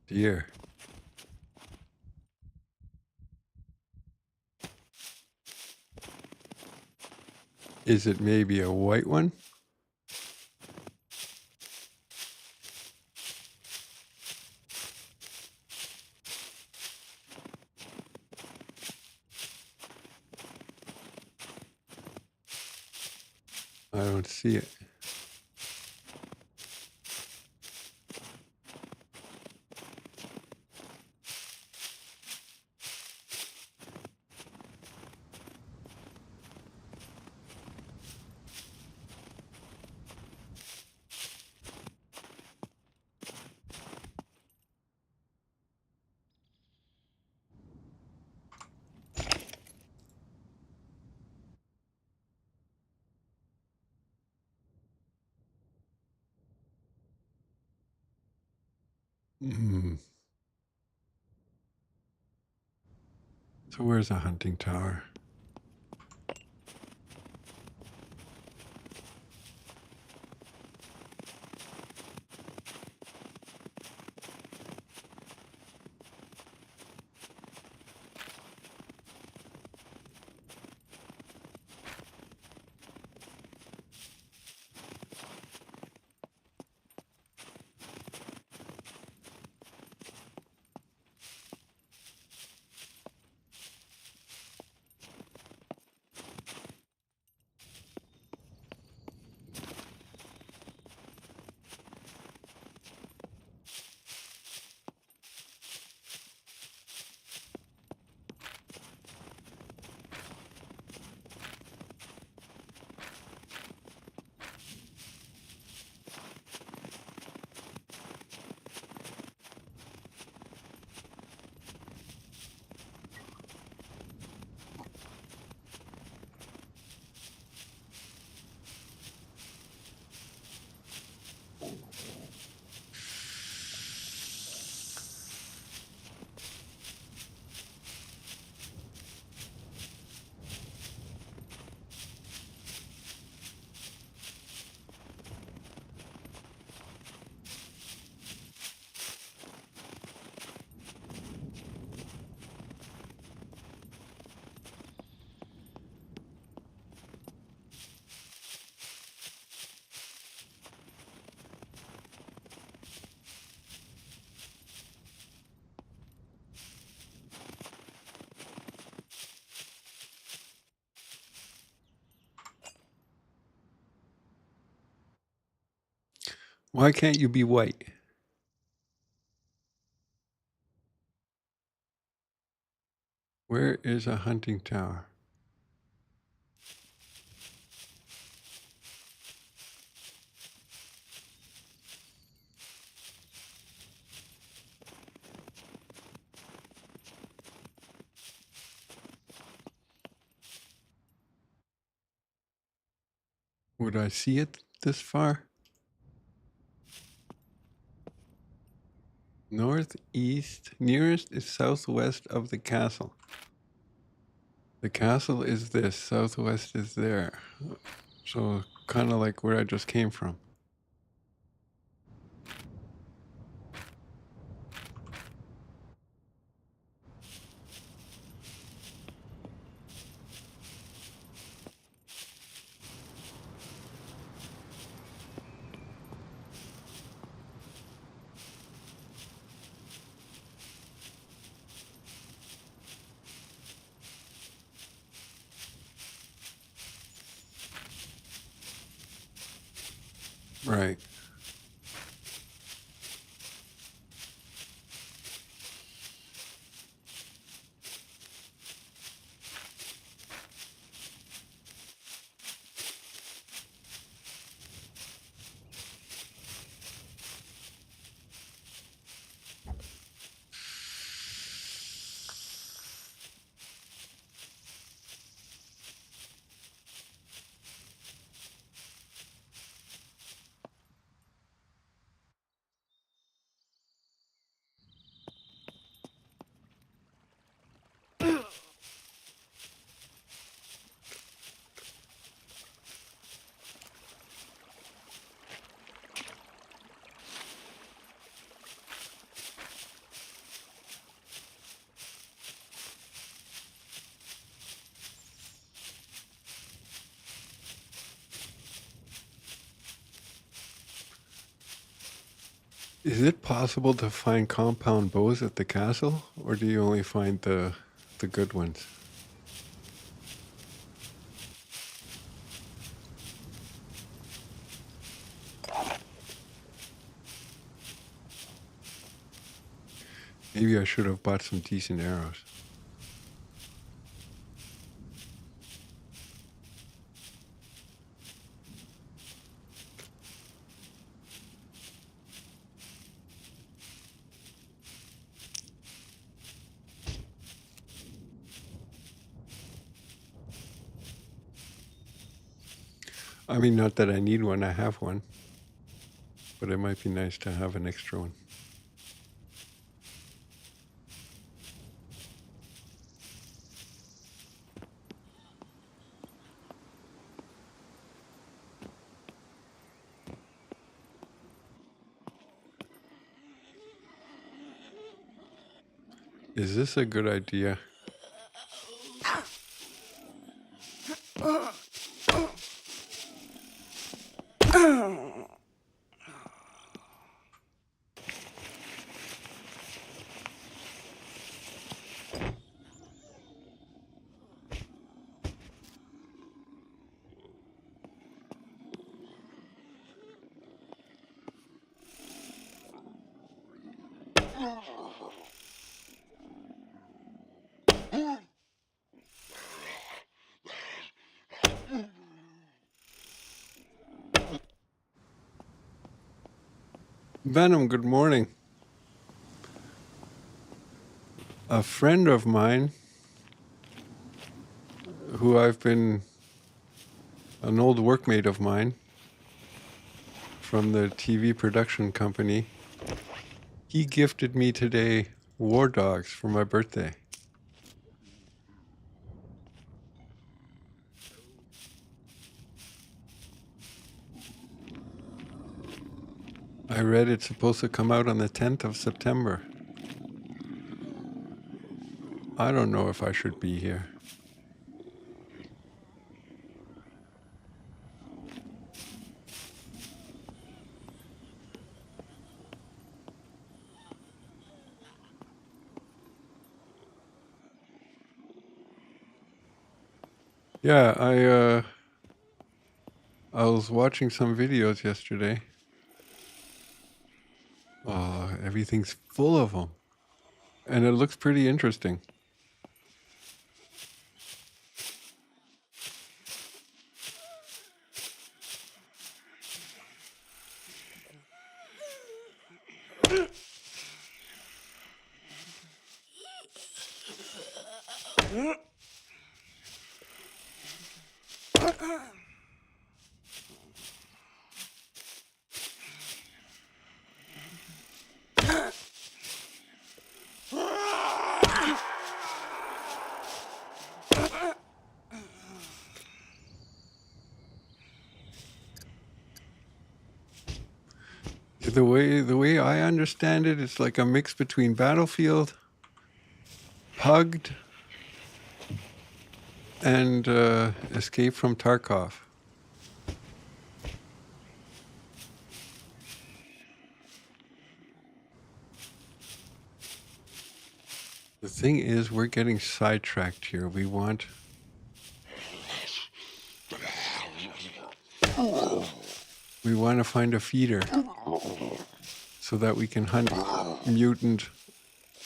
deer. Is it maybe a white one? I don't see it. Hmm. So where's a hunting tower? Why can't you be white? Where is a hunting tower? Would I see it this far? Northeast, nearest is southwest of the castle. The castle is this, southwest is there. So kind of like where I just came from. Right. Is it possible to find compound bows at the castle, or do you only find the good ones? Maybe I should have bought some decent arrows. I mean, not that I need one, I have one. But it might be nice to have an extra one. Is this a good idea? Venom, good morning. A friend of mine, who I've been an old workmate of mine from the TV production company, he gifted me today War Dogs for my birthday. I read it's supposed to come out on the 10th of September. I don't know if I should be here. Yeah, I was watching some videos yesterday. Oh, everything's full of them. And it looks pretty interesting. The way I understand it, it's like a mix between Battlefield, Hugged, and Escape from Tarkov. The thing is, we're getting sidetracked here. We want to find a feeder so that we can hunt mutant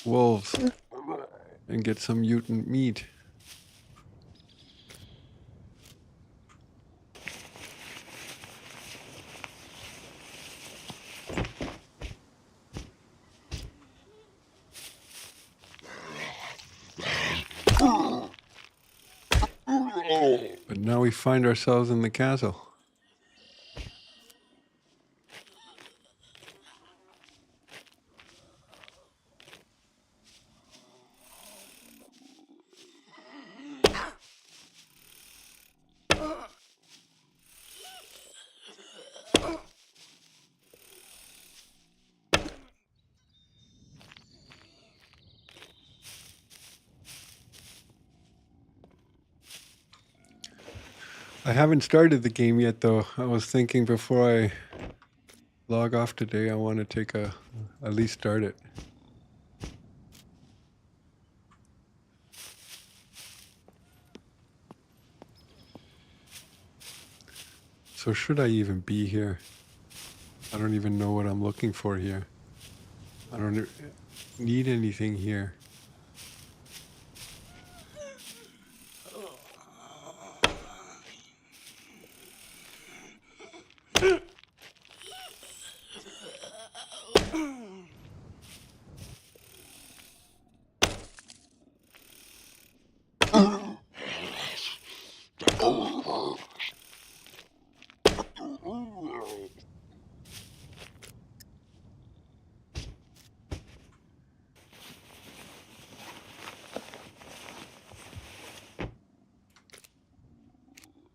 wolves and get some mutant meat. But now we find ourselves in the castle. I haven't started the game yet, though. I was thinking before I log off today. I want to take at least start it. So should I even be here? I don't even know what I'm looking for here. I don't need anything here.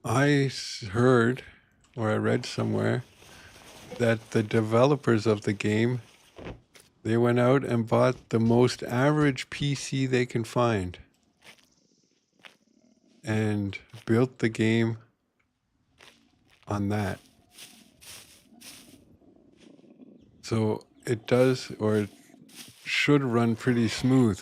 I heard, or I read somewhere, that the developers of the game, they went out and bought the most average PC they can find and built the game on that. So it does, or it should run pretty smooth.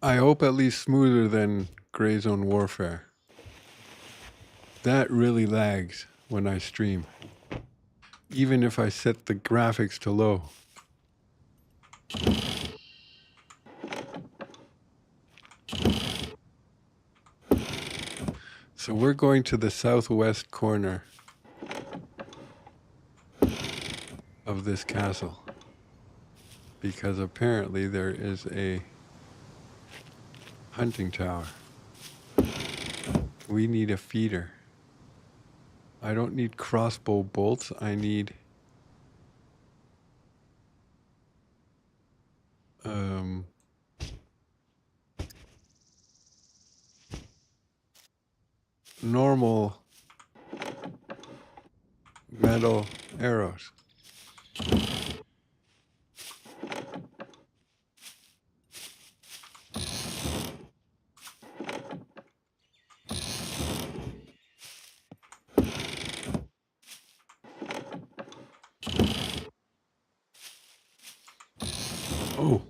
I hope at least smoother than Gray Zone Warfare. That really lags when I stream, even if I set the graphics to low. So we're going to the southwest corner of this castle because apparently there is a hunting tower. We need a feeder. I don't need crossbow bolts. I need normal metal arrows. Oh.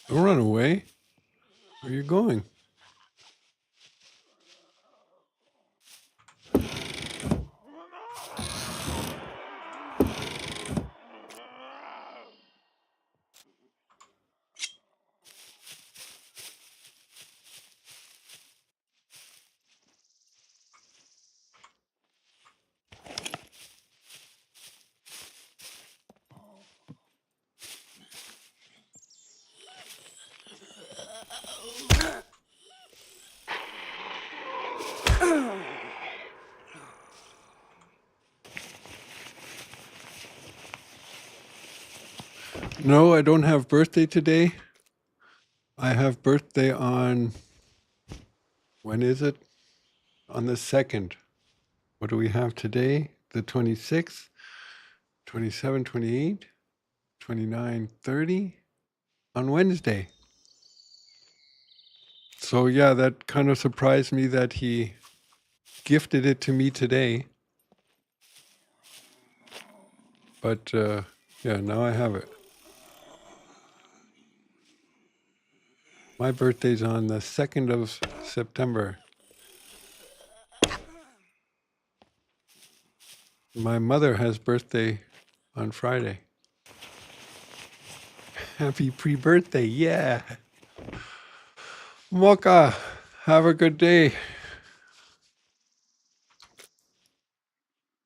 Don't run away. Where are you going? No, I don't have birthday today. I have birthday on, when is it? On the 2nd. What do we have today? The 26th, 27, 28, 29, 30 on Wednesday. So yeah, that kind of surprised me that he gifted it to me today. But yeah, now I have it. My birthday's on the 2nd of September. My mother has birthday on Friday. Happy pre-birthday, yeah. Mocha, have a good day.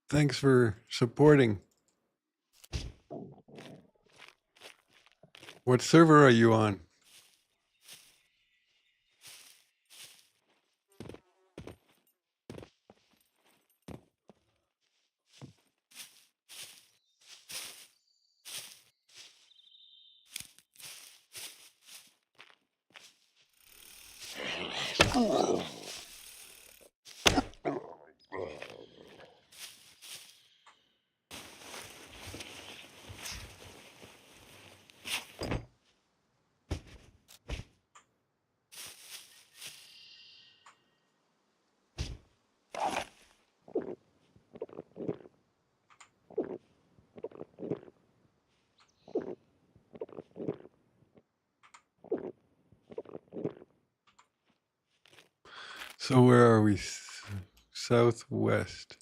Thanks for supporting. What server are you on? So where are we? Southwest.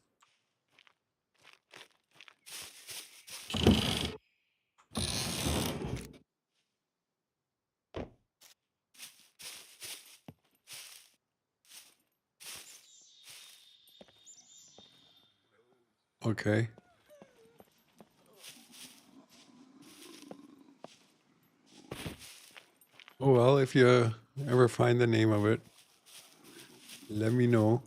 Okay. Oh well, if you ever find the name of it, let me know.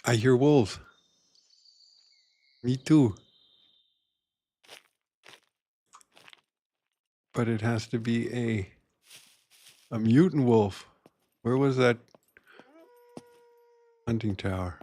I hear wolves. Me too. But it has to be a mutant wolf. Where was that hunting tower?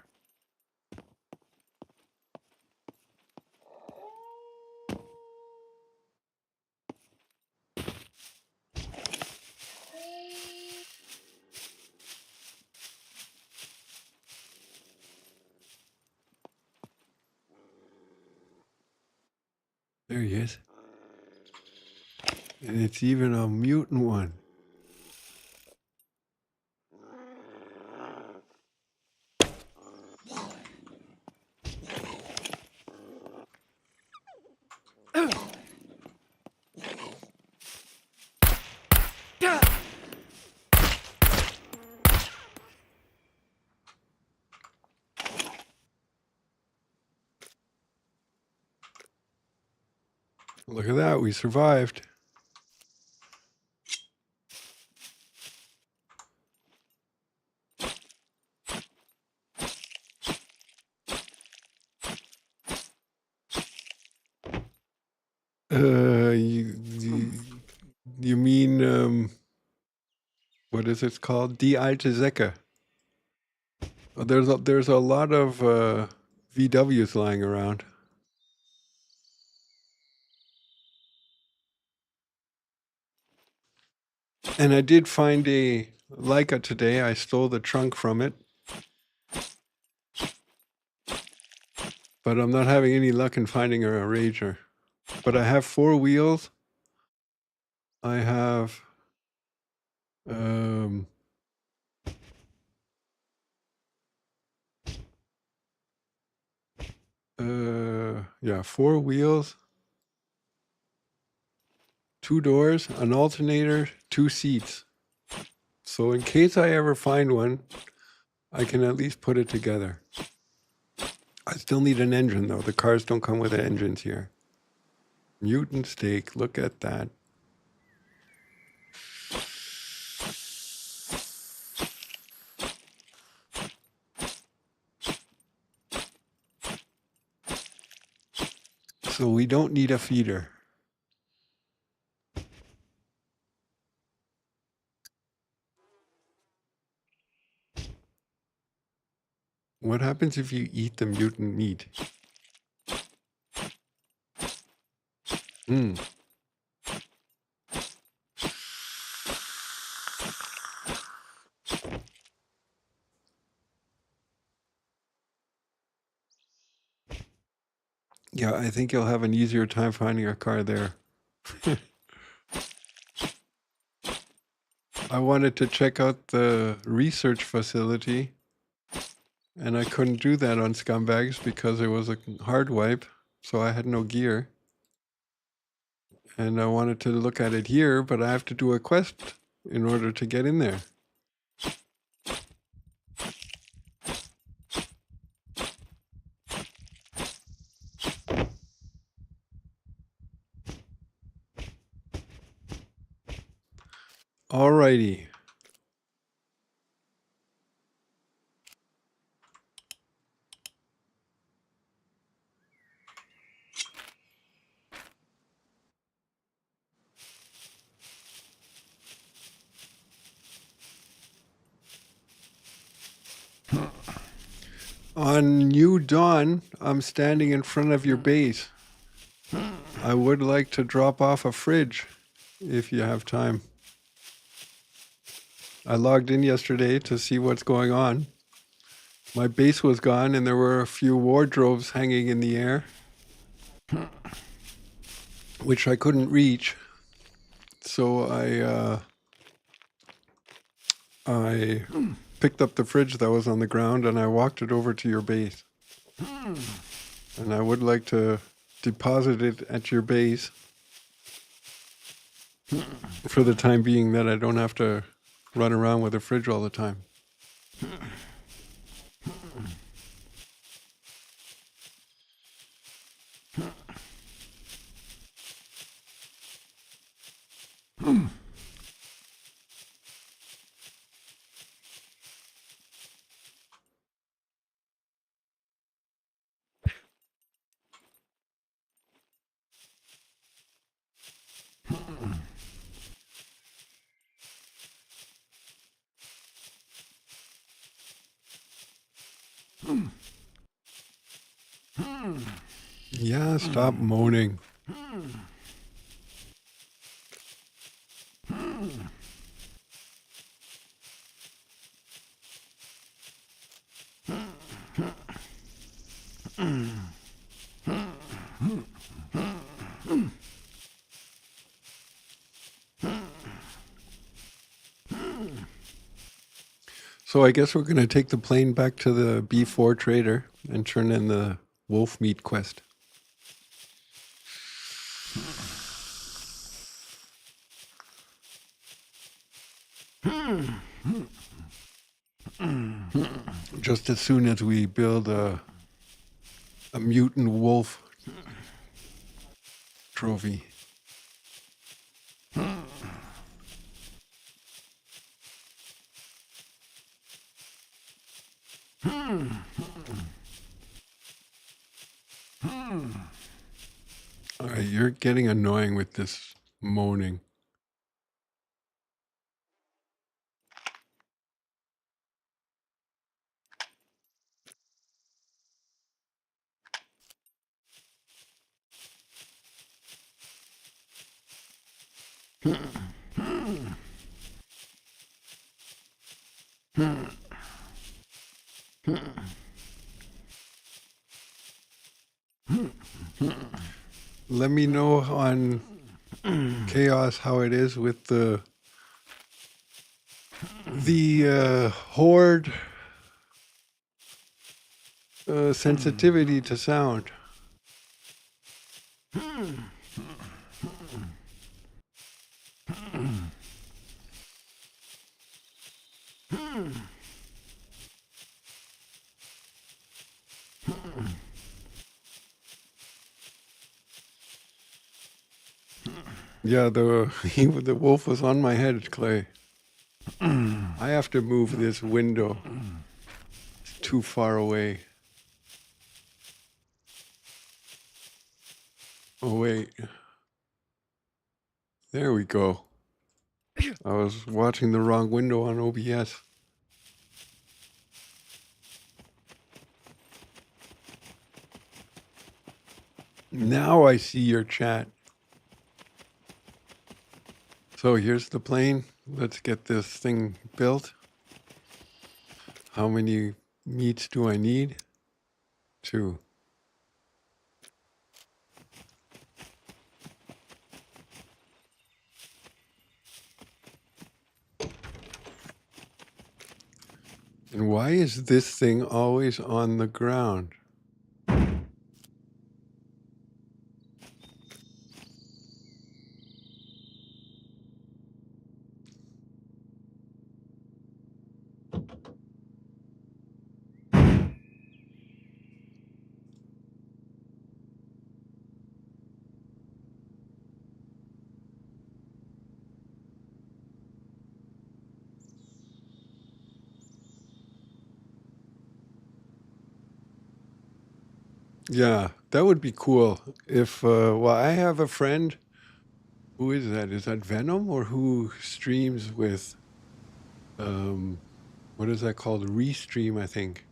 There he is. And it's even a mutant one. Look at that, we survived. You mean, what is it called? Die alte Säcke. There's a lot of VWs lying around. And I did find a Leica today. I stole the trunk from it. But I'm not having any luck in finding a Rager. But I have 4 wheels. I have yeah, 4 wheels, 2 doors, an alternator, 2 seats. So in case I ever find one, I can at least put it together. I still need an engine though. The cars don't come with engines here. Mutant steak, look at that. So we don't need a feeder. What happens if you eat the mutant meat? Yeah, I think you'll have an easier time finding a car there. I wanted to check out the research facility, and I couldn't do that on Scumbags because it was a hard wipe, so I had no gear. And I wanted to look at it here, but I have to do a quest in order to get in there. Alrighty. On New Dawn, I'm standing in front of your base. I would like to drop off a fridge. if you have time. I logged in yesterday to see what's going on. My base was gone and there were a few wardrobes hanging in the air, which I couldn't reach. So I picked up the fridge that was on the ground and I walked it over to your base. And I would like to deposit it at your base for the time being, that I don't have to run around with a fridge all the time. Yeah, stop moaning. So I guess we're going to take the plane back to the B4 trader and turn in the wolf meat quest. Just as soon as we build a mutant wolf trophy. All right, you're getting annoying with this moaning. Let me know on Chaos how it is with the horde sensitivity to sound. Yeah, the wolf was on my head, Clay. I have to move this window. It's too far away. Oh, wait. There we go. I was watching the wrong window on OBS. Now I see your chat. So here's the plane. Let's get this thing built. How many meats do I need? 2. And why is this thing always on the ground? Yeah, that would be cool. If, well, I have a friend. Who is that? Is that Venom, or who streams with, what is that called? Restream, I think.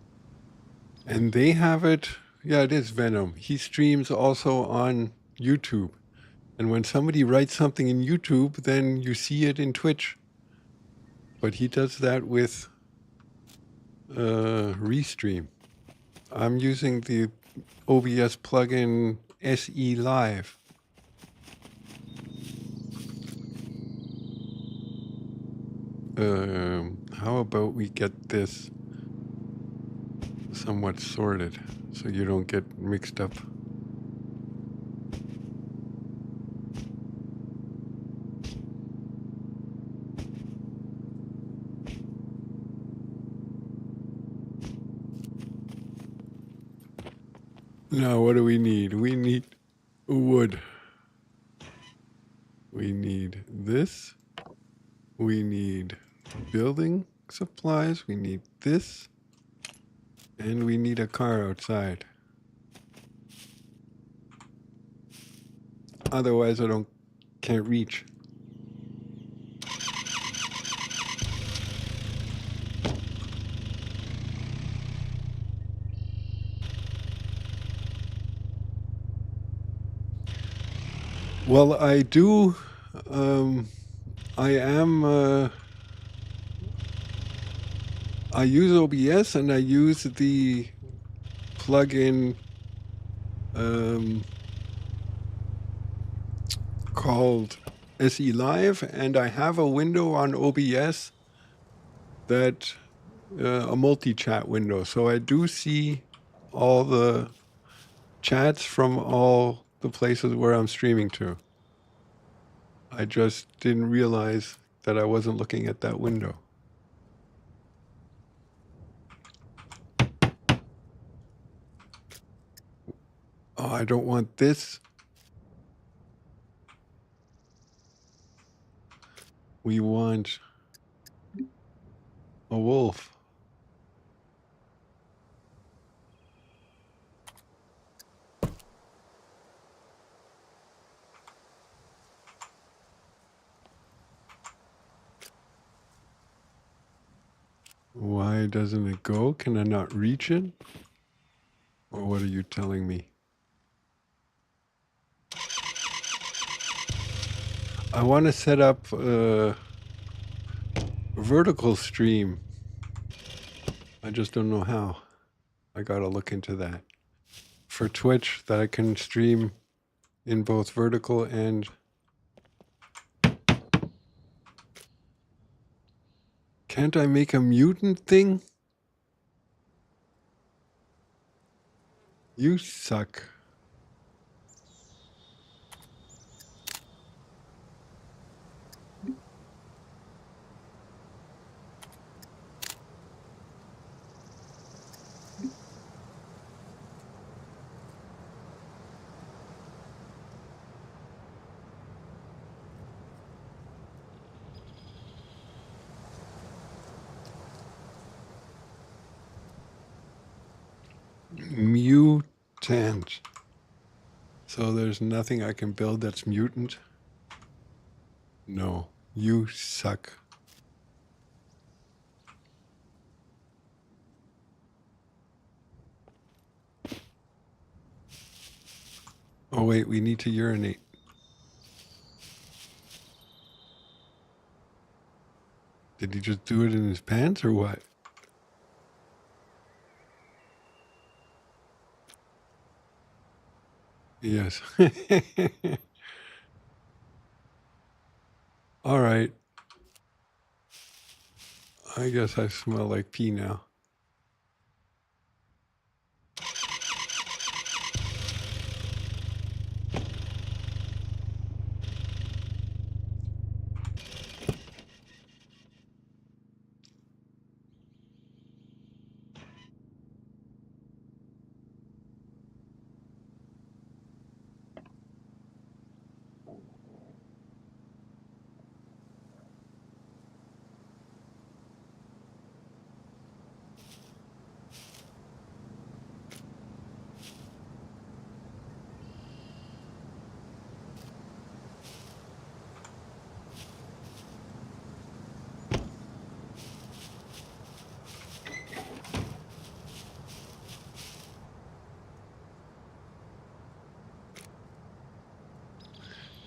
And they have it. Yeah, it is Venom. He streams also on YouTube. And when somebody writes something in YouTube, then you see it in Twitch. But he does that with Restream. I'm using the OBS plugin SE Live. How about we get this somewhat sorted so you don't get mixed up? Now, what do we need? We need wood. We need this. We need building supplies. We need this. And we need a car outside. Otherwise, I can't reach. Well, I do. I use OBS and I use the plugin called SE Live, and I have a window on OBS that a multi-chat window. So I do see all the chats from all the places where I'm streaming to. I just didn't realize that I wasn't looking at that window. Oh, I don't want this. We want a wolf. Why doesn't it go? Can I not reach it? Or what are you telling me? I want to set up a vertical stream. I just don't know how. I gotta look into that. For Twitch, that I can stream in both vertical and... Can't I make a mutant thing? You suck. Mutant. So there's nothing I can build that's mutant? No. You suck. Oh wait, we need to urinate. Did he just do it in his pants or what? Yes. All right. I guess I smell like pee now.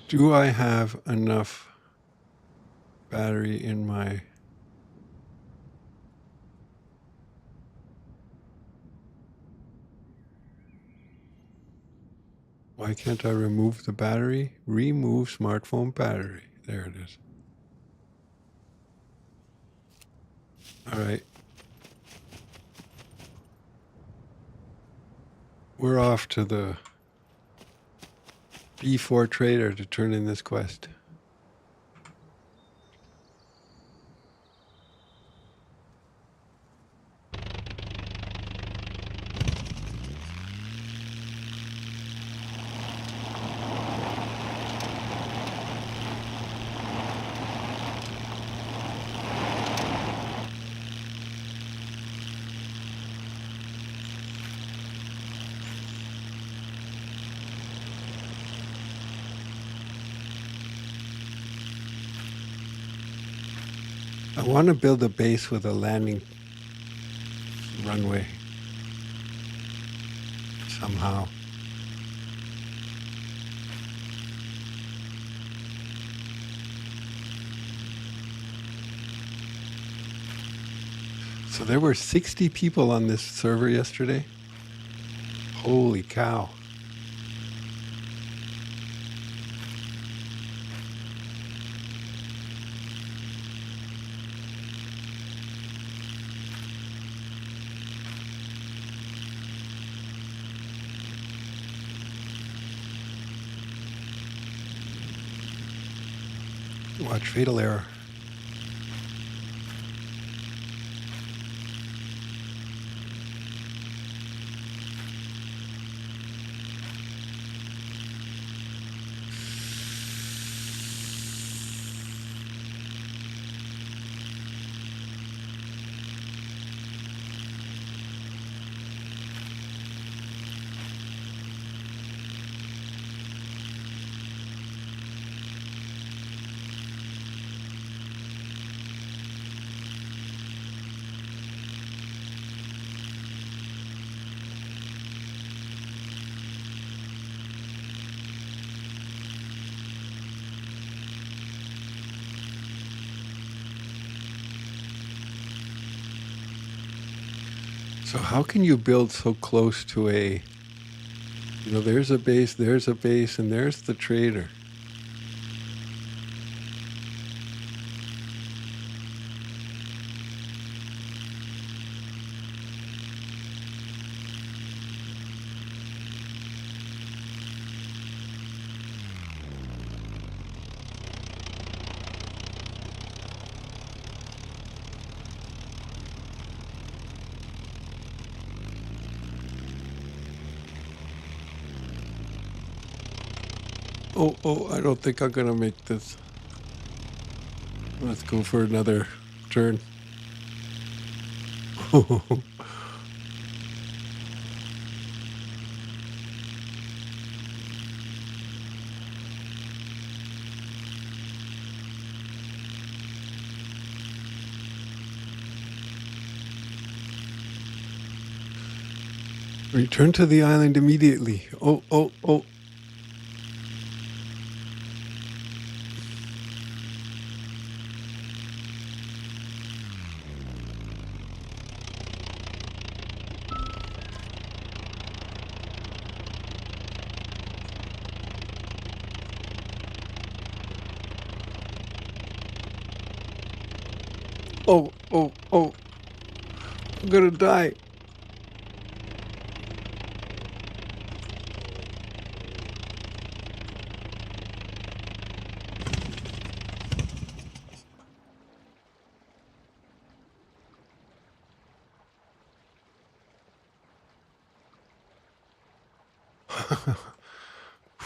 Do I have enough battery in my... Why can't I remove the battery? Remove smartphone battery. There it is. All right. We're off to the B4 Trader to turn in this quest. I want to build a base with a landing runway somehow. So there were 60 people on this server yesterday. Holy cow. Watch, fatal error. So how can you build so close to a, you know, there's a base, and there's the trader. Oh, I don't think I'm gonna make this. Let's go for another turn. Return to the island immediately. Oh. Oh. I'm gonna die.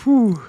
Whew.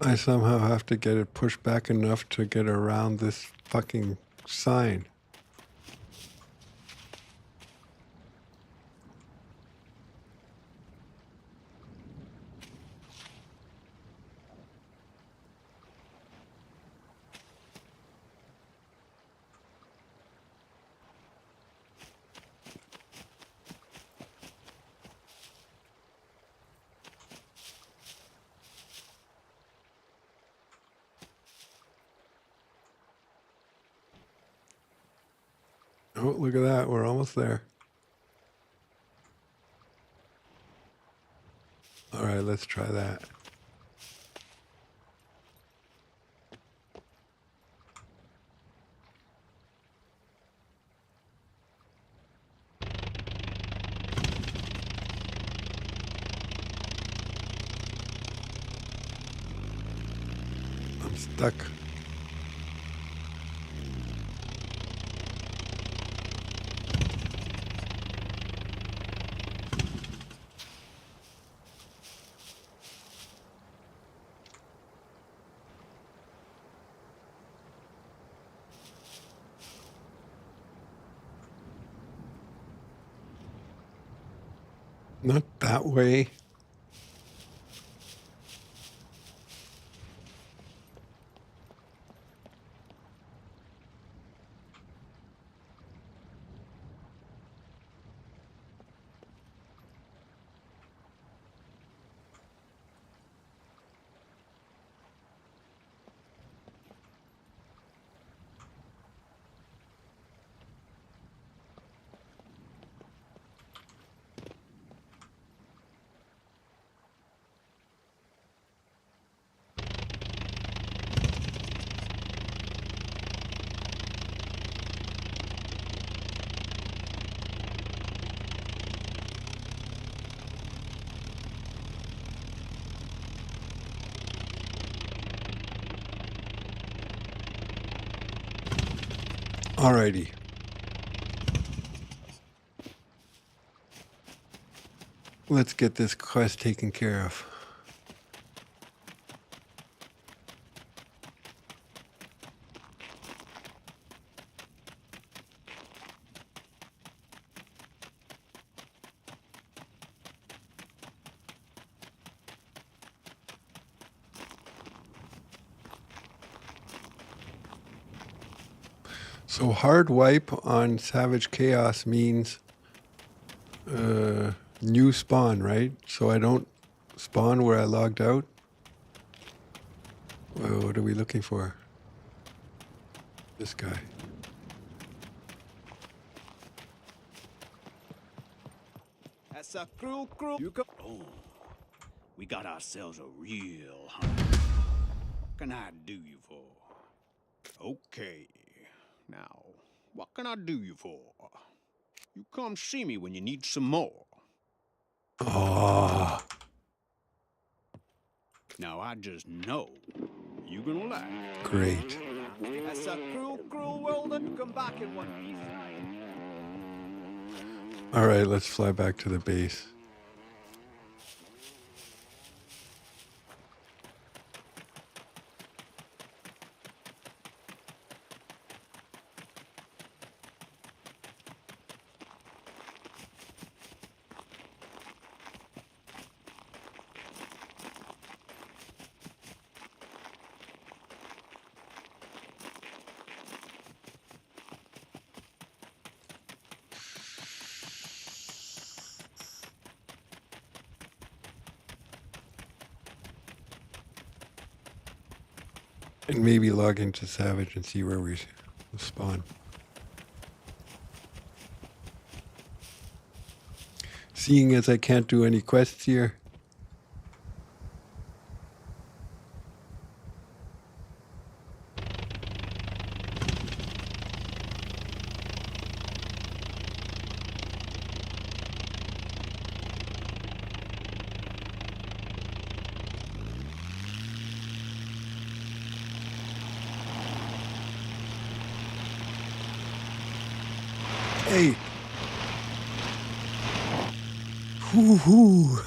I somehow have to get it pushed back enough to get around this fucking sign. Oh, look at that. We're almost there. All right, let's try that. I'm stuck. Not that way. Alrighty. Let's get this quest taken care of. So hard wipe on Savage Chaos means new spawn, right? So I don't spawn where I logged out. Well, what are we looking for? This guy. That's a crew. You go. Oh, we got ourselves a real hunt. What can I do you for? Okay. Now, what can I do you for? You come see me when you need some more. Oh, Now, I just know you gonna like it. great. That's a cruel world and come back in one piece. All right, let's fly back to the base. And maybe log into Savage and see where we spawn. Seeing as I can't do any quests here. Hey. Hoo-hoo.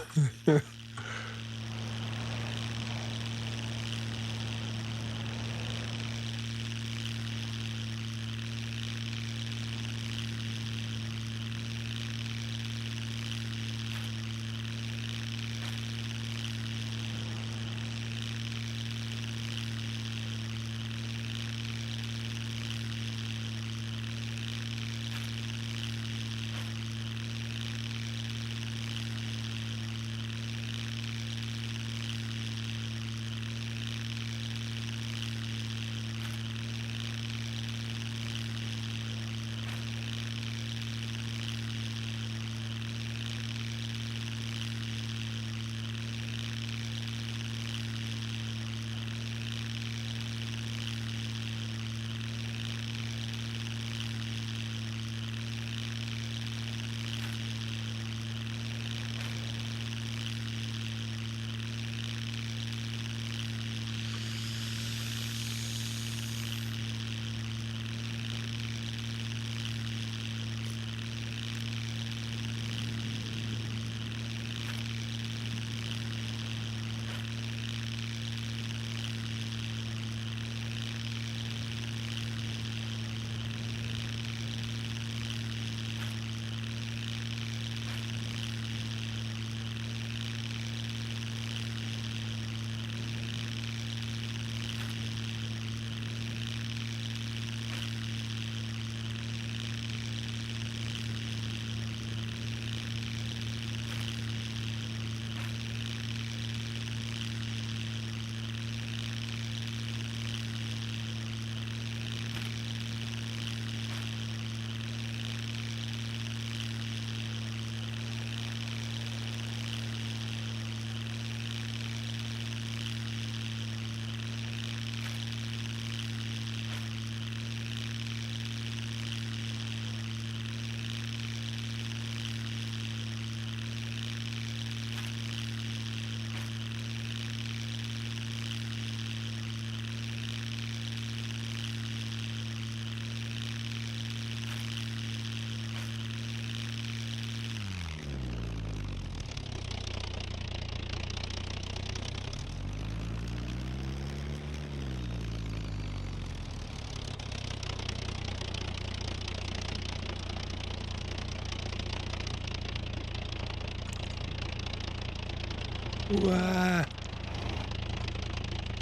Wah.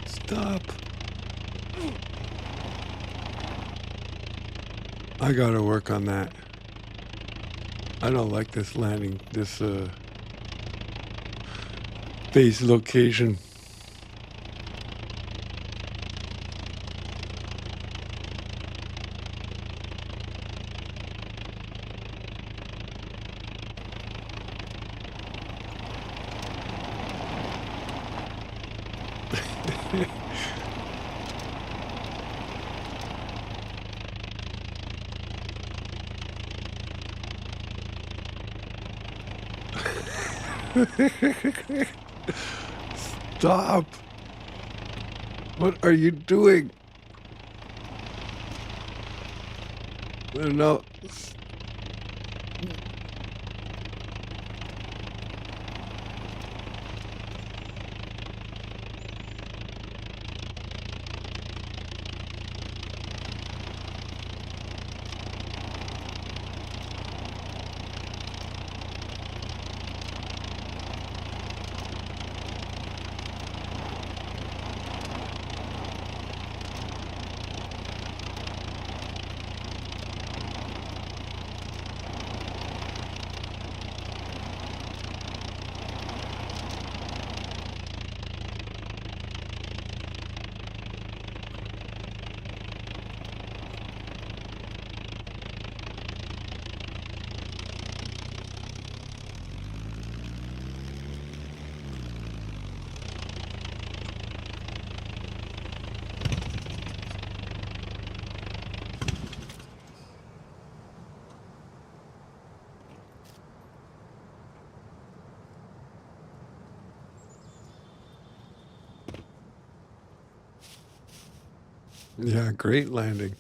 Stop. I gotta work on that. I don't like this landing, this base location. Stop! What are you doing? No. Yeah, great landing.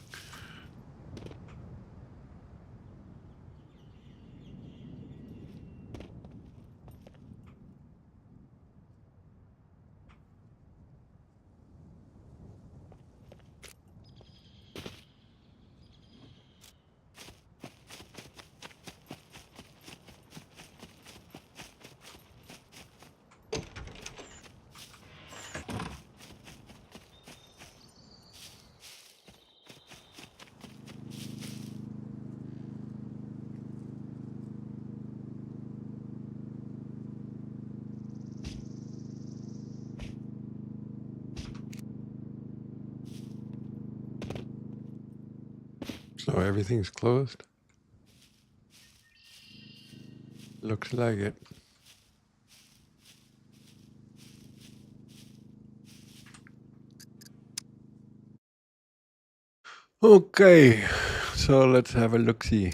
So everything's closed? Looks like it. Okay, so let's have a look-see.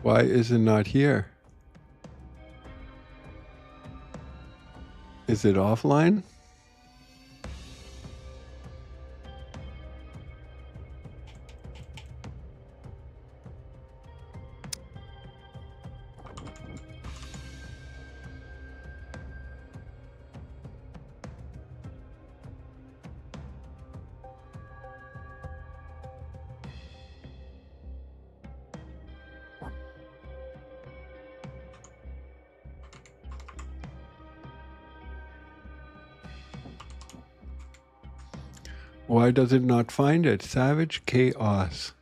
Why is it not here? Is it offline? Why does it not find it? Savage Chaos.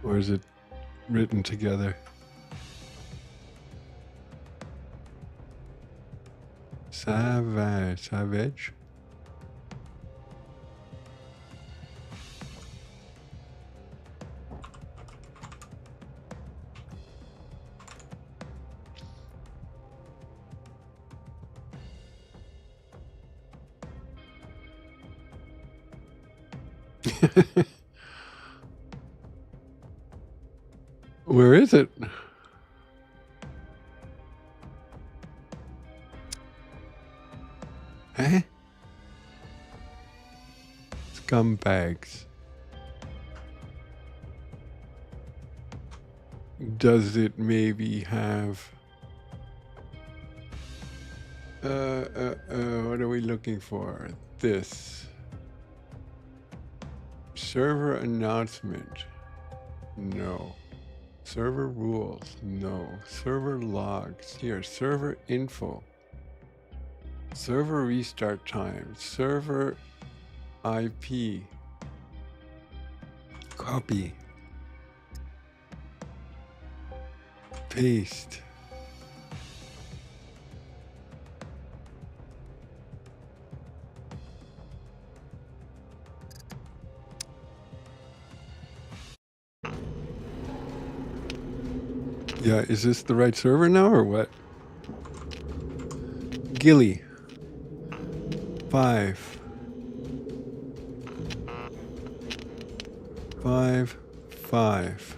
Or is it written together? Savage. Where is it? Eh? Scumbags. Does it maybe have... what are we looking for? This. Server announcement. No. Server rules. No. Server logs. Here. Server info. Server restart time. Server IP. Copy. Paste. Yeah, is this the right server now or what? Gilly. 5. 5. 5.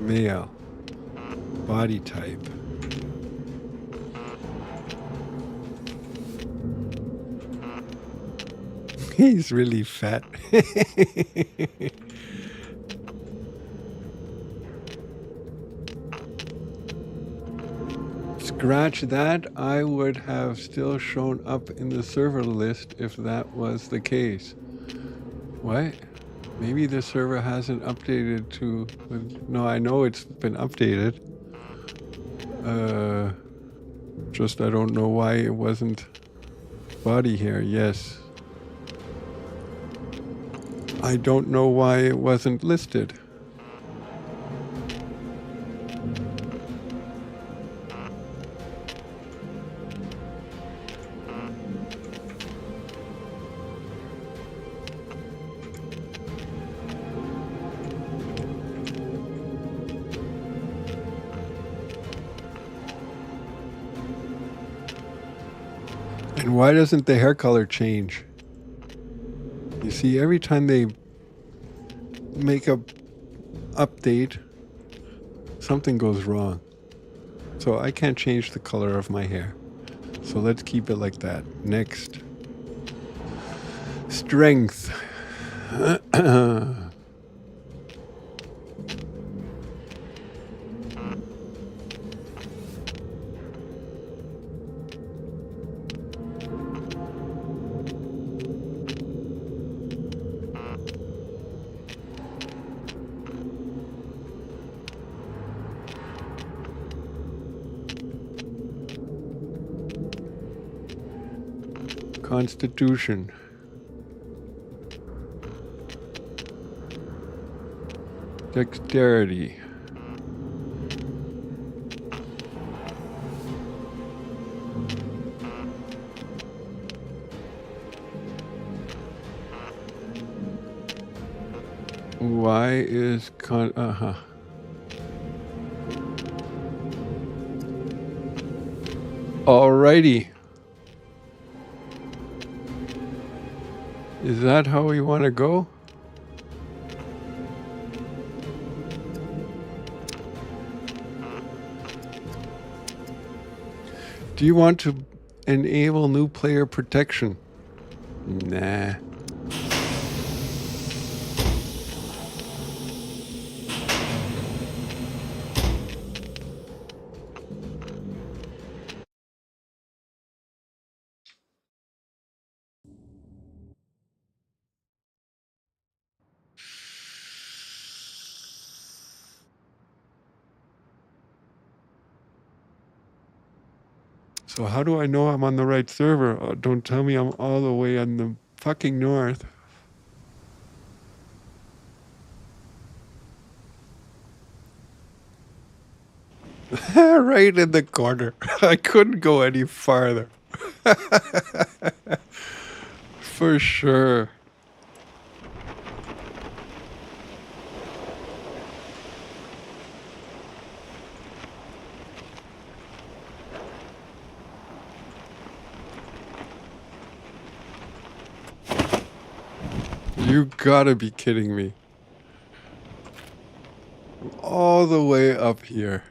Male. Body type. He's really fat. Scratch that, I would have still shown up in the server list if that was the case. What? Maybe the server hasn't updated to... No, I know it's been updated. Just I don't know why it wasn't body hair. Yes. I don't know why it wasn't listed. And why doesn't the hair color change? You see, every time they make a update, something goes wrong. So I can't change the color of my hair. So let's keep it like that. Next. Strength. Constitution. Dexterity. Y is Alrighty. Is that how we want to go? Do you want to enable new player protection? Nah. So how do I know I'm on the right server? Oh, don't tell me I'm all the way on the fucking north. Right in the corner. I couldn't go any farther. For sure. You gotta be kidding me. All the way up here.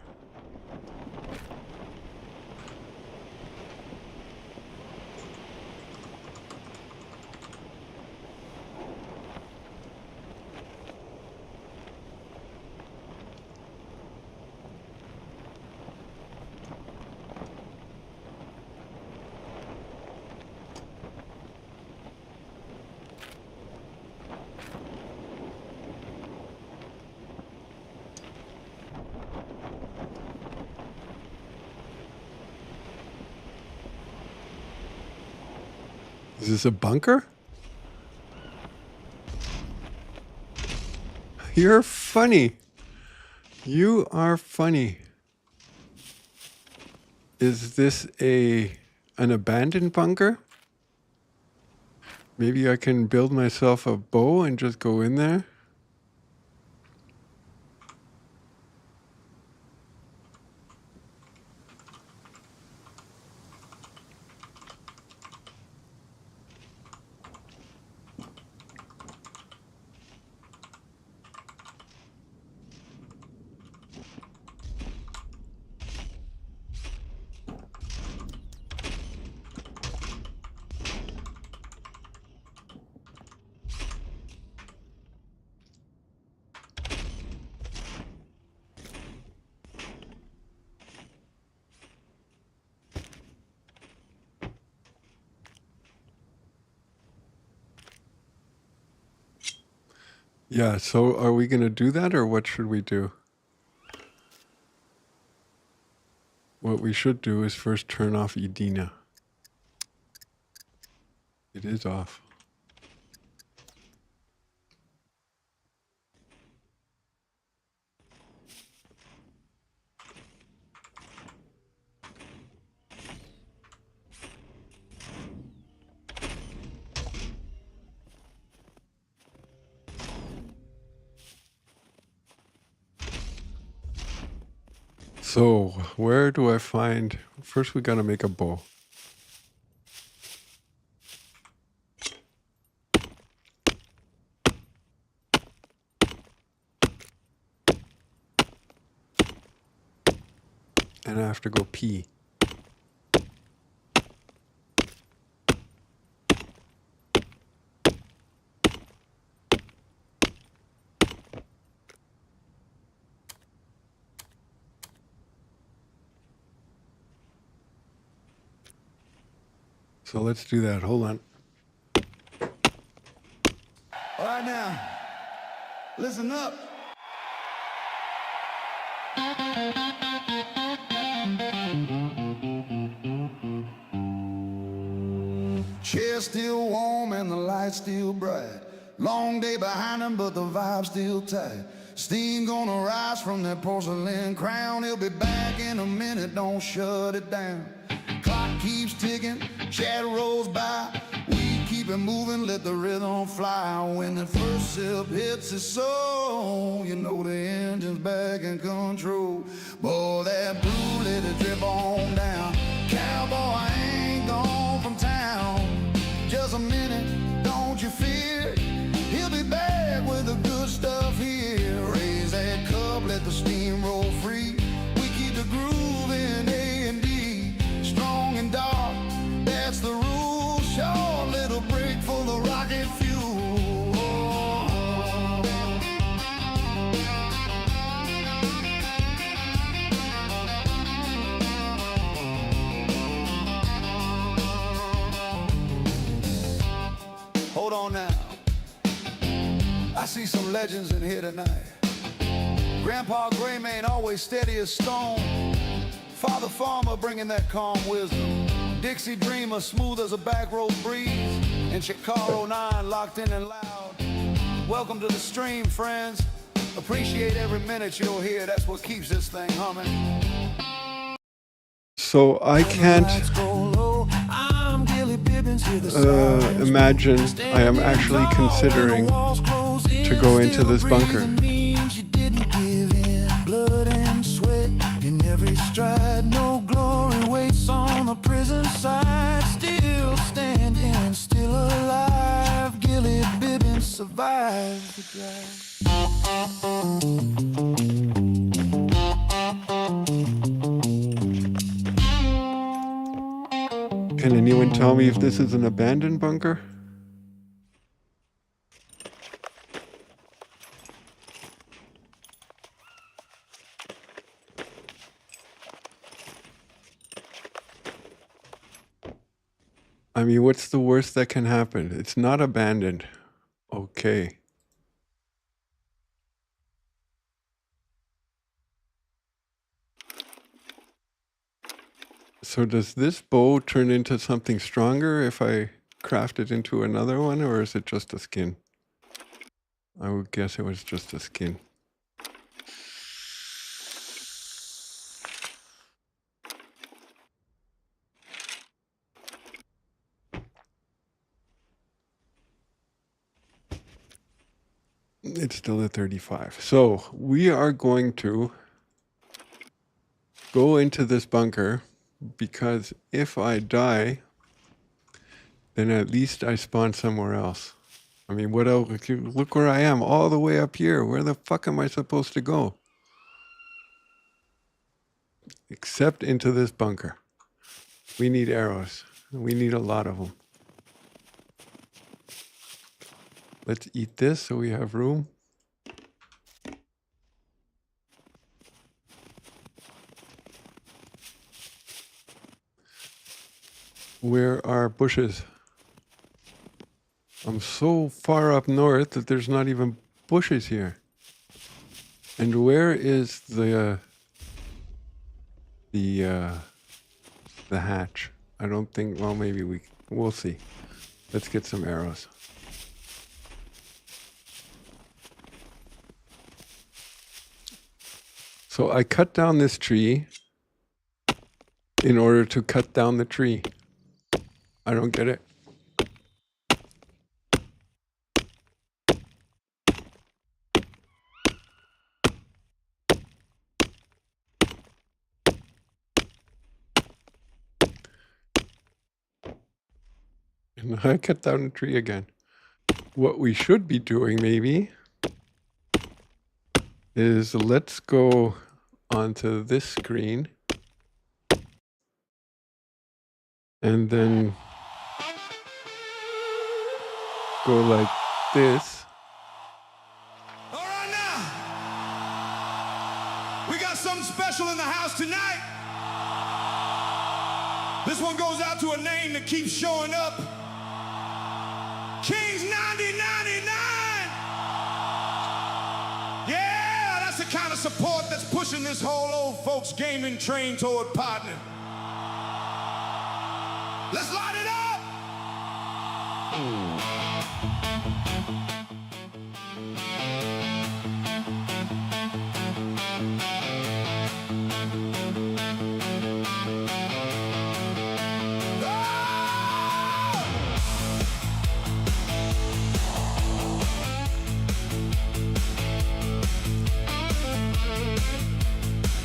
Is this a bunker? You're funny. You are funny. Is this an abandoned bunker? Maybe I can build myself a bow and just go in there? Yeah, so are we going to do that or what should we do? What we should do is first turn off Edina. It is off. So, where do I find... First we gotta make a bow. And I have to go pee. So let's do that. Hold on. All right now, listen up. Chair still warm and the light still bright. Long day behind him, but the vibe still tight. Steam gonna rise from that porcelain crown. He'll be back in a minute, don't shut it down. Clock keeps ticking, chat rolls by. We keep it moving, let the rhythm fly. When the first sip hits his soul, you know the engine's back in control. Boy, that blue, let it drip on down. Cowboy, I ain't gone from town. Just a minute, don't you fear. He'll be back with the good stuff here. Raise that cup, let the steam roll free. We keep the groove in A&D. Strong and dark, that's the rule. Short little break for the rocket fuel. Hold on now. I see some legends in here tonight. Grandpa Greymane always steady as stone. Father Farmer bringing that calm wisdom. Dixie Dreamer smooth as a back road breeze. And Chicago 9 locked in and loud. Welcome to the stream, friends. Appreciate every minute you'll hear. That's what keeps this thing humming. So I can't imagine I am actually considering to go into this bunker. No glory waits on the prison side. Still standing, still alive. Gilly Bibbins survived the drive. Can anyone tell me if this is an abandoned bunker? I mean, what's the worst that can happen? It's not abandoned. Okay. So does this bow turn into something stronger if I craft it into another one, or is it just a skin? I would guess it was just a skin. It's still a 35. So we are going to go into this bunker, because if I die, then at least I spawn somewhere else. I mean, what else? Look where I am, all the way up here. Where the fuck am I supposed to go? Except into this bunker. We need arrows. We need a lot of them. Let's eat this so we have room. Where are bushes? I'm so far up north that there's not even bushes here. And where is the hatch? I don't think, well, maybe we'll see. Let's get some arrows. So I cut down this tree in order to cut down the tree. I don't get it. And I cut down the tree again. What we should be doing maybe is let's go onto this screen and then go like this. All right now, we got something special in the house tonight. This one goes out to a name that keeps showing up. Kings 9099. Yeah, that's the kind of support that's pushing this whole old folks gaming train toward partner. Let's light it up.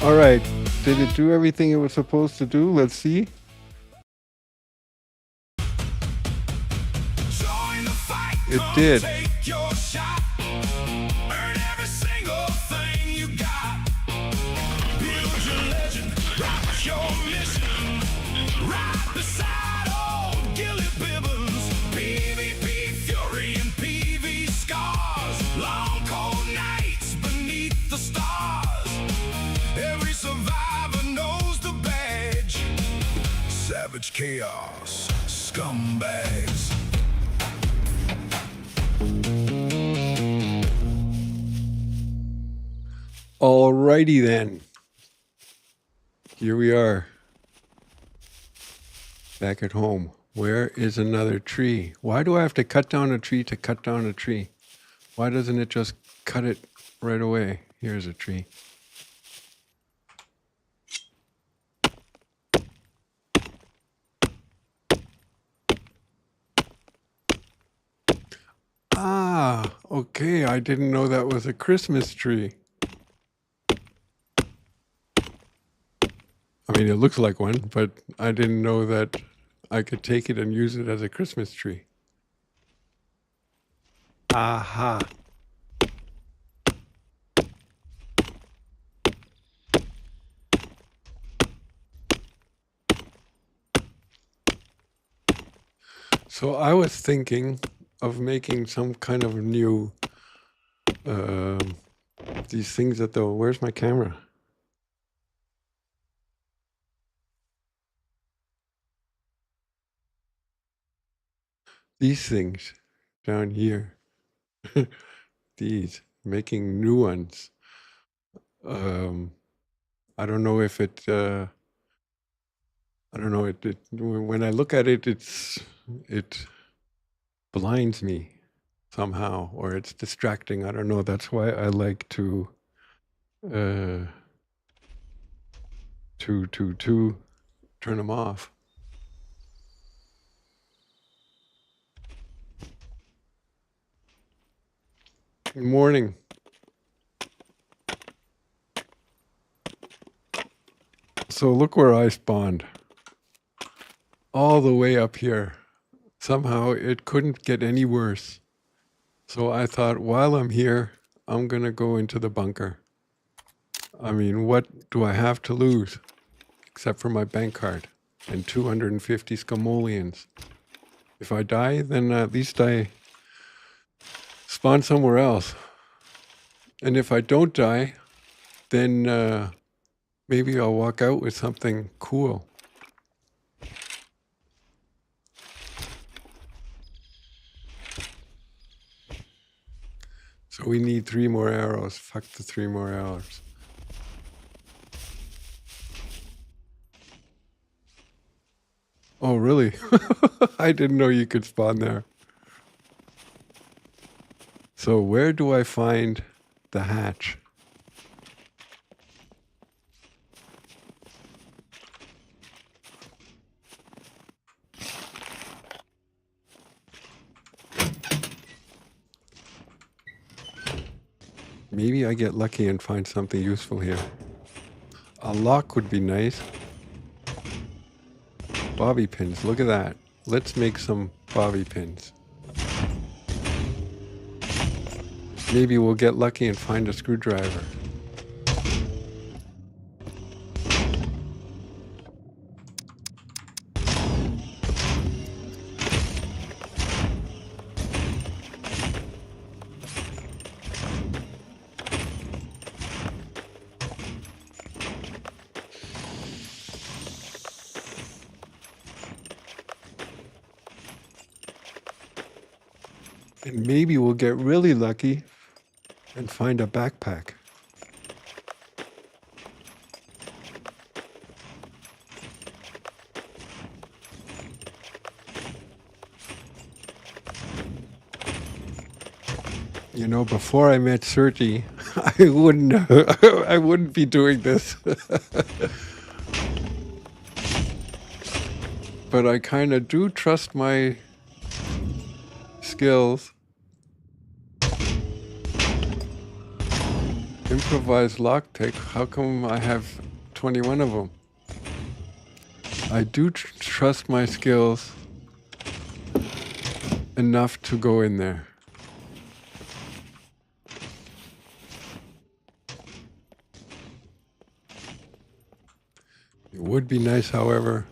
All right, did it do everything it was supposed to do? Let's see. Join the fight. It Come did. Take your shot. Earn every single thing you got. Build your legend. Rock your mission. Right beside old Gilly Bibbons. PvP Fury and PV Scars. Long cold nights beneath the stars. Every survivor knows the badge. Savage chaos. Scumbags. Alrighty then. Here we are. Back at home. Where is another tree? Why do I have to cut down a tree to cut down a tree? Why doesn't it just cut it right away? Here's a tree. Ah, okay. I didn't know that was a Christmas tree. I mean, it looks like one, but I didn't know that I could take it and use it as a Christmas tree. Aha. So I was thinking of making some kind of new, these things that the, where's my camera? These things down here, these, making new ones. I don't know if it, I don't know, when I look at it, it blinds me somehow, or it's distracting. I don't know. That's why I like to turn them off. Good morning. So look where I spawned. All the way up here. Somehow it couldn't get any worse. So I thought, while I'm here, I'm gonna go into the bunker. I mean, what do I have to lose? Except for my bank card and 250 scamoleons. If I die, then at least I spawn somewhere else. And if I don't die, then maybe I'll walk out with something cool. So we need 3 more arrows. Fuck the 3 more arrows. Oh, really? I didn't know you could spawn there. So where do I find the hatch? Maybe I get lucky and find something useful here. A lock would be nice. Bobby pins, look at that. Let's make some bobby pins. Maybe we'll get lucky and find a screwdriver. And maybe we'll get really lucky and find a backpack. You know, before I met Sergi, I wouldn't be doing this. But I kind of do trust my skills. Improvised lockpick. How come I have 21 of them? I do trust my skills enough to go in there. It would be nice, however,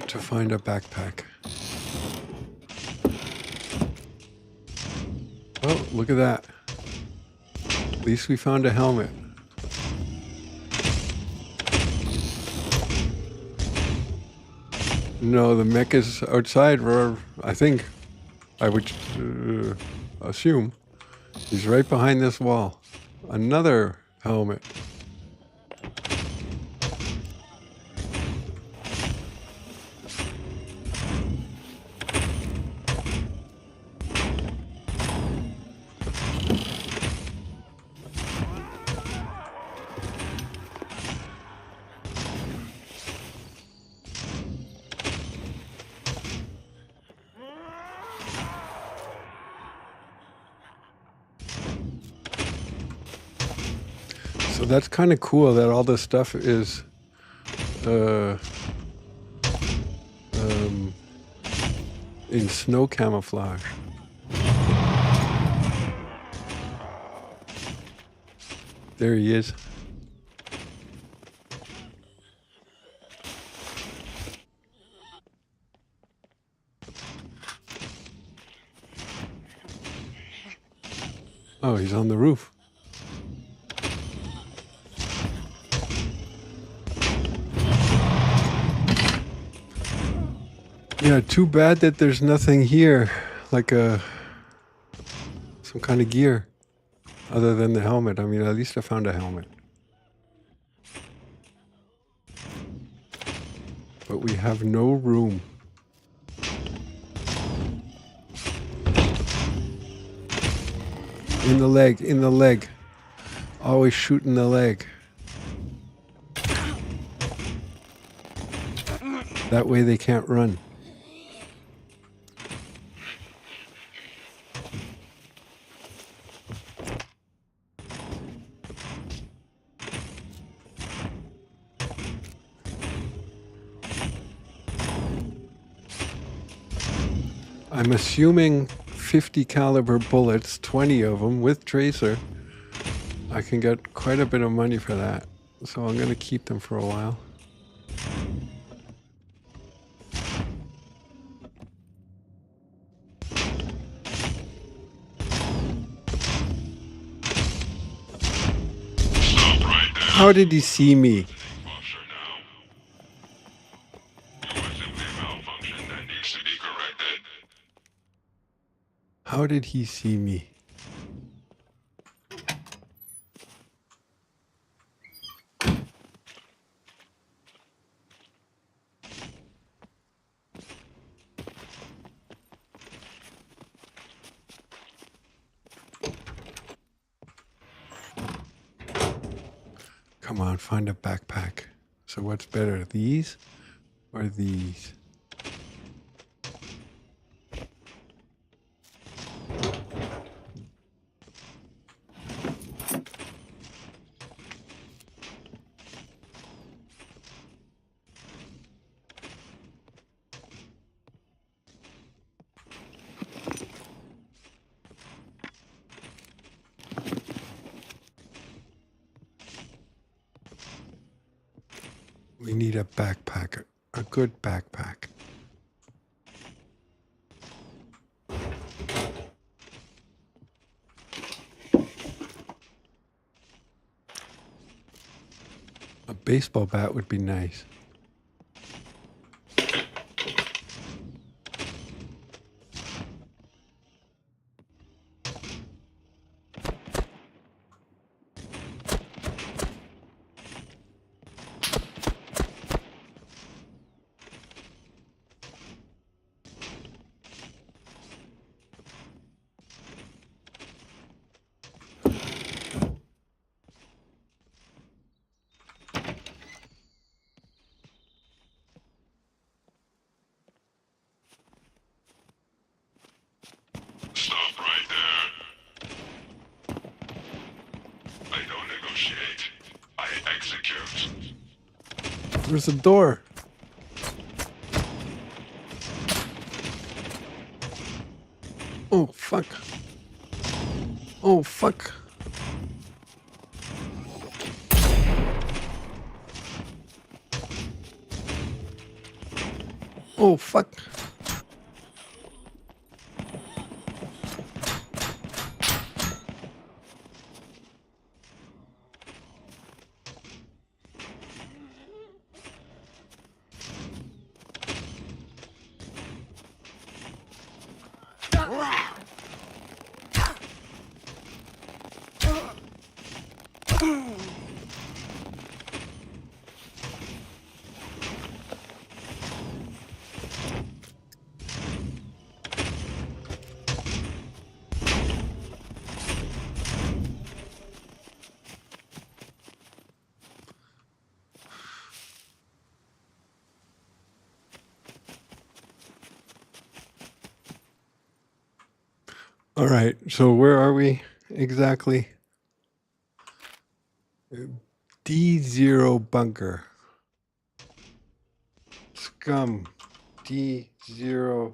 to find a backpack. Oh, look at that. At least we found a helmet. No, the mech is outside, or I think, I would assume. He's right behind this wall. Another helmet. So that's kind of cool that all this stuff is in snow camouflage. There he is. Oh, he's on the roof. Yeah, too bad that there's nothing here, like some kind of gear, other than the helmet. I mean, at least I found a helmet. But we have no room. In the leg, in the leg. Always shoot in the leg. That way they can't run. I'm assuming 50 caliber bullets, 20 of them with tracer. I can get quite a bit of money for that. So I'm going to keep them for a while. How did he see me? How did he see me? Come on, find a backpack. So what's better, these or these? We need a backpack, a good backpack. A baseball bat would be nice. Stop right there. I don't negotiate. I execute. There's a door. Oh, fuck. Oh, fuck. Oh, fuck. All right, so where are we exactly? D0 bunker. Scum. D0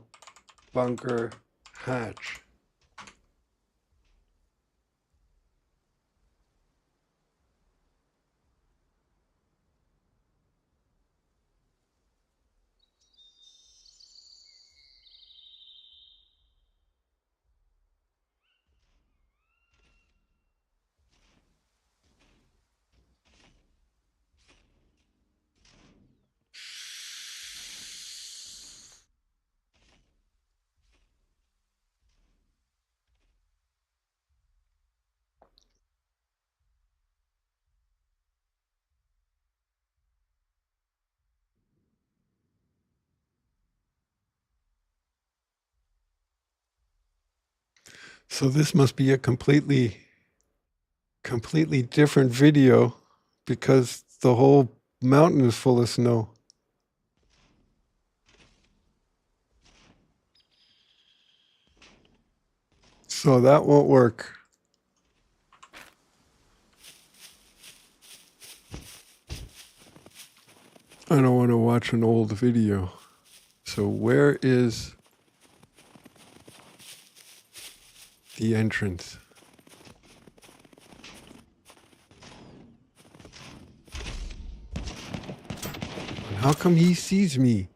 bunker hatch. So this must be a completely different video because the whole mountain is full of snow. So that won't work. I don't want to watch an old video. So where is the entrance? And how come he sees me?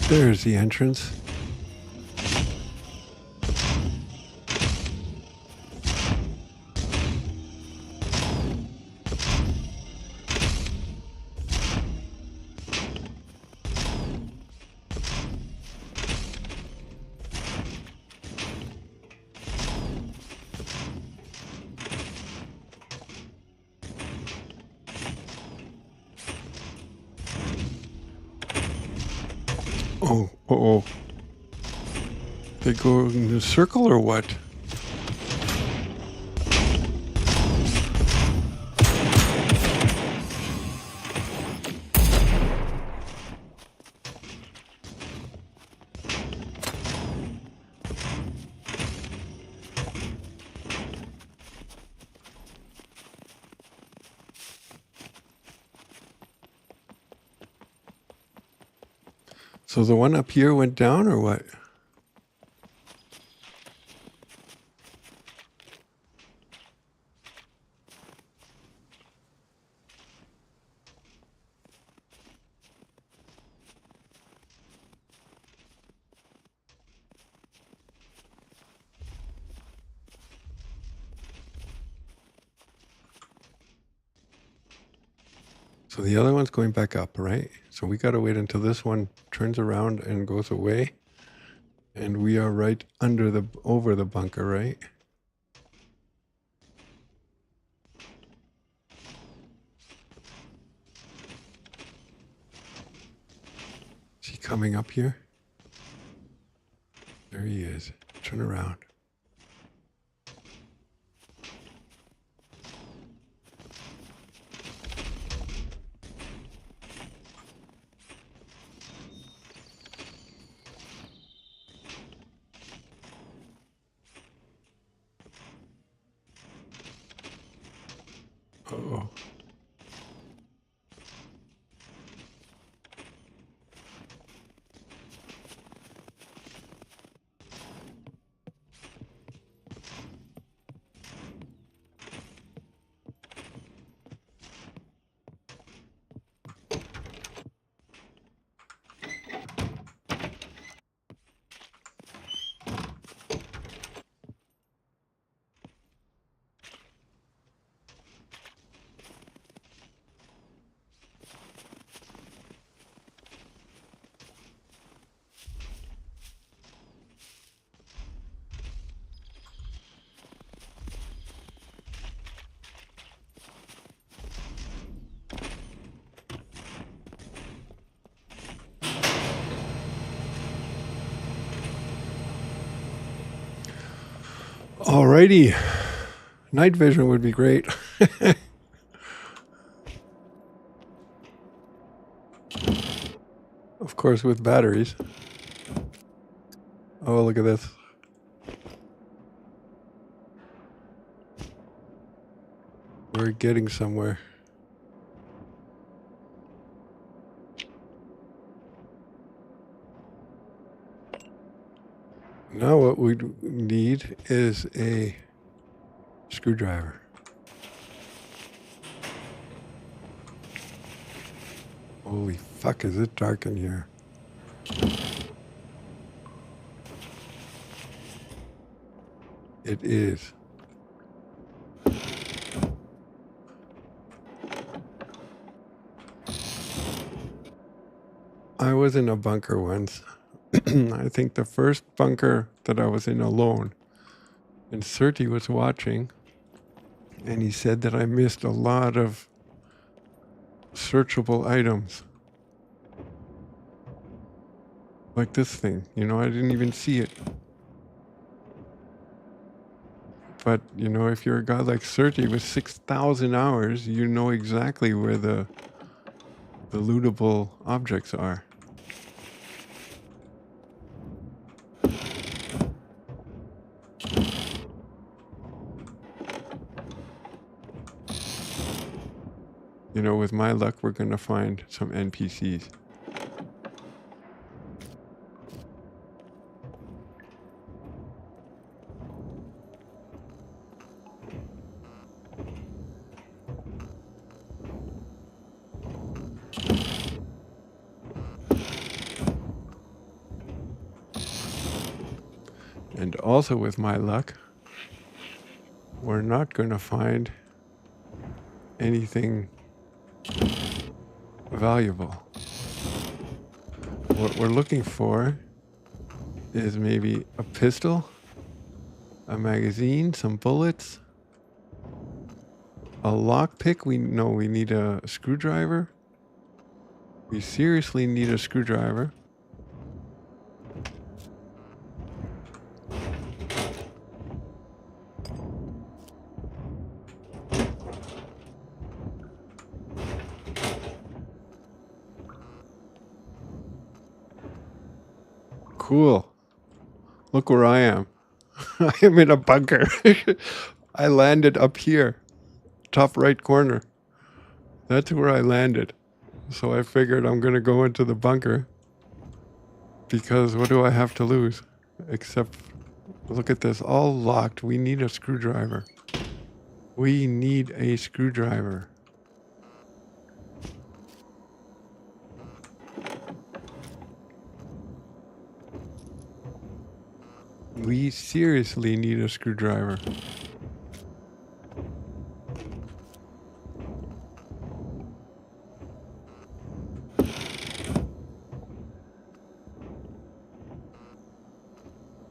There's the entrance. Oh, uh-oh. They go in a circle or what? So the one up here went down or what? So the other one's going back up, right? So we got to wait until this one turns around and goes away. And we are right over the bunker, right? Is he coming up here? There he is. Turn around. Uh-oh. Alrighty. Night vision would be great. Of course, with batteries. Oh, look at this. We're getting somewhere. Now what we need is a screwdriver. Holy fuck, is it dark in here? It is. I was in a bunker once. I think the first bunker that I was in alone. And Surti was watching. And he said that I missed a lot of searchable items. Like this thing. You know, I didn't even see it. But, you know, if you're a guy like Surti with 6,000 hours, you know exactly where the lootable objects are. You know, with my luck, we're going to find some NPCs. And also with my luck, we're not going to find anything valuable. What we're looking for is maybe a pistol, a magazine, some bullets, a lockpick. We know we need a screwdriver. We seriously need a screwdriver. Cool. Look where I am. I am in a bunker. I landed up here. Top right corner. That's where I landed. So I figured I'm going to go into the bunker. Because what do I have to lose? Except, look at this. All locked. We need a screwdriver. We need a screwdriver. We seriously need a screwdriver.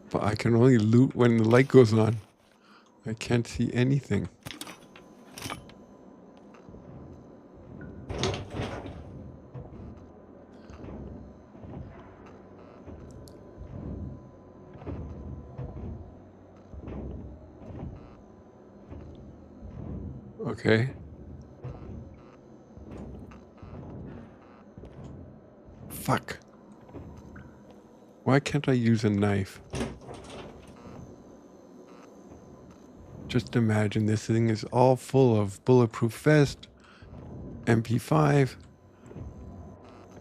But I can only loot when the light goes on. I can't see anything. Okay. Fuck. Why can't I use a knife? Just imagine this thing is all full of bulletproof vest, MP5,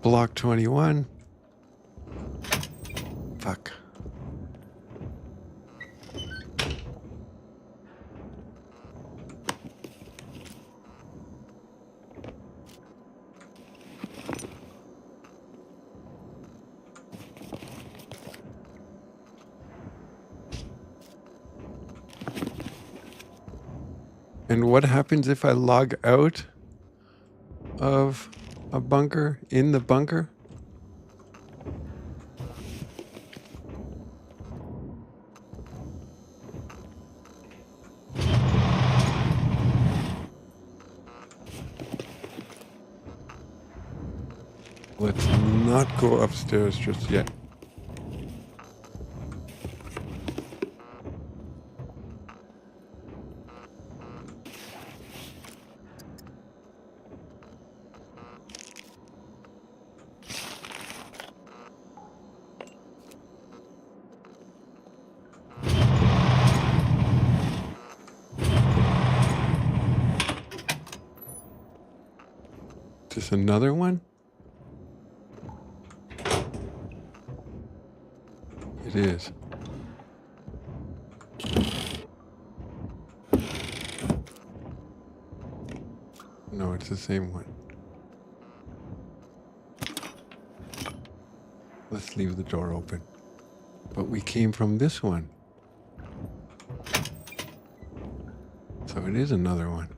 Block 21. Fuck. And what happens if I log out of a bunker, in the bunker? Let's not go upstairs just yet. Is this another one? It is. No, it's the same one. Let's leave the door open. But we came from this one. So it is another one.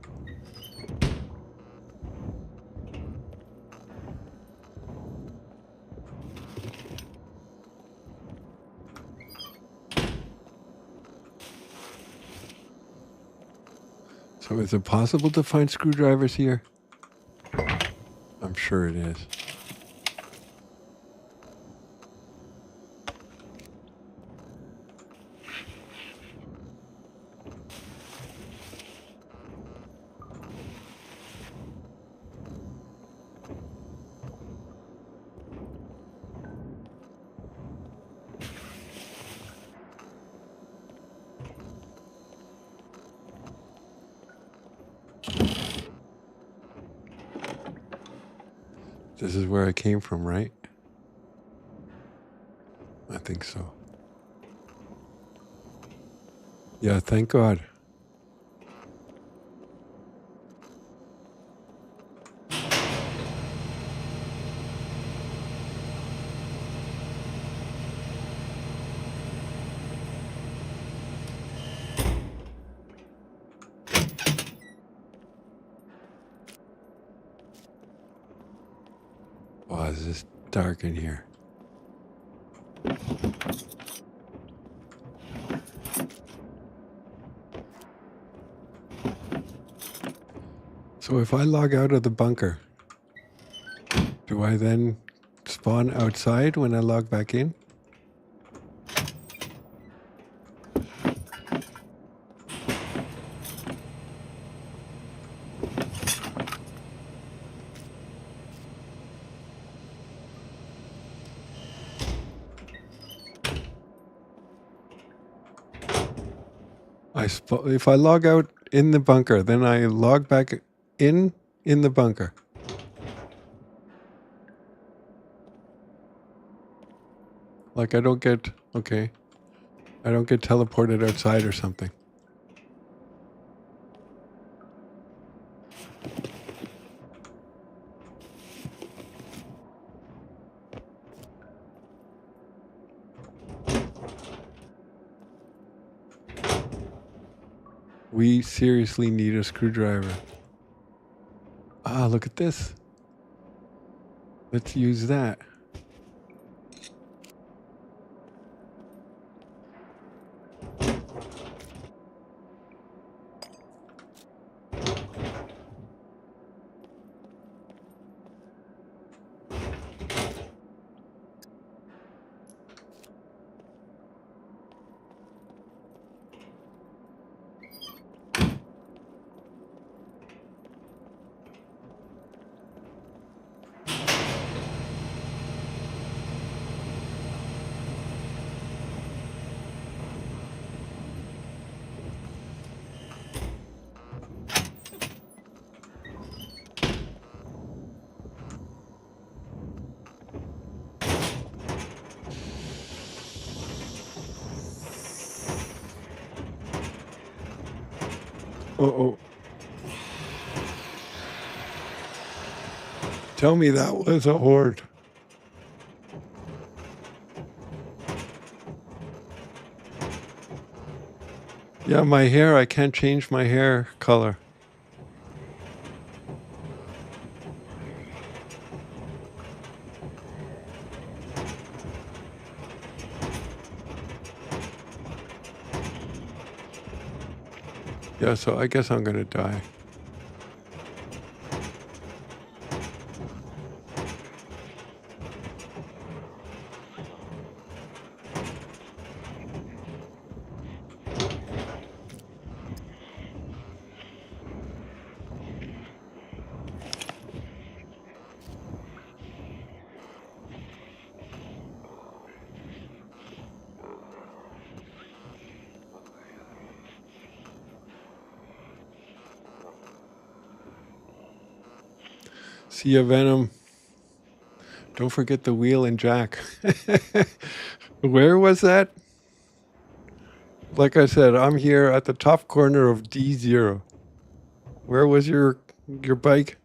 So is it possible to find screwdrivers here? I'm sure it is. This is where I came from, right? I think so. Yeah, thank God. Wow, is this dark in here? So if I log out of the bunker, do I then spawn outside when I log back in? If I log out in the bunker, then I log back in the bunker. Like I don't get teleported outside or something. We seriously need a screwdriver. Ah, look at this. Let's use that. Uh-oh. Tell me that was a horde. Yeah, my hair, I can't change my hair color. Yeah, so I guess I'm gonna die. See ya, Venom. Don't forget the wheel and jack. Where was that? Like I said, I'm here at the top corner of D0. Where was your bike?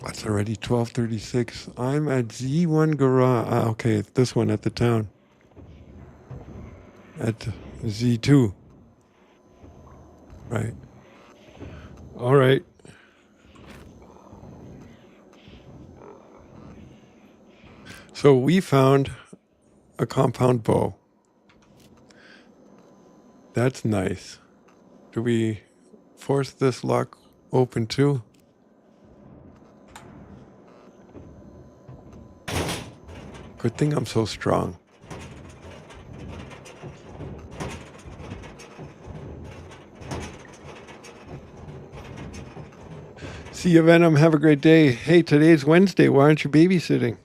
It's already 12:36. I'm at Z1 Garage. Ah, okay, this one at the town. At Z2. Right. All right. So we found a compound bow. That's nice. Do we force this lock open too? Good thing I'm so strong. See you, Venom. Have a great day. Hey, today's Wednesday. Why aren't you babysitting?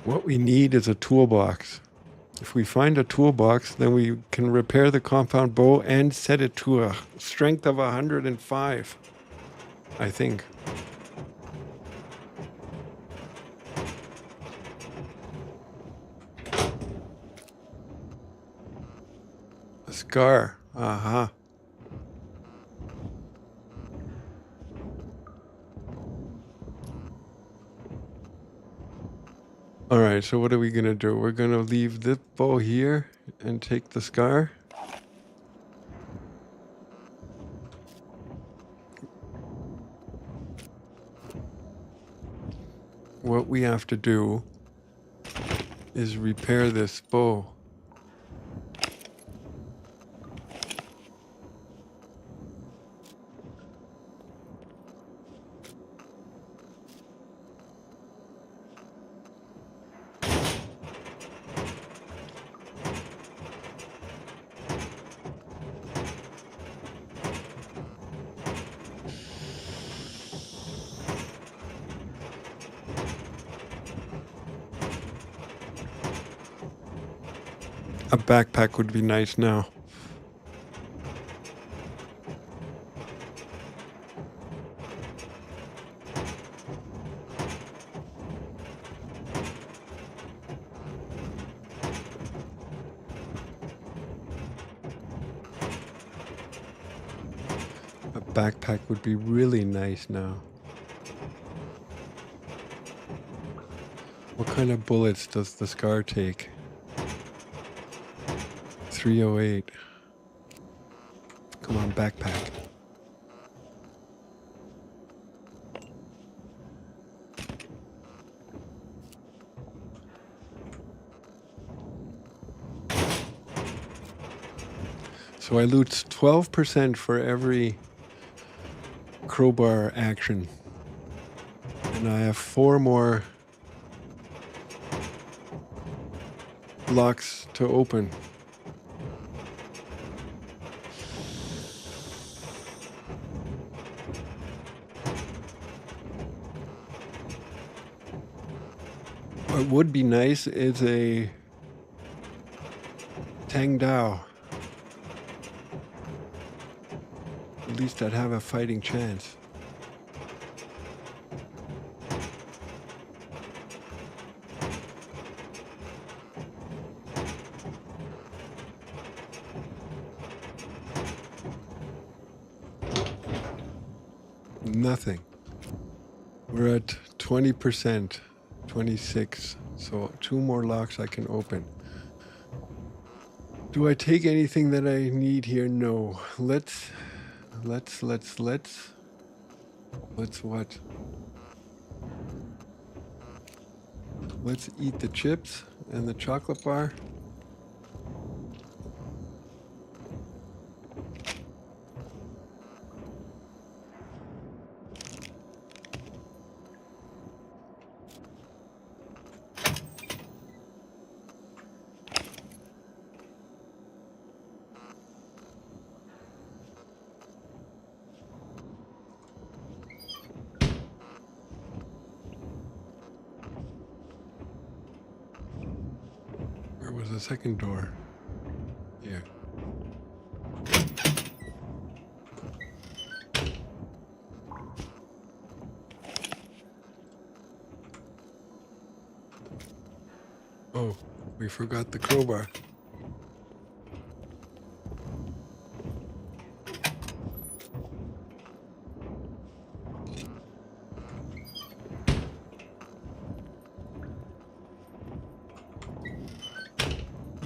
What we need is a toolbox. If we find a toolbox, then we can repair the compound bow and set it to a strength of 105, I think. A scar. Aha. All right, so what are we going to do? We're going to leave this bow here and take the scar. What we have to do is repair this bow. A backpack would be nice now. A backpack would be really nice now. What kind of bullets does the scar take? 308. Come on, backpack. So I loot 12% for every crowbar action. And I have 4 more locks to open. What would be nice is a Tang Dao. At least I'd have a fighting chance. Nothing. We're at 20%. 26, so 2 more locks I can open. Do I take anything that I need here? No. Let's what? Let's eat the chips and the chocolate bar. Where was the second door? Here. Oh, we forgot the crowbar.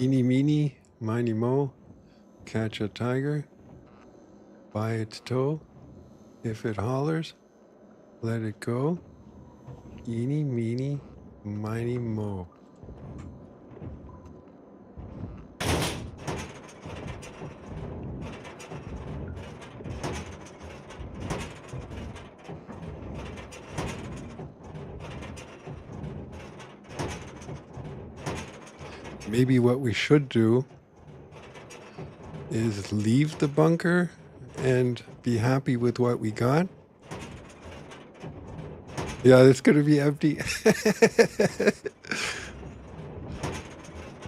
Eeny, meeny, miny, mo. Catch a tiger by its toe. If it hollers, let it go. Eeny, meeny, miny, mo. Maybe what we should do is leave the bunker and be happy with what we got. Yeah, it's going to be empty.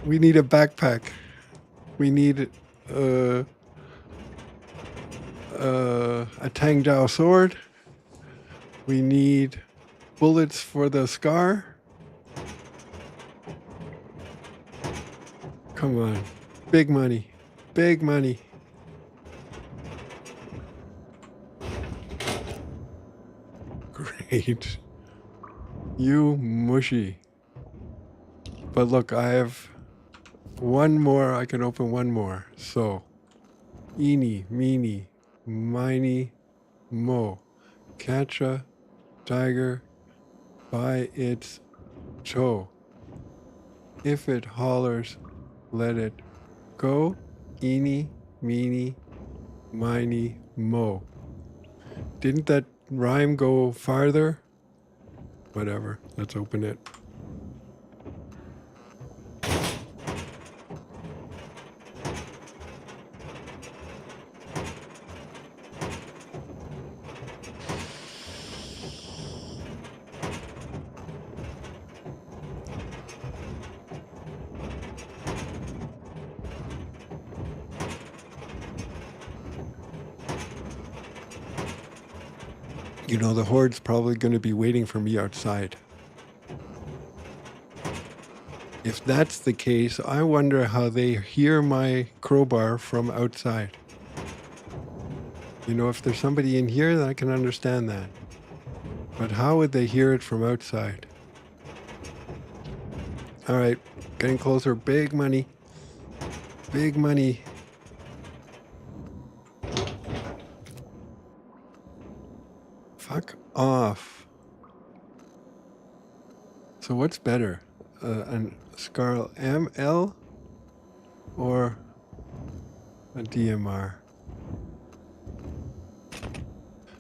We need a backpack. We need a Tang Dao sword. We need bullets for the scar. Come on. Big money. Big money. Great. You mushy. But look, I have one more. I can open one more. So, eeny, meeny, miny, mo. Catch a tiger by its toe. If it hollers, let it go. Eeny, meeny, miny, mo. Didn't that rhyme go farther? Whatever. Let's open it. You know, the Horde's probably going to be waiting for me outside. If that's the case, I wonder how they hear my crowbar from outside. You know, if there's somebody in here, then I can understand that. But how would they hear it from outside? All right, getting closer. Big money. Big money. Fuck off. So what's better? An Scarl ML or a DMR?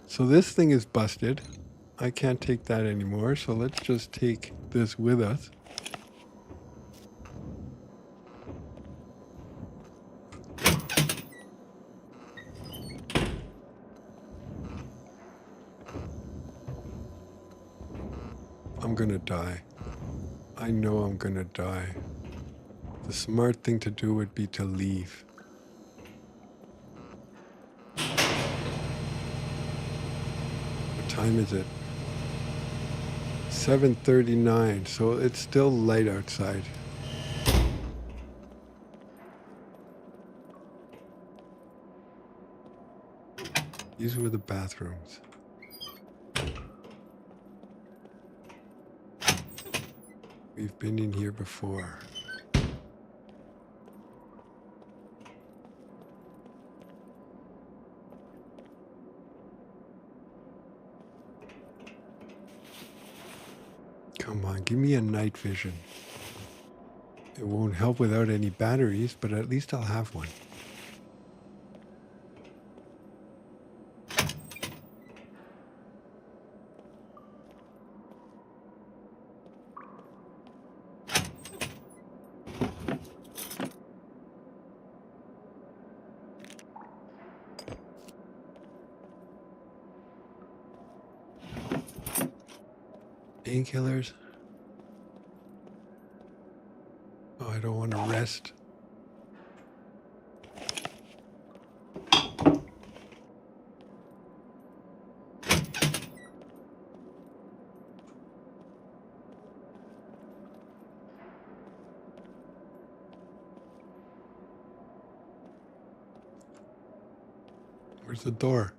So this thing is busted. I can't take that anymore, so let's just take this with us. I'm gonna die. I know I'm gonna die. The smart thing to do would be to leave. What time is it? 7:39, so it's still light outside. These were the bathrooms. We've been in here before. Come on, give me a night vision. It won't help without any batteries, but at least I'll have one. Painkillers. Oh, I don't want to rest. Where's the door?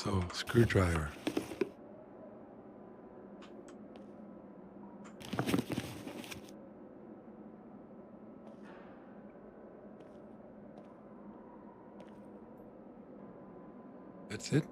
So, screwdriver. That's it?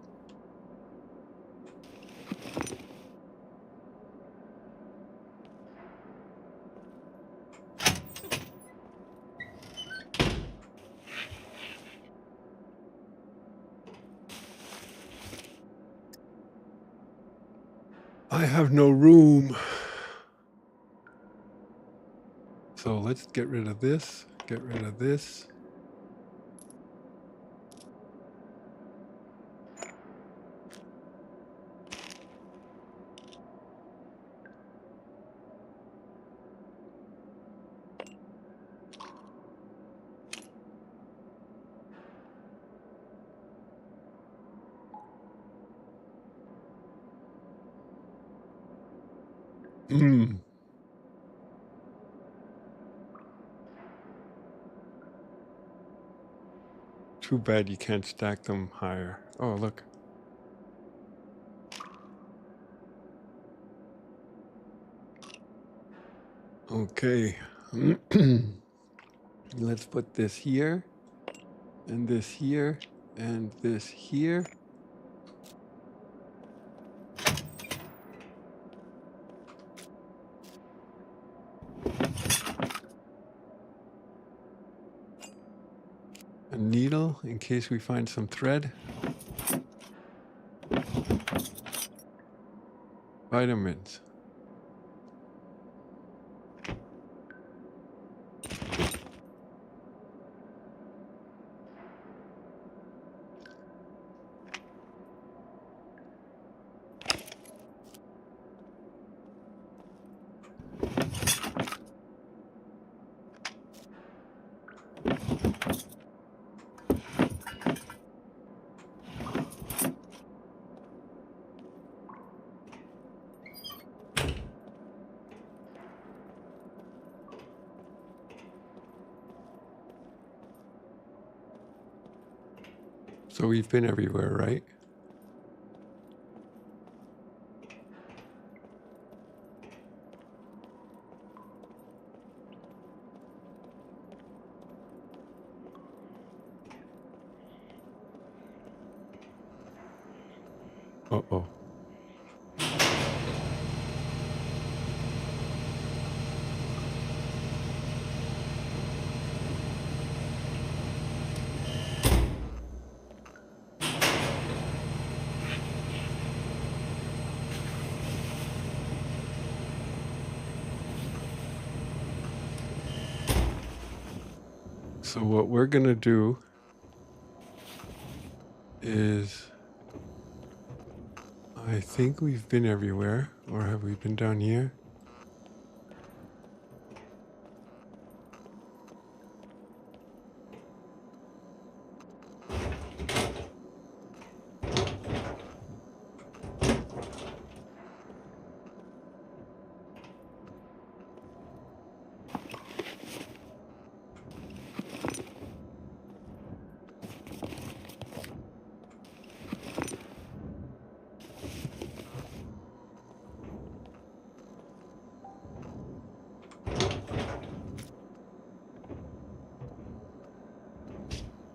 I have no room. So let's get rid of this, get rid of this. Too bad you can't stack them higher. Oh, look. Okay. Let's put this here, and this here, and this here. A needle in case we find some thread. Vitamins. So we've been everywhere, right? Uh-oh. So what we're gonna do is, I think we've been everywhere, or have we been down here?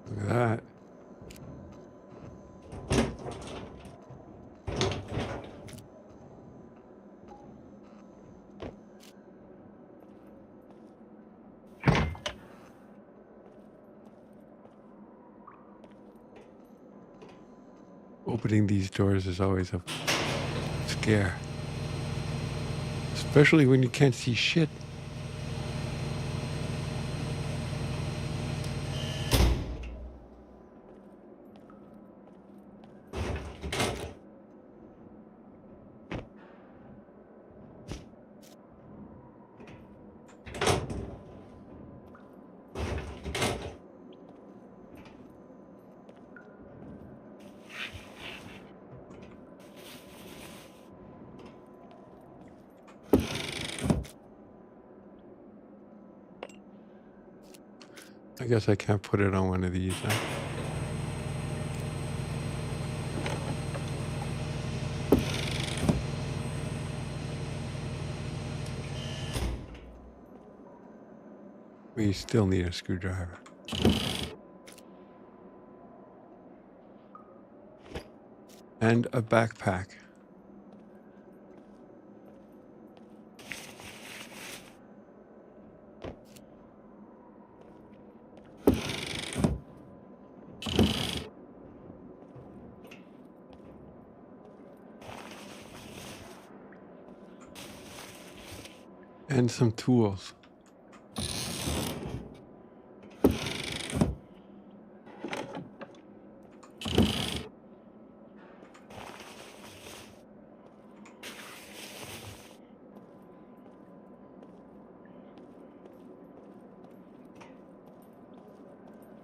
Look at that. Opening these doors is always a scare. Especially when you can't see shit. I guess I can't put it on one of these, huh? We still need a screwdriver. And a backpack. And some tools.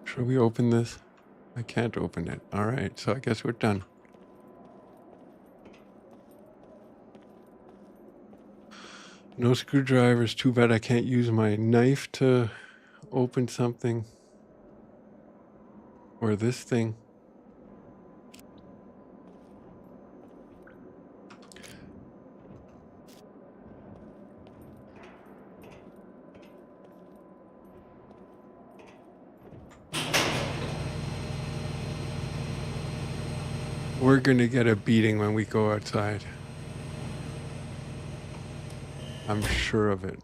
Should we open this? I can't open it. All right, so I guess we're done. No screwdrivers. Too bad I can't use my knife to open something. Or this thing. We're gonna get a beating when we go outside. I'm sure of it.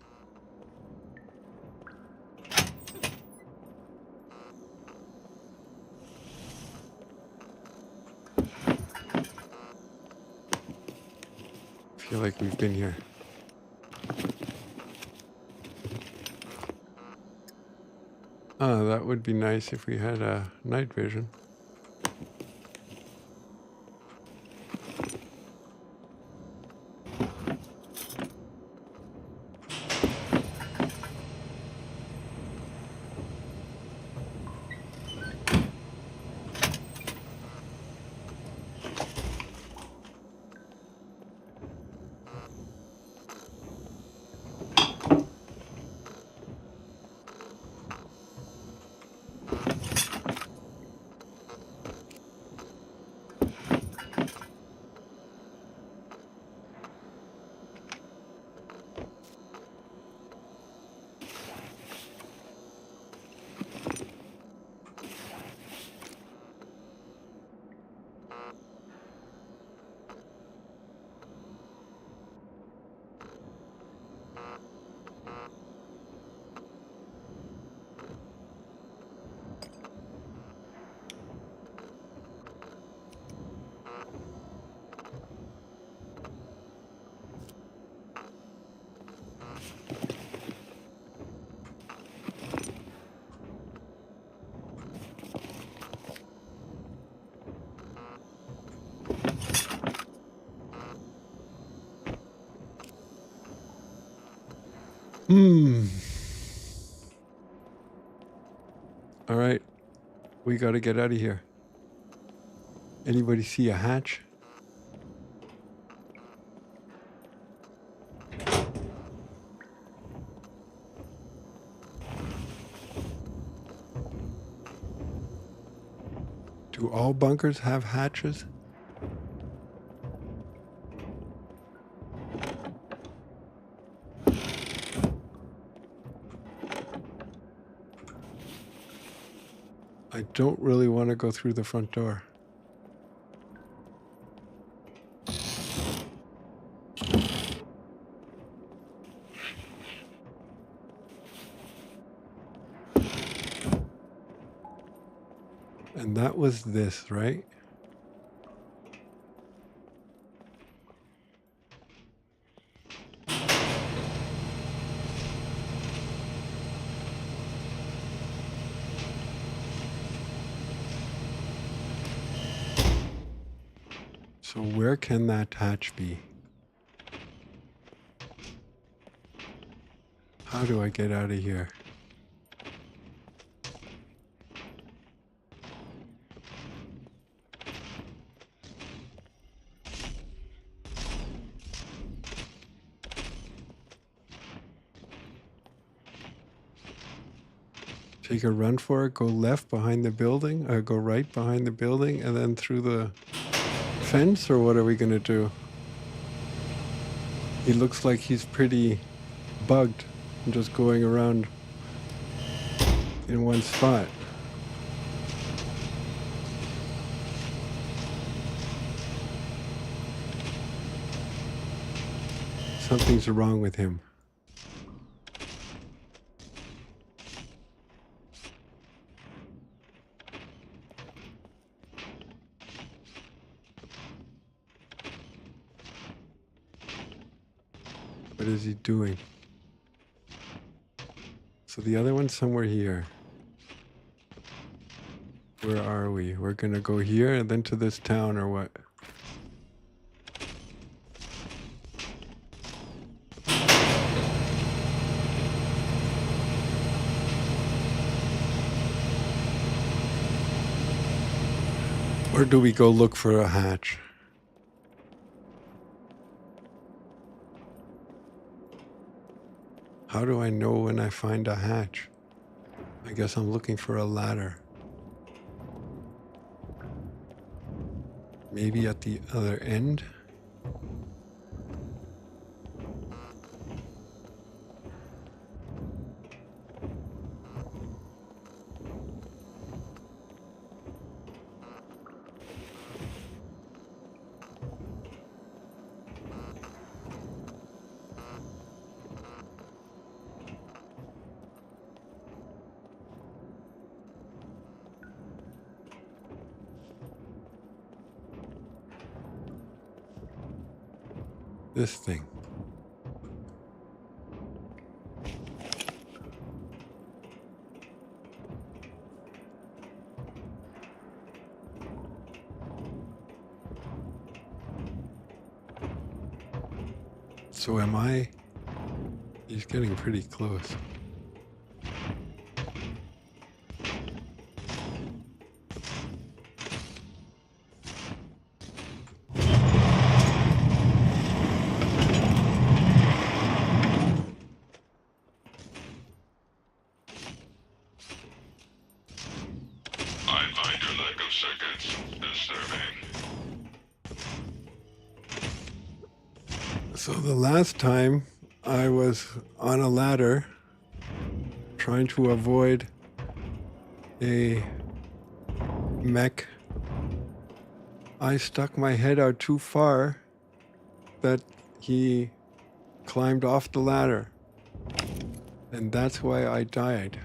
I feel like we've been here. Oh, that would be nice if we had a night vision. All right, we gotta get out of here. Anybody see a hatch? Do all bunkers have hatches? I don't really want to go through the front door. And that was this, right? So where can that hatch be? How do I get out of here? Take a run for it, go left behind the building, or go right behind the building, and then through the fence, or what are we gonna do? He looks like he's pretty bugged and just going around in one spot. Something's wrong with him. What is he doing? So the other one's somewhere here. Where are we? We're gonna go here and then to this town or what? Or do we go look for a hatch? How do I know when I find a hatch? I guess I'm looking for a ladder. Maybe at the other end? This thing. So am I? He's getting pretty close. So the last time I was on a ladder trying to avoid a mech, I stuck my head out too far that he climbed off the ladder. And that's why I died.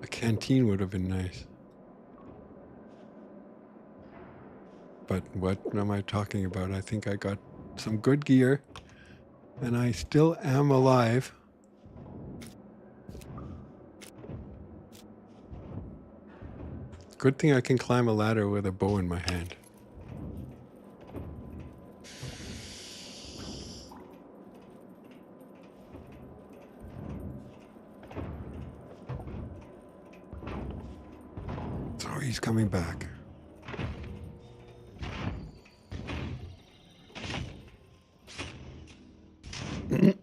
Canteen would have been nice. But what am I talking about? I think I got some good gear and I still am alive. Good thing I can climb a ladder with a bow in my hand. He's coming back.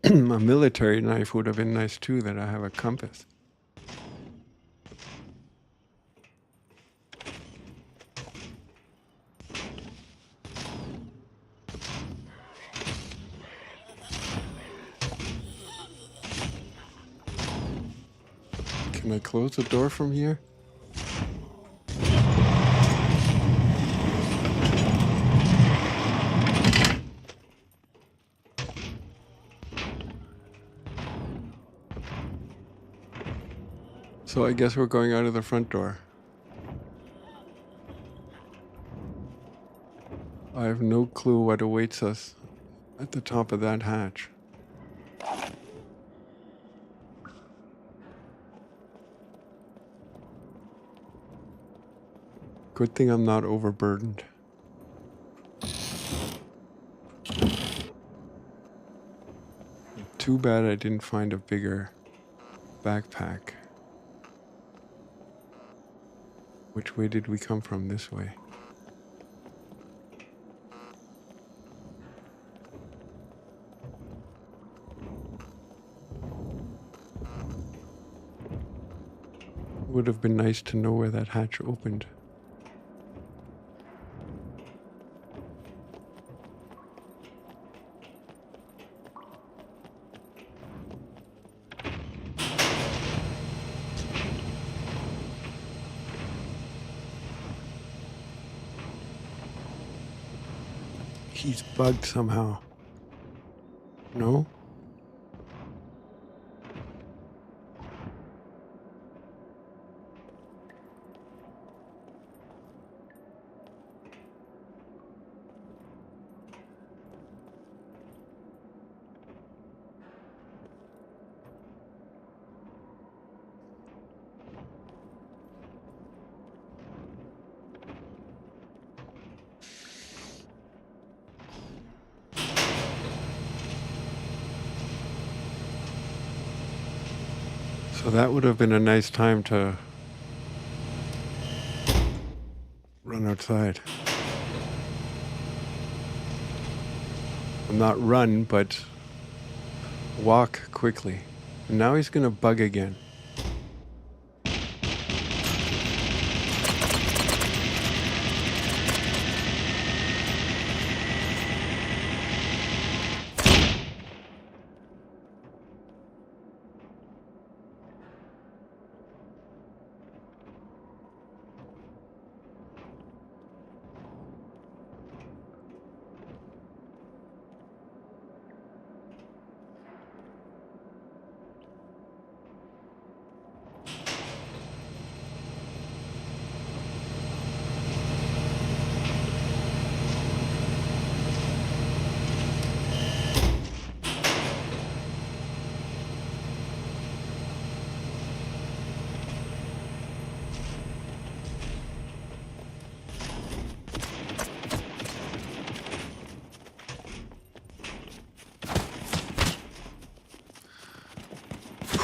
A military knife would have been nice too, that I have a compass. Can I close the door from here? So I guess we're going out of the front door. I have no clue what awaits us at the top of that hatch. Good thing I'm not overburdened. Too bad I didn't find a bigger backpack. Which way did we come from? This way. Would have been nice to know where that hatch opened. he's bugged somehow. No? So that would have been a nice time to run outside. Well, not run, but walk quickly. And now he's gonna bug again.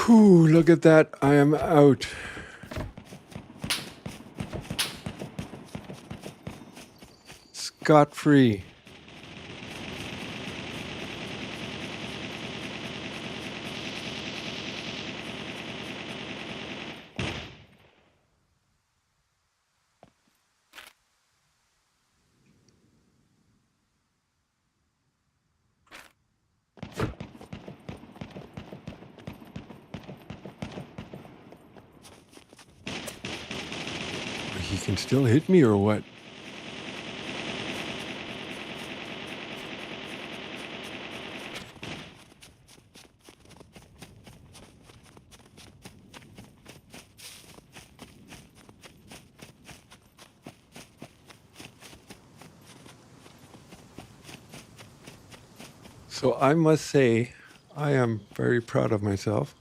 Whew, look at that. I am out. Scot-free. He can still hit me or what? So I must say, I am very proud of myself.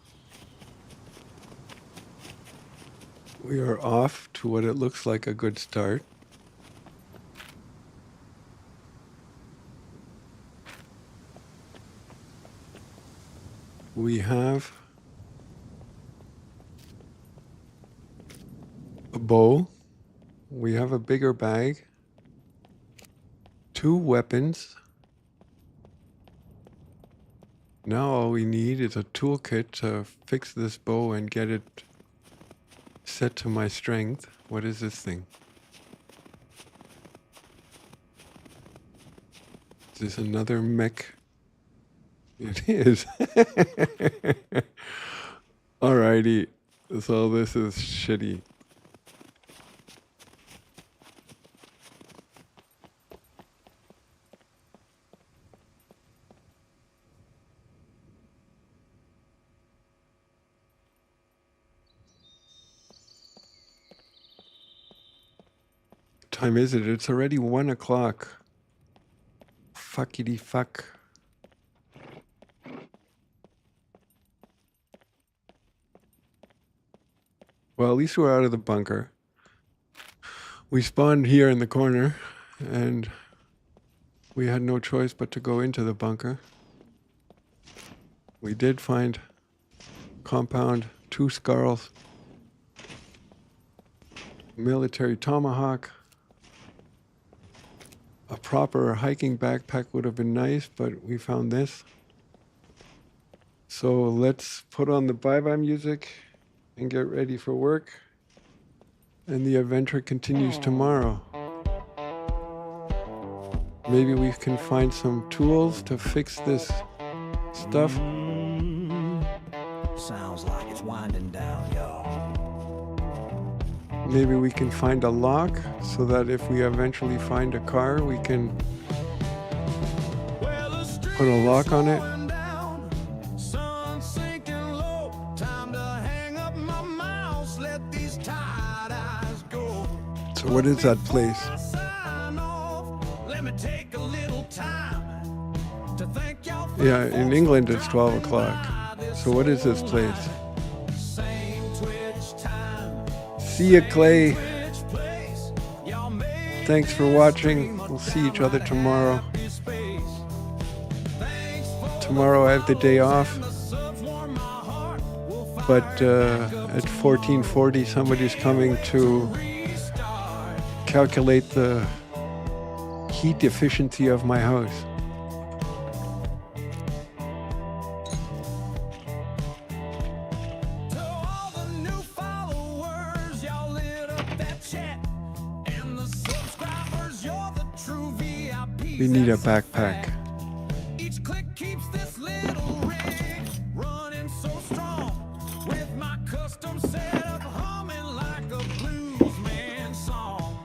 We are off to what it looks like a good start. We have a bow. We have a bigger bag. 2 weapons. Now all we need is a toolkit to fix this bow and get it set to my strength. What is this thing? Is this another mech? It is. Alrighty. So this is shitty. Time is it? It's already 1 o'clock. Fuckity fuck. Well, at least we're out of the bunker. We spawned here in the corner, and we had no choice but to go into the bunker. We did find compound, 2 skulls, military tomahawk. A proper hiking backpack would have been nice, but we found this. So let's put on the bye-bye music and get ready for work. And the adventure continues tomorrow. Maybe we can find some tools to fix this stuff. Sounds like it's winding down, y'all. Maybe we can find a lock so that if we eventually find a car, we can put a lock on it. Sun sinking low, time to hang up my mouse, let these tired eyes go. So what is that place? Sign off, let me take a little time to thank y'all for Yeah, in England it's 12 o'clock. So what is this place? same Twitch time, See ya, Clay. Twitch place. Y'all made Thanks for watching. We'll see each other tomorrow. this space. Thanks for Tomorrow I have the day off, the subs warm my heart. We'll find but at 14:40 somebody's coming to restart. calculate the heat efficiency of my house. To all the new followers, y'all lit up that chat. And the subscribers, you're the true VIPs. We need a that backpack. each click keeps this little rig running so strong. With my custom setup humming like a blues man song.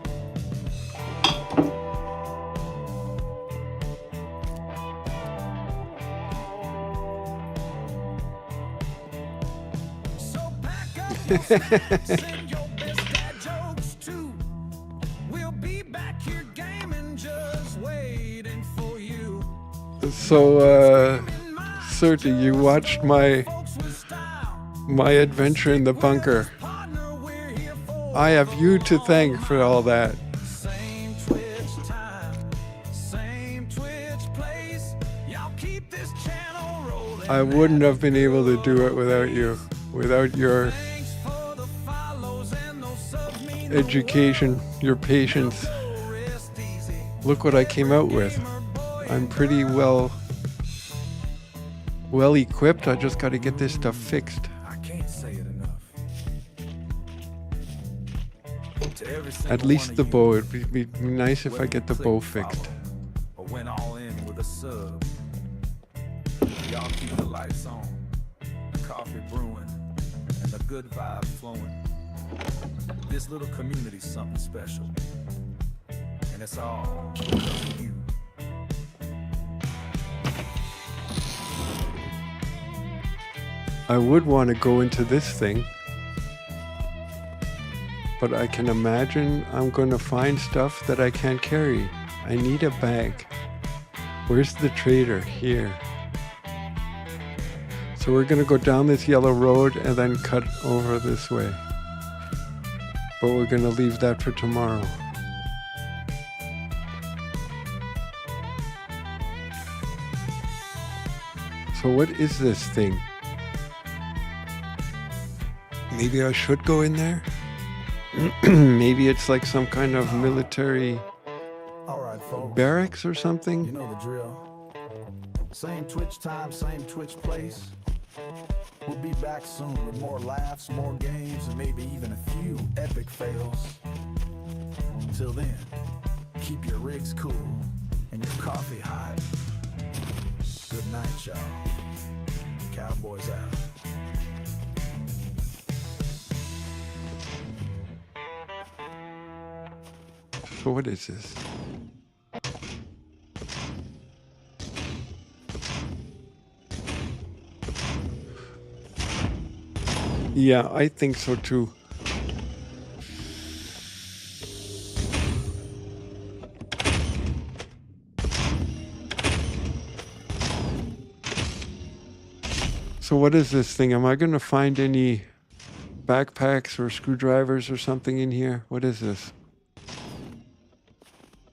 So pack up your snacks and your best dad jokes too. We'll be back here gaming, just waiting for you. So, Serti, you watched my adventure in the bunker. I have you to thank for all that. Same Twitch time, same Twitch place. Y'all keep this channel rolling. I wouldn't have been able to do it without you, without your Thanks for the follows and those subs mean education, your patience. rest easy. Look what I came out with. I'm pretty well equipped. I just got to get this stuff fixed. I can't say it enough. To every single At one least of the you, bow. It'd be nice if I get the click bow follow fixed. Or went all in with a sub. Y'all keep the lights on, the coffee brewing, and the good vibes flowing. This little community's something special. And it's all because of you. I would want to go into this thing, but I can imagine I'm going to find stuff that I can't carry. I need a bag. Where's the trader? Here. So we're going to go down this yellow road and then cut over this way. But we're going to leave that for tomorrow. So what is this thing? Maybe I should go in there? Maybe it's like some kind of military All right, folks. barracks or You something? know the drill. Same Twitch time, same Twitch place. We'll be back soon with more laughs, more games, and maybe even a few epic fails. Until then, keep your rigs cool and your coffee hot. Good night, y'all. Cowboys out. So what is this? Yeah, I think so too. So what is this thing? Am I going to find any backpacks or screwdrivers or something in here? What is this?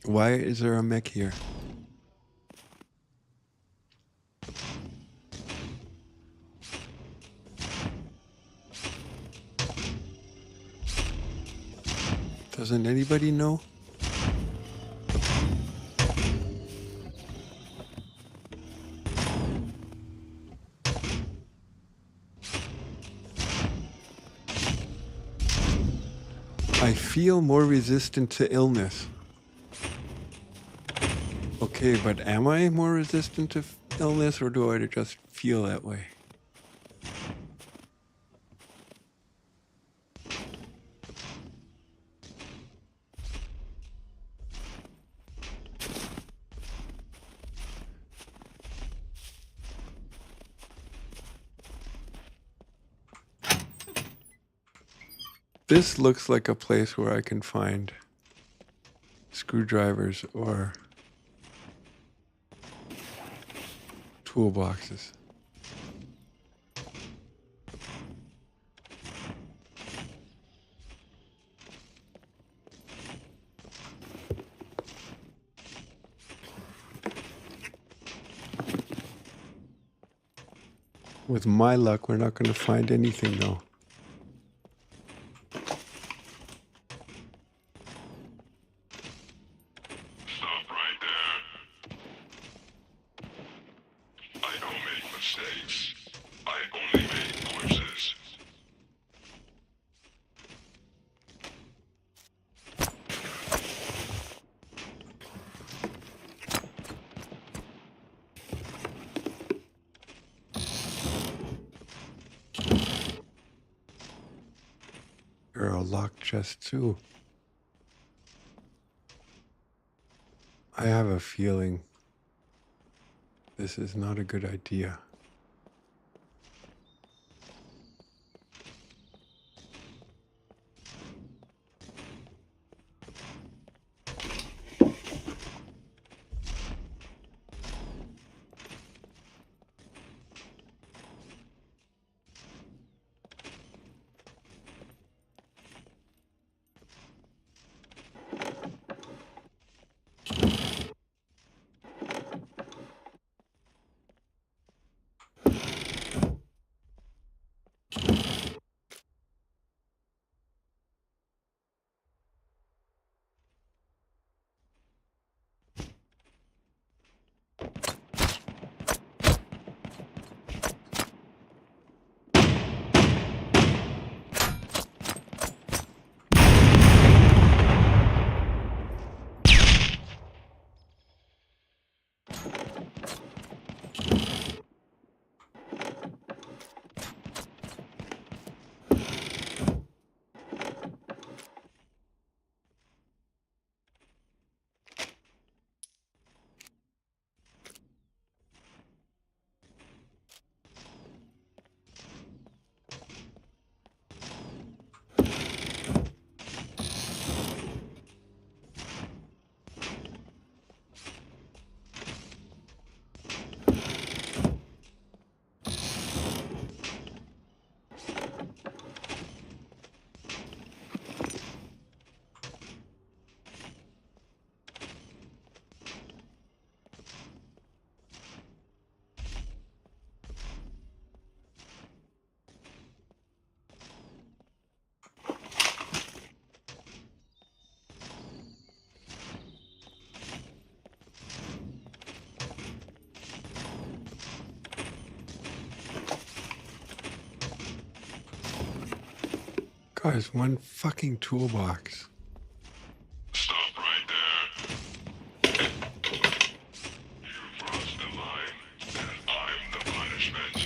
Why is there a mech here? Doesn't anybody know? I feel more resistant to illness. Okay, but am I more resistant to illness, or do I just feel that way? This looks like a place where I can find screwdrivers or toolboxes. With my luck, we're not going to find anything though. Stop right there. I don't make mistakes. I only make courses. There are locked chests too. I have a feeling this is not a good idea. Guys, one fucking toolbox. Stop right there. You've crossed the line, and I'm the punishment.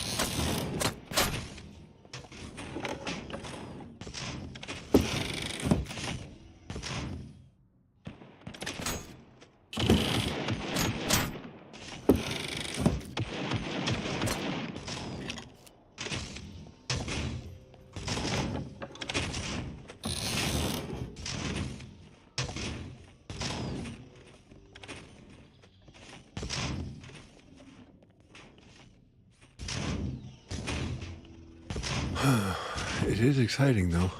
It is exciting though.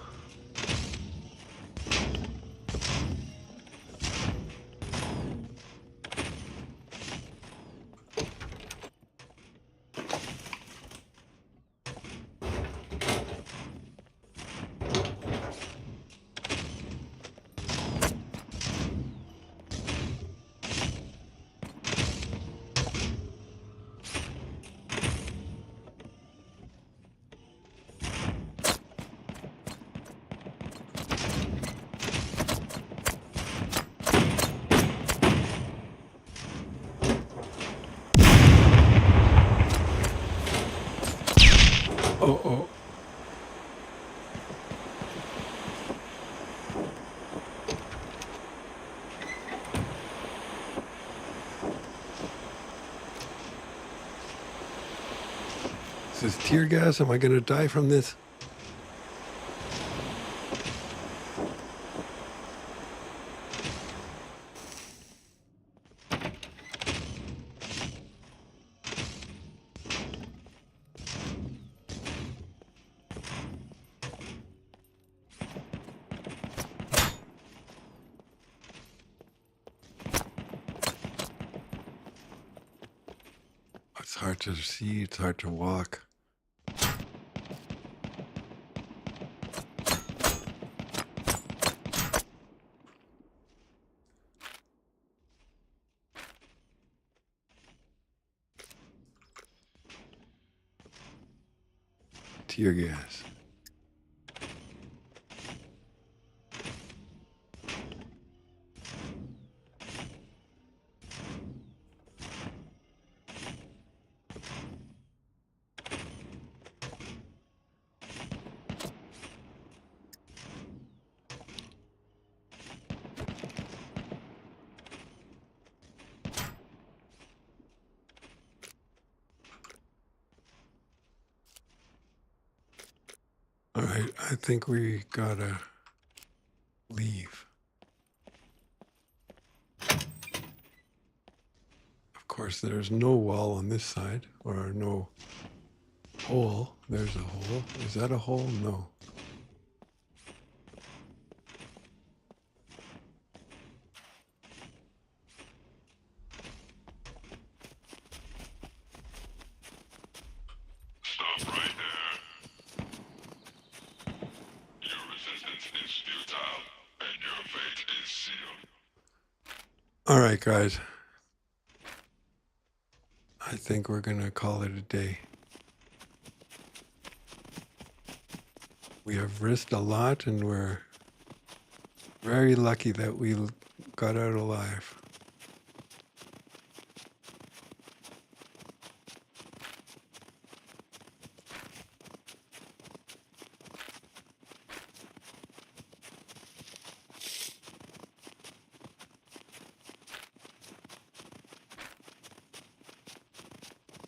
Oh. Is this tear gas? Am I gonna die from this? It's hard to see, it's hard to walk. Tear gas. All right, I think we gotta leave. Of course, there's no wall on this side, or no hole. There's a hole. Is that a hole? No. Stop right there. Your resistance is futile, and your fate is sealed. All right, guys. I think we're gonna call it a day. We have risked a lot, and we're very lucky that we got out alive.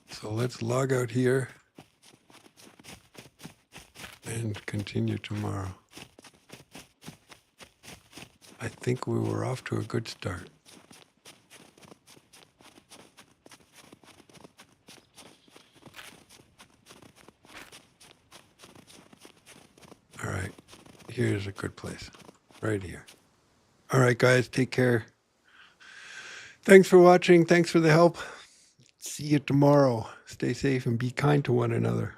So let's log out here and continue tomorrow. I think we were off to a good start. All right, here's a good place, right here. All right, guys, take care. Thanks for watching. Thanks for the help. See you tomorrow. Stay safe and be kind to one another.